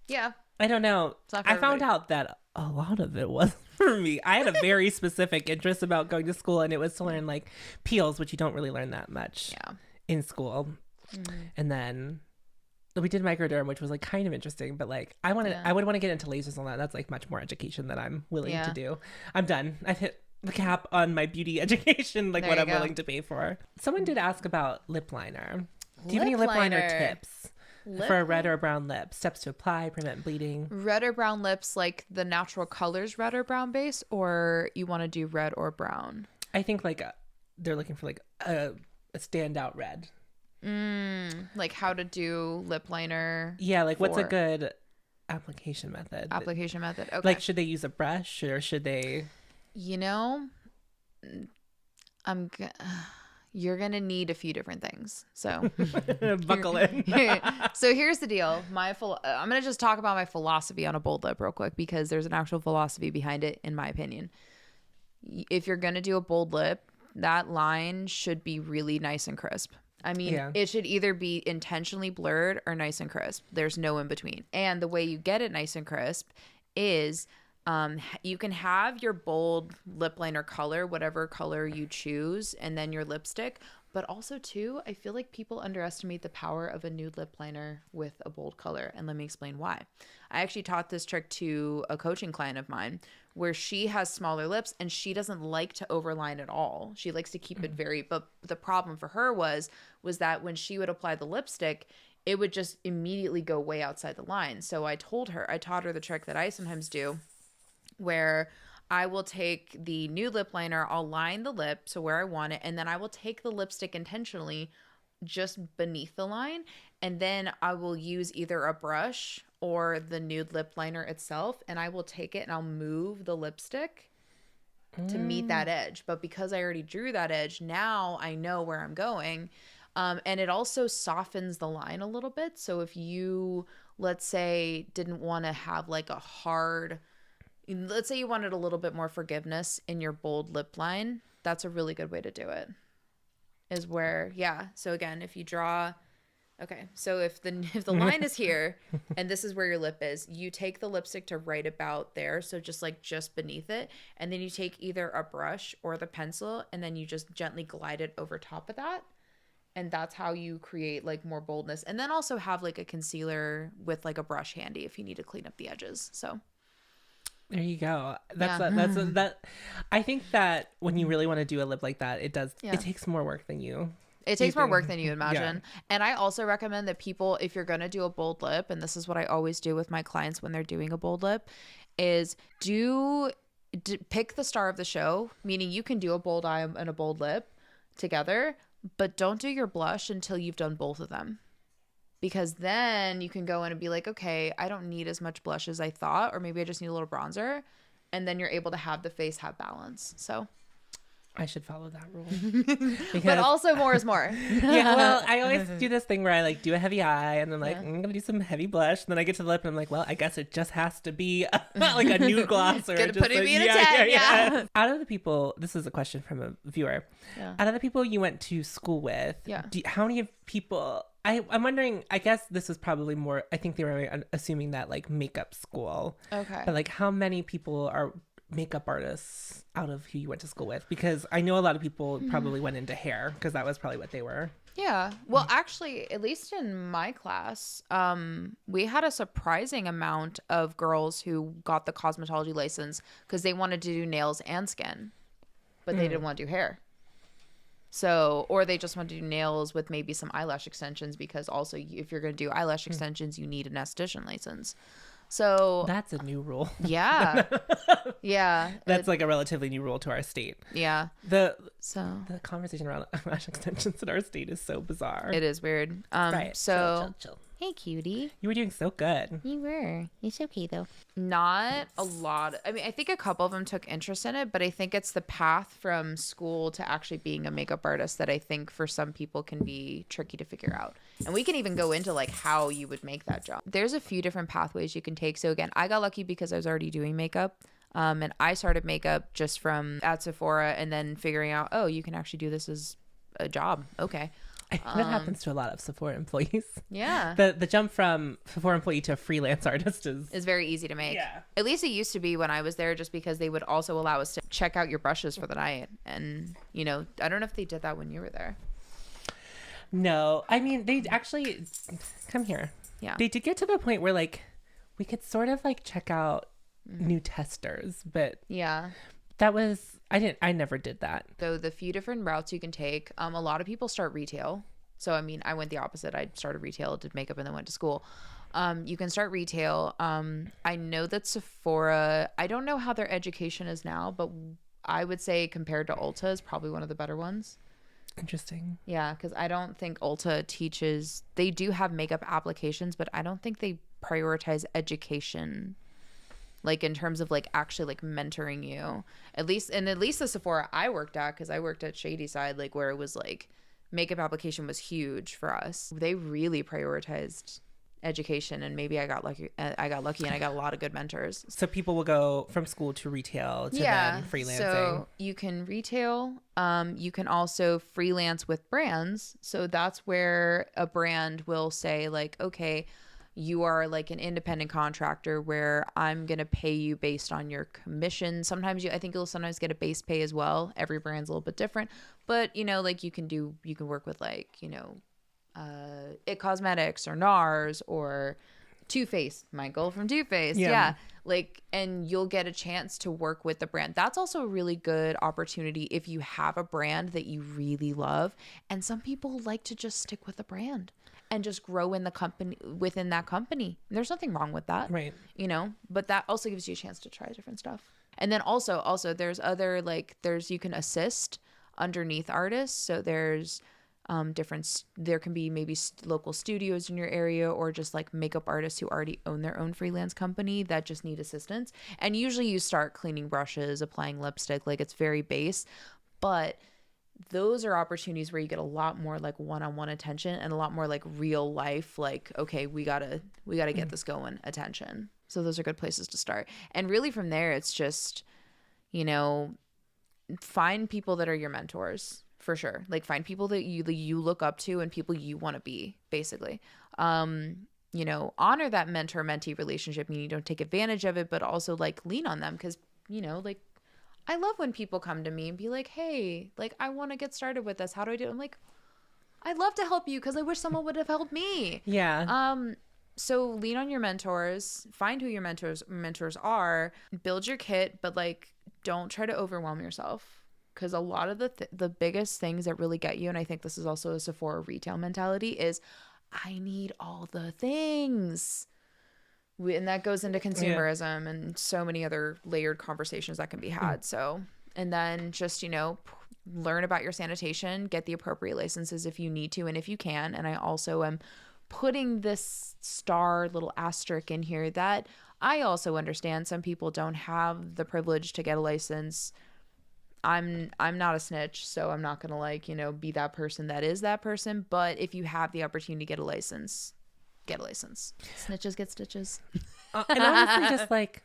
C: Yeah.
B: I don't know. I found out that a lot of it was for me. I had a very specific interest about going to school, and it was to learn like peels, which you don't really learn that much in school. And then we did microderm, which was like kind of interesting, but like I would want to get into lasers and that. That's like much more education that I'm willing to do. I'm done. I've hit the cap on my beauty education, like what I'm willing to pay for. Someone did ask about lip liner. Do you have any lip liner tips for a red or brown lip? Steps to apply, prevent bleeding.
C: Red or brown lips, like the natural colors, red or brown base, or you want to do red or brown?
B: I think like they're looking for like a standout red.
C: Like how to do lip liner.
B: Yeah, like what's a good application method?
C: Okay.
B: Like, should they use a brush or should they?
C: You know, you're gonna need a few different things. So
B: Buckle in.
C: So here's the deal. I'm gonna just talk about my philosophy on a bold lip real quick because there's an actual philosophy behind it, in my opinion. If you're gonna do a bold lip, that line should be really nice and crisp. I mean, It should either be intentionally blurred or nice and crisp. There's no in between. And the way you get it nice and crisp is you can have your bold lip liner color, whatever color you choose, and then your lipstick. But also, too, I feel like people underestimate the power of a nude lip liner with a bold color. And let me explain why. I actually taught this trick to a coaching client of mine where she has smaller lips and she doesn't like to overline at all. She likes to keep it very, but the problem for her was that when she would apply the lipstick, it would just immediately go way outside the line. So I taught her the trick that I sometimes do, where I will take the nude lip liner, I'll line the lip so where I want it, and then I will take the lipstick intentionally just beneath the line, and then I will use either a brush or the nude lip liner itself, and I will take it and I'll move the lipstick to meet that edge. But because I already drew that edge, now I know where I'm going. And it also softens the line a little bit. So if you, let's say, didn't want to have like a hard... Let's say you wanted a little bit more forgiveness in your bold lip line. That's a really good way to do it. Is where, So again, if you draw, so if the line is here and this is where your lip is, you take the lipstick to right about there. So just beneath it. And then you take either a brush or the pencil and then you just gently glide it over top of that. And that's how you create like more boldness. And then also have like a concealer with like a brush handy if you need to clean up the edges. So.
B: There you go. That. I think that when you really want to do a lip like that, it takes more work than you.
C: It takes more work than you imagine. Yeah. And I also recommend that people, if you're going to do a bold lip, and this is what I always do with my clients when they're doing a bold lip, is pick the star of the show, meaning you can do a bold eye and a bold lip together, but don't do your blush until you've done both of them. Because then you can go in and be like, okay, I don't need as much blush as I thought, or maybe I just need a little bronzer. And then you're able to have the face have balance. So
B: I should follow that rule.
C: But also more is more.
B: Yeah, well, I always do this thing where I like do a heavy eye and then like I'm gonna do some heavy blush. And then I get to the lip and I'm like, well, I guess it just has to be like a nude gloss or
C: gonna
B: just
C: put me in a 10, yeah.
B: Out of the people, this is a question from a viewer. Yeah. Out of the people you went to school with, how many people? I'm wondering, I guess this is probably more, I think they were assuming that like makeup school. Okay. But like how many people are makeup artists out of who you went to school with? Because I know a lot of people probably went into hair because that was probably what they were. Yeah.
C: Well, actually, at least in my class, we had a surprising amount of girls who got the cosmetology license because they wanted to do nails and skin, but they didn't want to do hair. So, or they just want to do nails with maybe some eyelash extensions because also if you're going to do eyelash extensions, you need an esthetician license. So
B: that's a new rule.
C: Yeah. Yeah.
B: That's like a relatively new rule to our state.
C: Yeah.
B: The conversation around eyelash extensions in our state is so bizarre.
C: It is weird.
B: Right.
C: So
B: chill.
C: Hey, cutie.
B: You were doing so good.
C: You were. It's okay, though. Not a lot. I mean, I think a couple of them took interest in it, but I think it's the path from school to actually being a makeup artist that I think for some people can be tricky to figure out. And we can even go into like how you would make that jump. There's a few different pathways you can take. So again, I got lucky because I was already doing makeup. And I started makeup just from at Sephora and then figuring out, oh, you can actually do this as a job. Okay.
B: That happens to a lot of Sephora employees.
C: Yeah.
B: The jump from Sephora employee to freelance artist
C: is very easy to make.
B: Yeah.
C: At least it used to be when I was there, just because they would also allow us to check out your brushes for the night. And, you know, I don't know if they did that when you were there.
B: No. I mean, they actually come here.
C: Yeah.
B: They did get to the point where like we could sort of like check out new testers, but
C: yeah.
B: That was, I never did that.
C: So the few different routes you can take, a lot of people start retail. So, I mean, I went the opposite. I started retail, did makeup, and then went to school. You can start retail. I know that Sephora, I don't know how their education is now, but I would say compared to Ulta is probably one of the better ones.
B: Interesting.
C: Yeah, because I don't think Ulta teaches. They do have makeup applications, but I don't think they prioritize education, like in terms of like actually like mentoring you. At least the Sephora I worked at, because I worked at Shady Side, like where it was like makeup application was huge for us. They really prioritized education, and maybe I got lucky and I got a lot of good mentors.
B: So people will go from school to retail to then freelancing.
C: So you can retail, you can also freelance with brands. So that's where a brand will say like, okay, you are like an independent contractor where I'm going to pay you based on your commission. Sometimes I think you'll sometimes get a base pay as well. Every brand's a little bit different, but you know, like you can work with like, you know, It Cosmetics or NARS or Too Faced, Michael from Too Faced. Yeah. Like, and you'll get a chance to work with the brand. That's also a really good opportunity if you have a brand that you really love. And some people like to just stick with a brand and just grow in the company within that company. There's nothing wrong with that.
B: Right.
C: You know, but that also gives you a chance to try different stuff. And then also there's other, like you can assist underneath artists. So there's there can be maybe local studios in your area, or just like makeup artists who already own their own freelance company that just need assistance. And usually you start cleaning brushes, applying lipstick, like it's very base, but those are opportunities where you get a lot more like one-on-one attention and a lot more like real life, like, okay, we gotta get this going attention. So those are good places to start. And really from there, it's just, you know, find people that are your mentors. For sure. Like find people that you look up to and people you want to be, basically. You know, honor that mentor-mentee relationship. You don't take advantage of it, but also like lean on them, because, you know, like I love when people come to me and be like, hey, like I want to get started with this. How do I do it? I'm like, I'd love to help you because I wish someone would have helped me.
B: Yeah.
C: So lean on your mentors, find who your mentors are, build your kit, but like don't try to overwhelm yourself. Because a lot of the biggest things that really get you, and I think this is also a Sephora retail mentality, is I need all the things. And that goes into consumerism and so many other layered conversations that can be had. So, and then just, you know, learn about your sanitation, get the appropriate licenses if you need to and if you can. And I also am putting this star little asterisk in here that I also understand some people don't have the privilege to get a license. I'm not a snitch, so I'm not gonna like, you know, be that person that is that person. But if you have the opportunity to get a license, get a license. Snitches get stitches.
B: And honestly, just like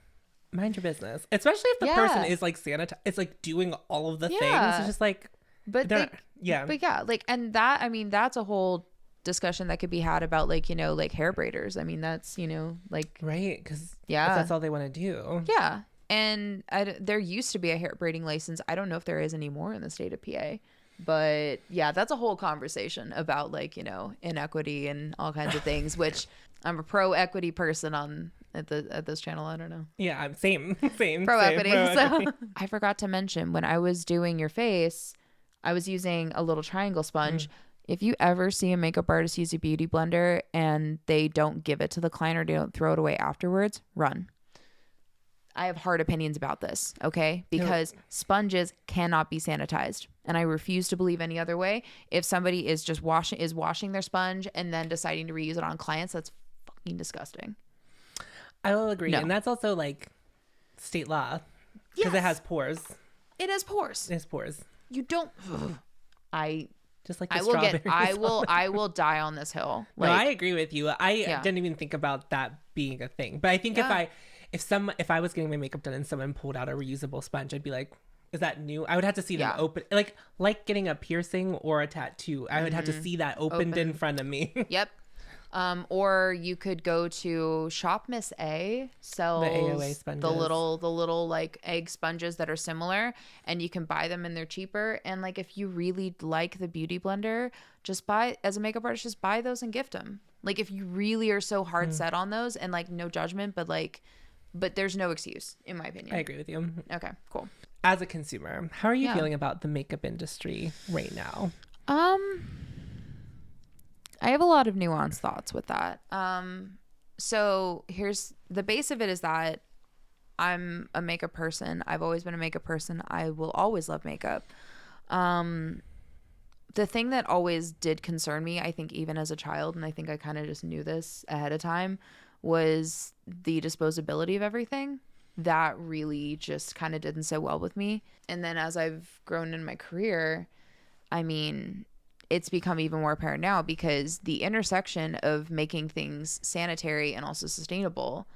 B: mind your business, especially if the person is like it's like doing all of the things. It's just like, but yeah, like, and that, I mean, that's a whole discussion that could be had about like, you know, like hair braiders. I mean, that's, you know, like, right, because that's all they want to do.
C: Yeah. And there used to be a hair braiding license. I don't know if there is anymore in the state of PA. But yeah, that's a whole conversation about like, you know, inequity and all kinds of things, which I'm a pro equity person at this channel. I don't know.
B: Yeah, I'm same
C: pro equity. So I forgot to mention, when I was doing your face, I was using a little triangle sponge. If you ever see a makeup artist use a beauty blender and they don't give it to the client or they don't throw it away afterwards, run. I have hard opinions about this, okay? Because sponges cannot be sanitized, and I refuse to believe any other way. If somebody is just washing their sponge and then deciding to reuse it on clients, that's fucking disgusting.
B: I will agree, and that's also like state law because it has pores.
C: It has pores.
B: It has pores.
C: You don't.
B: Just like the strawberries.
C: I will die on this hill.
B: Like, no, I agree with you. I didn't even think about that being a thing, but I think if I was getting my makeup done and someone pulled out a reusable sponge, I'd be like, is that new? I would have to see them open, like getting a piercing or a tattoo. I would have to see that opened in front of me.
C: Yep. Or you could go to Shop Miss A, sells
B: the AOA sponges.
C: the little like egg sponges that are similar, and you can buy them and they're cheaper. And like, if you really like the beauty blender, just buy, as a makeup artist, just buy those and gift them. Like, if you really are so hard set on those, and like, no judgment, but there's no excuse, in my opinion.
B: I agree with you.
C: Okay, cool.
B: As a consumer, how are you feeling about the makeup industry right now?
C: I have a lot of nuanced thoughts with that. So here's the base of it, is that I'm a makeup person. I've always been a makeup person. I will always love makeup. the thing that always did concern me, I think even as a child, and I think I kind of just knew this ahead of time, was the disposability of everything. That really just kind of didn't sit well with me. And then as I've grown in my career, I mean, it's become even more apparent now, because the intersection of making things sanitary and also sustainable,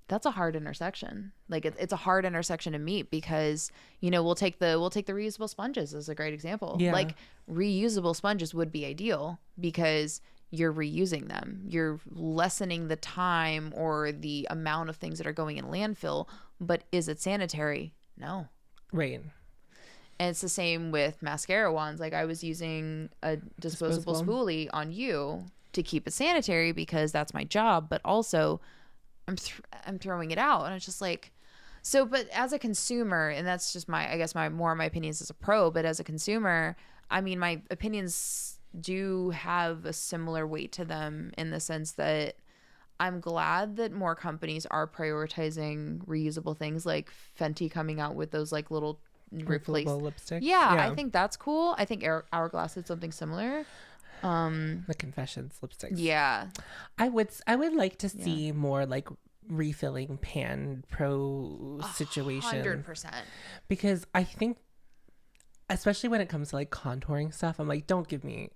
C: that's a hard intersection. Like it's a hard intersection to meet, because, you know, we'll take the reusable sponges as a great example.
B: Yeah.
C: Like reusable sponges would be ideal because you're reusing them. You're lessening the time or the amount of things that are going in landfill, but is it sanitary? No.
B: Right.
C: And it's the same with mascara wands. Like I was using a disposable spoolie on you to keep it sanitary because that's my job, but also I'm throwing it out. And it's just like, so, but as a consumer, and that's just my opinions as a pro, but as a consumer, I mean, my opinions do have a similar weight to them in the sense that I'm glad that more companies are prioritizing reusable things, like Fenty coming out with those like little
B: refillable lipsticks.
C: Yeah, I think that's cool. I think Hourglass did something similar.
B: The Confessions lipsticks.
C: Yeah.
B: I would like to see more like refilling pan pro situation.
C: 100%.
B: Because I think, especially when it comes to like contouring stuff, I'm like, don't give me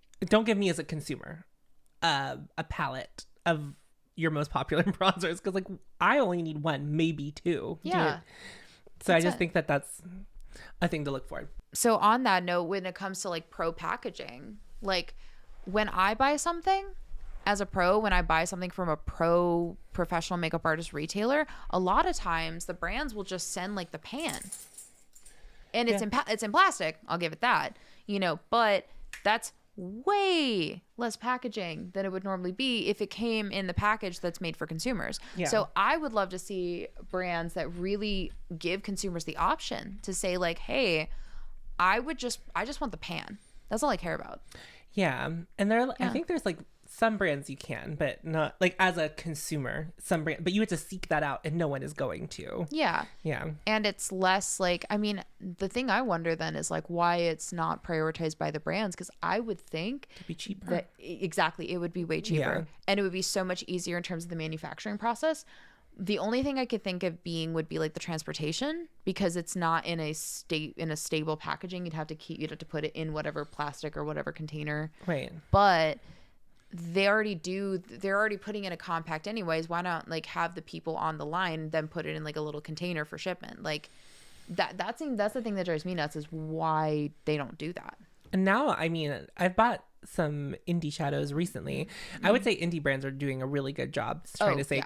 B: as a consumer a palette of your most popular bronzers, because like I only need one, maybe two.
C: Yeah.
B: So I just think that's a thing to look for.
C: So on that note, when it comes to like pro packaging, like when I buy something as a pro, when I buy something from a pro professional makeup artist retailer, a lot of times the brands will just send like the pan, and it's in plastic. I'll give it that, you know, but that's way less packaging than it would normally be if it came in the package that's made for consumers. Yeah. So I would love to see brands that really give consumers the option to say like, hey, I just want the pan. That's all I care about.
B: Yeah. And I think there's like some brands you can, but not like as a consumer, but you have to seek that out and no one is going to.
C: Yeah.
B: Yeah.
C: And it's less like, I mean, the thing I wonder then is like why it's not prioritized by the brands, because I would think
B: to be cheaper.
C: That, exactly. It would be way cheaper. Yeah. And it would be so much easier in terms of the manufacturing process. The only thing I could think of would be like the transportation, because it's not in a stable packaging. You'd have to put it in whatever plastic or whatever container.
B: Right.
C: But they're already putting in a compact anyways. Why not like have the people on the line then put it in like a little container for shipment? Like that's the thing that drives me nuts, is why they don't do that.
B: And now, I mean, I've bought some indie shadows recently. Mm-hmm. I would say indie brands are doing a really good job trying to stay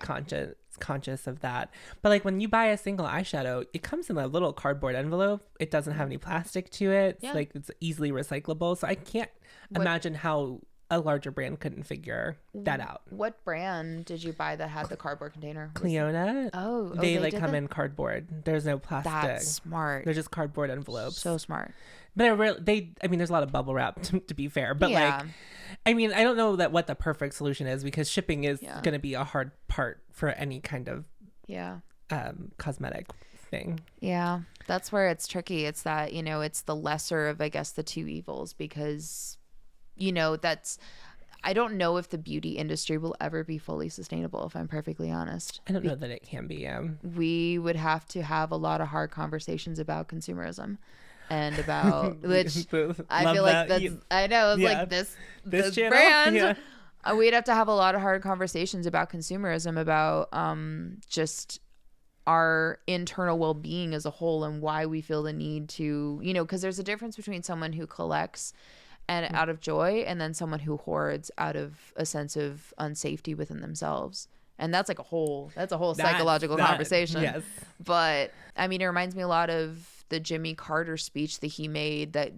B: conscious of that. But like when you buy a single eyeshadow, it comes in a little cardboard envelope. It doesn't have any plastic to it. Yeah. Like it's easily recyclable. So I can't imagine how a larger brand couldn't figure that out.
C: What brand did you buy that had the cardboard container?
B: Cleona. They like come in cardboard. There's no plastic.
C: That's smart.
B: They're just cardboard envelopes.
C: So smart.
B: But I mean, there's a lot of bubble wrap to be fair. But like, I mean, I don't know what the perfect solution is, because shipping is going to be a hard part for any kind of cosmetic thing. Yeah,
C: that's where it's tricky. It's that, you know, it's the lesser of, I guess, the two evils, because, you know, I don't know if the beauty industry will ever be fully sustainable, if I'm perfectly honest.
B: I don't know that it can be.
C: We would have to have a lot of hard conversations about consumerism. And about which I feel like that's I know it's like this brand. Yeah. We'd have to have a lot of hard conversations about consumerism, about just our internal well-being as a whole, and why we feel the need to, you know, because there's a difference between someone who collects and out of joy, and then someone who hoards out of a sense of unsafety within themselves. And that's like a whole psychological conversation. Yes. But I mean, it reminds me a lot of the Jimmy Carter speech that he made that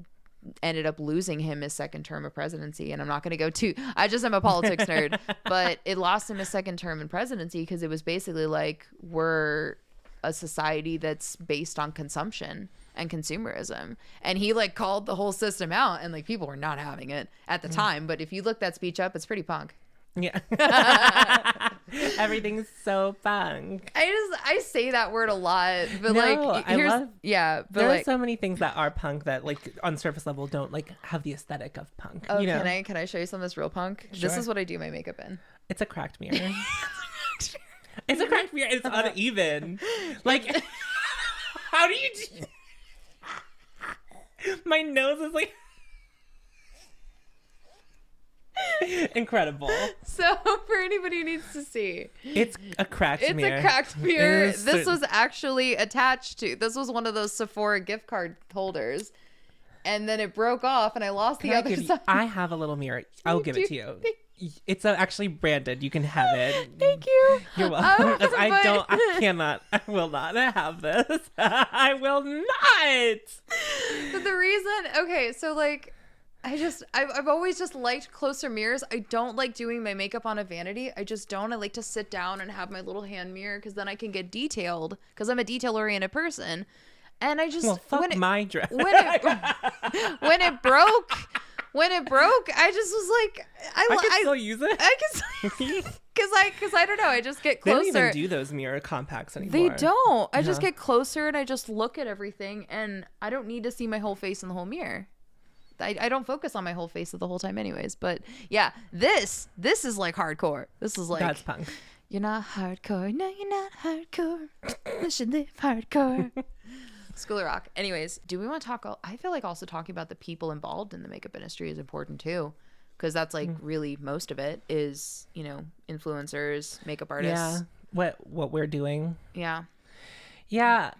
C: ended up losing him his second term of presidency. And I'm not going to go I just am a politics nerd, but it lost him his second term in presidency because it was basically like, we're a society that's based on consumption and consumerism. And he like called the whole system out, and like people were not having it at the time. But if you look that speech up, it's pretty punk.
B: Yeah. Everything's so punk.
C: I say that word a lot, but
B: No,
C: like here's but
B: there
C: like
B: are so many things that are punk that like on surface level don't like have the aesthetic of punk.
C: oh,
B: you know?
C: can I show you something that's real punk?
B: Sure.
C: This is what I do my makeup in.
B: It's a cracked mirror. It's a cracked mirror. It's uneven. Like, how do you my nose is like incredible.
C: So for anybody who needs to see,
B: it's a cracked mirror.
C: It's a cracked mirror.
B: This
C: This was actually attached to. This was one of those Sephora gift card holders, and then it broke off, and I lost the other side.
B: I have a little mirror. I'll give it to you. It's actually branded. You can have it.
C: Thank you.
B: You're welcome. I will not have this. I will not.
C: But the reason, okay, so like, I've always just liked closer mirrors. I don't like doing my makeup on a vanity. I just don't. I like to sit down and have my little hand mirror because then I can get detailed because I'm a detail-oriented person. And I just,
B: my dress.
C: when it broke, I just was like,
B: I can still use it.
C: I can because I don't know. I just get closer.
B: They don't even do those mirror compacts anymore.
C: They don't. I just get closer and I just look at everything, and I don't need to see my whole face in the whole mirror. I don't focus on my whole face the whole time anyways. But yeah, this is like hardcore. This is like,
B: that's punk.
C: You're not hardcore. No, you're not hardcore. You should live hardcore. School of Rock. Anyways, do we want to talk? I feel like also talking about the people involved in the makeup industry is important too, because that's like really most of it is, you know, influencers, makeup artists.
B: Yeah. What we're doing.
C: Yeah.
B: Yeah.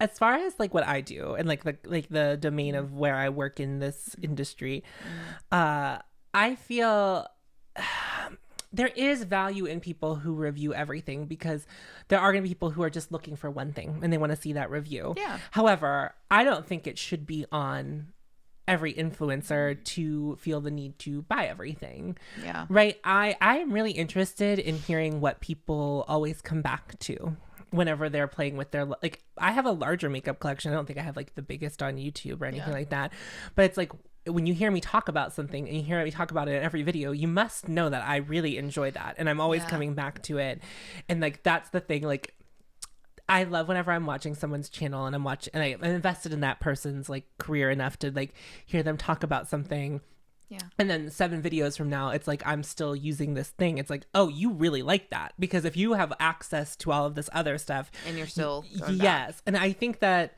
B: As far as like what I do and like the domain of where I work in this industry, I feel there is value in people who review everything, because there are going to be people who are just looking for one thing and they want to see that review.
C: Yeah.
B: However, I don't think it should be on every influencer to feel the need to buy everything.
C: Yeah.
B: Right. I am really interested in hearing what people always come back to whenever they're playing with their, like, I have a larger makeup collection. I don't think I have like the biggest on YouTube or anything like that, but it's like, when you hear me talk about something and you hear me talk about it in every video, you must know that I really enjoy that. And I'm always coming back to it. And like, that's the thing. Like, I love whenever I'm watching someone's channel and I'm invested in that person's like career enough to like hear them talk about something.
C: Yeah.
B: And then 7 videos from now, it's like, I'm still using this thing. It's like, oh, you really like that, because if you have access to all of this other stuff
C: and you're still
B: back. And I think that,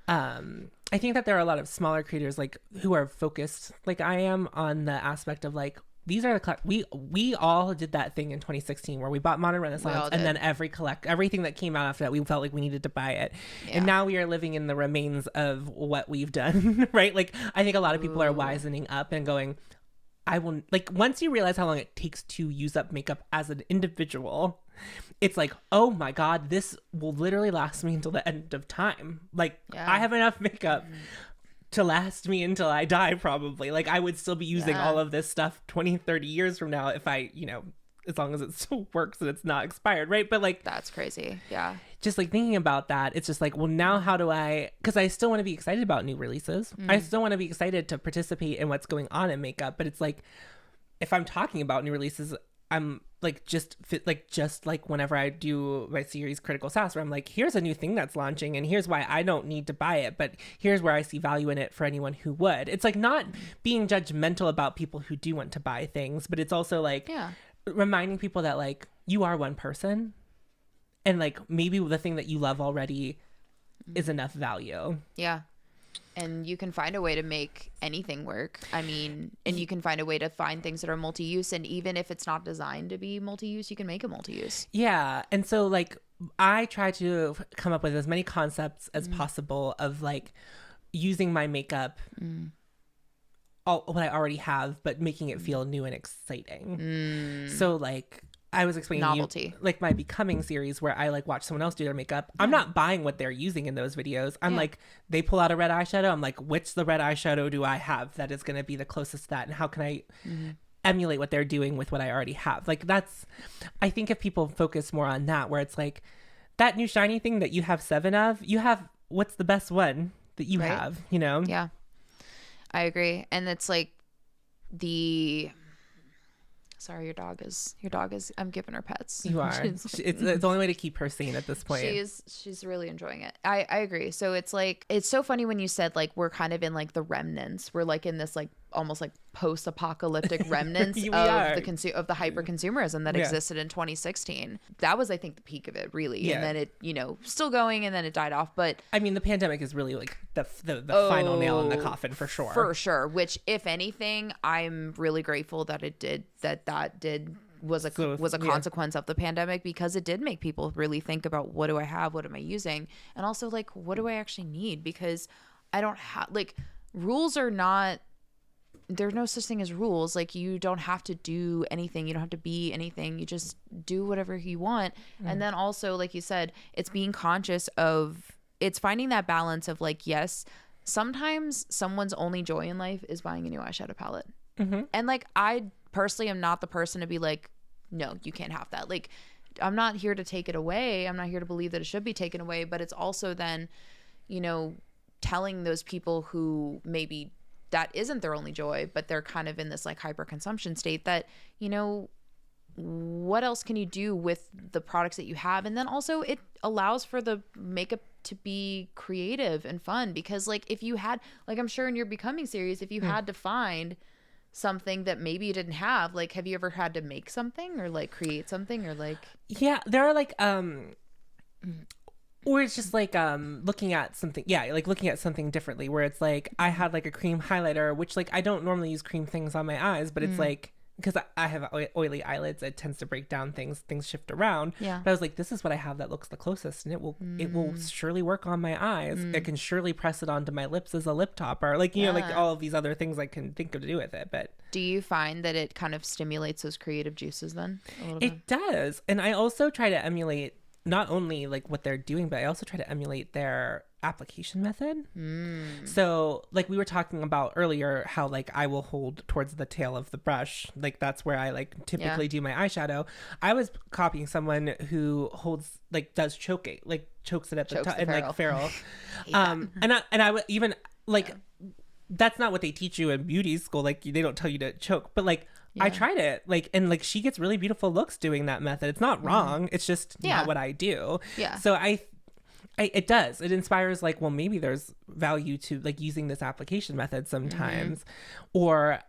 B: there are a lot of smaller creators like who are focused like I am on the aspect of like, these are we all did that thing in 2016 where we bought Modern Renaissance, and then everything that came out after that, we felt like we needed to buy it. And now we are living in the remains of what we've done. Right? Like, I think a lot of people are wisening up and going, I will, like, once you realize how long it takes to use up makeup as an individual, it's like, oh my God, this will literally last me until the end of time. Like, I have enough makeup to last me until I die, probably. Like, I would still be using all of this stuff 20, 30 years from now if I, you know, as long as it still works and it's not expired, right? But like,
C: that's crazy. Yeah.
B: Just like thinking about that, it's just like, well, now how do I, because I still want to be excited about new releases. I still want to be excited to participate in what's going on in makeup. But it's like, if I'm talking about new releases, I'm like, just like whenever I do my series Critical Sass, where I'm like, here's a new thing that's launching and here's why I don't need to buy it, but here's where I see value in it for anyone who would. It's like not being judgmental about people who do want to buy things, but it's also like reminding people that like, you are one person, and like maybe the thing that you love already is enough value.
C: Yeah. And you can find a way to make anything work. I mean, and you can find a way to find things that are multi-use. And even if it's not designed to be multi-use, you can make it multi-use.
B: Yeah. And so like, I try to come up with as many concepts as possible of like using my makeup, what I already have, but making it feel new and exciting. So like, I was explaining
C: novelty.
B: To you, like my Becoming series where I like watch someone else do their makeup. I'm not buying what they're using in those videos. I'm like, they pull out a red eyeshadow. I'm like, which the red eyeshadow do I have that is going to be the closest to that? And how can I emulate what they're doing with what I already have? Like I think if people focus more on that, where it's like that new shiny thing that you have 7 of, you have, what's the best one that you have, you know?
C: Yeah, I agree. And it's like Sorry, your dog is. I'm giving her pets.
B: You are. It's the only way to keep her sane at this point.
C: She's really enjoying it. I agree. So it's like, it's so funny when you said like we're kind of in like the remnants. We're like in this like almost like post-apocalyptic remnants of the hyper consumerism that existed in 2016. That was, I think, the peak of it, really. And then it, still going, and then it died off. But
B: I mean, the pandemic is really like the final nail in the coffin for sure.
C: For sure. Which, if anything, I'm really grateful that it did. That was a consequence of the pandemic, because it did make people really think about, what do I have? What am I using? And also, like, what do I actually need? Because I don't have, like, rules are not, there's no such thing as rules. Like, you don't have to do anything. You don't have to be anything. You just do whatever you want. And then also, like you said, it's being conscious of, it's finding that balance of like, yes, sometimes someone's only joy in life is buying a new eyeshadow palette. And like, I personally am not the person to be like, no, you can't have that. Like, I'm not here to take it away. I'm not here to believe that it should be taken away. But it's also then, telling those people who maybe that isn't their only joy, but they're kind of in this like hyper consumption state, that, what else can you do with the products that you have? And then also it allows for the makeup to be creative and fun, because like, if you had, like, I'm sure in your Becoming series, if you had to find something that maybe you didn't have, like, have you ever had to make something or like create something or like?
B: Yeah, there are like or it's just like looking at something, like looking at something differently, where it's like, I had like a cream highlighter, which like I don't normally use cream things on my eyes, but it's like, because I have oily eyelids, it tends to break down things shift around.
C: Yeah.
B: But I was like, this is what I have that looks the closest, and it will surely work on my eyes. I can surely press it onto my lips as a lip topper, like like all of these other things I can think of to do with it. But
C: do you find that it kind of stimulates those creative juices then a little bit?
B: It does. And I also try to emulate not only like what they're doing, but I also try to emulate their application method. So like we were talking about earlier, how like I will hold towards the tail of the brush, like that's where I like typically do my eyeshadow. I was copying someone who holds, like, does chokes it at the top and like ferrule. And I would even like, that's not what they teach you in beauty school, like they don't tell you to choke, but like I tried it, like, and like she gets really beautiful looks doing that method. It's not wrong, it's just not what I do. So it does, it inspires like, well, maybe there's value to like using this application method sometimes. Or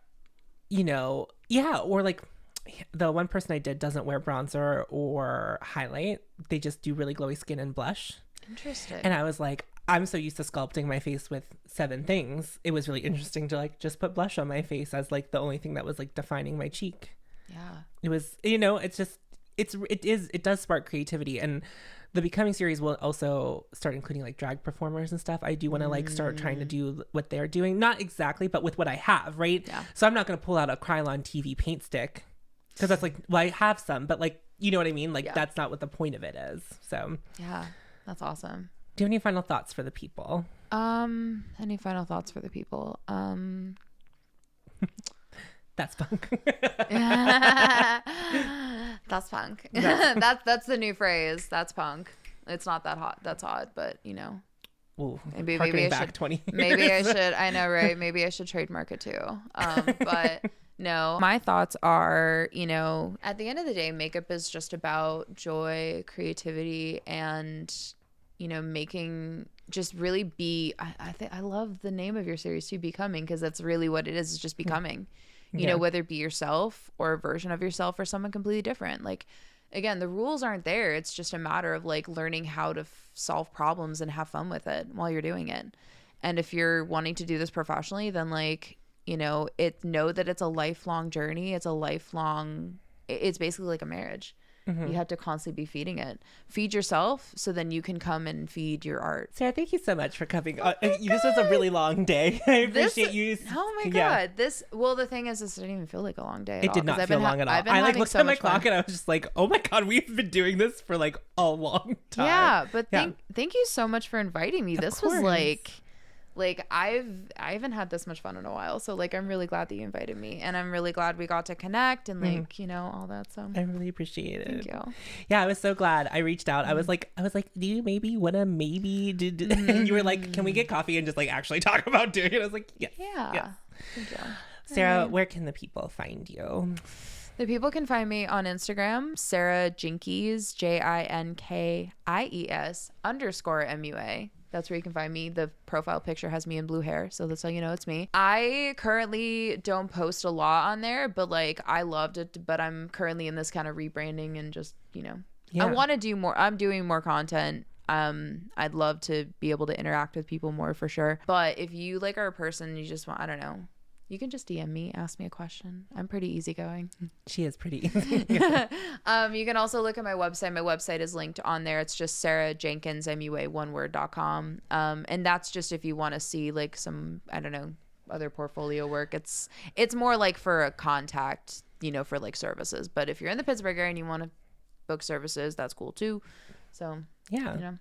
B: or like the one person I did doesn't wear bronzer or highlight, they just do really glowy skin and blush.
C: Interesting.
B: And I was like, I'm so used to sculpting my face with 7 things. It was really interesting to like just put blush on my face as like the only thing that was like defining my cheek.
C: Yeah.
B: It was, it's just, it does spark creativity. And the Becoming series will also start including like drag performers and stuff. I do want to like start trying to do what they're doing. Not exactly, but with what I have, right?
C: Yeah.
B: So I'm not going to pull out a Krylon TV paint stick, because that's like, well, I have some, but like, you know what I mean? Like that's not what the point of it is. So
C: yeah, that's awesome.
B: Do you have any final thoughts for the people?
C: Any final thoughts for the people?
B: That's punk.
C: That's punk. That's the new phrase. That's punk. It's not that hot. That's hot, but
B: Ooh,
C: maybe I
B: back
C: should
B: 20 years.
C: Maybe I should. I know, right? Maybe I should trademark it too. But no, my thoughts are, at the end of the day, makeup is just about joy, creativity, and making, just really be, I love the name of your series too, Becoming, because that's really what it is. It's just becoming, whether it be yourself or a version of yourself or someone completely different. Like, again, the rules aren't there. It's just a matter of like learning how to solve problems and have fun with it while you're doing it. And if you're wanting to do this professionally, then like, know that it's a lifelong journey. It's basically like a marriage. You have to constantly be feeding it. Feed yourself, so then you can come and feed your art.
B: Sarah, thank you so much for coming. This was a really long day. I appreciate you.
C: Oh my God. The thing is, this didn't even feel like a long day at
B: all. It did not feel long at all. I like looked at my clock and I was just like, oh my God, we've been doing this for like a long time.
C: Yeah, but thank you so much for inviting me. This was like I haven't had this much fun in a while, so like I'm really glad that you invited me, and I'm really glad we got to connect and like all that. So
B: I really appreciate it.
C: Thank you.
B: Yeah, I was so glad I reached out. I was like, do you maybe wanna and you were like, can we get coffee and just like actually talk about doing it? I was like, yes.
C: Yeah.
B: Yes. Thank you. Sarah, where can the people find you?
C: The people can find me on Instagram, Sara Jenkins, JINKIES _MUA. That's where you can find me. The profile picture has me in blue hair, so that's how you know it's me. I currently don't post a lot on there, but like I loved it, but I'm currently in this kind of rebranding and just, you know, I want to do more. I'm doing more content. I'd love to be able to interact with people more for sure. But if you like are a person, you just want, I don't know, you can just DM me, ask me a question. I'm pretty easygoing.
B: She is pretty easy.
C: You can also look at my website. My website is linked on there. It's just sarajenkinsmua1word.com. And that's just if you want to see like some, I don't know, other portfolio work. It's more like for a contact, you know, for like services. But if you're in the Pittsburgh area and you want to book services, that's cool too. So,
B: yeah.
C: You know.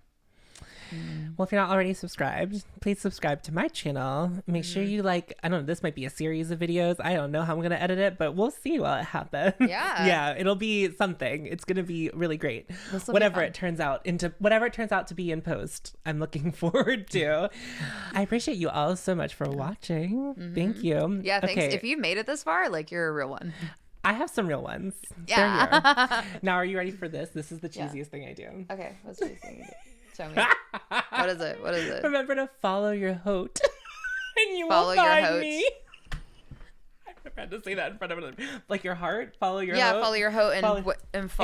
B: Well, if you're not already subscribed, please subscribe to my channel. Make sure you like, I don't know, this might be a series of videos. I don't know how I'm going to edit it, but we'll see while it happens.
C: Yeah.
B: Yeah, it'll be something. It's going to be really great. Whatever it turns out to be in post, I'm looking forward to. I appreciate you all so much for watching. Thank you.
C: Yeah, thanks. Okay. If you made it this far, like you're a real one.
B: I have some real ones.
C: Yeah.
B: Now, are you ready for this? This is the cheesiest thing I do.
C: Okay, what's the cheesiest thing you do? Tell me. What is it? What is it?
B: Remember to follow your hote. And you
C: follow
B: will find
C: your hote.
B: me. I never had to say that in front of them. Like your heart, follow your hote.
C: Yeah, follow your hote
B: and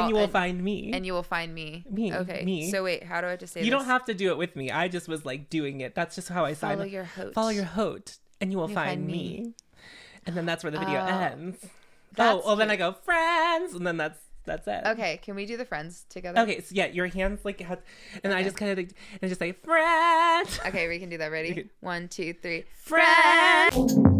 B: you will find me.
C: And you will find me.
B: Me.
C: Okay.
B: Me.
C: So wait, how do I have to say
B: this?
C: You
B: don't have to do it with me. I just was like doing it. That's just how I signed.
C: Follow your hote.
B: Follow your hote. And you will find me. And then that's where the video ends. Then I go, friends. And then that's it.
C: Okay, can we do the friends together?
B: Okay, so yeah, your hands like have, and I just kind of and just say friend.
C: Okay, we can do that. Ready? 1, 2, 3.
B: Friend.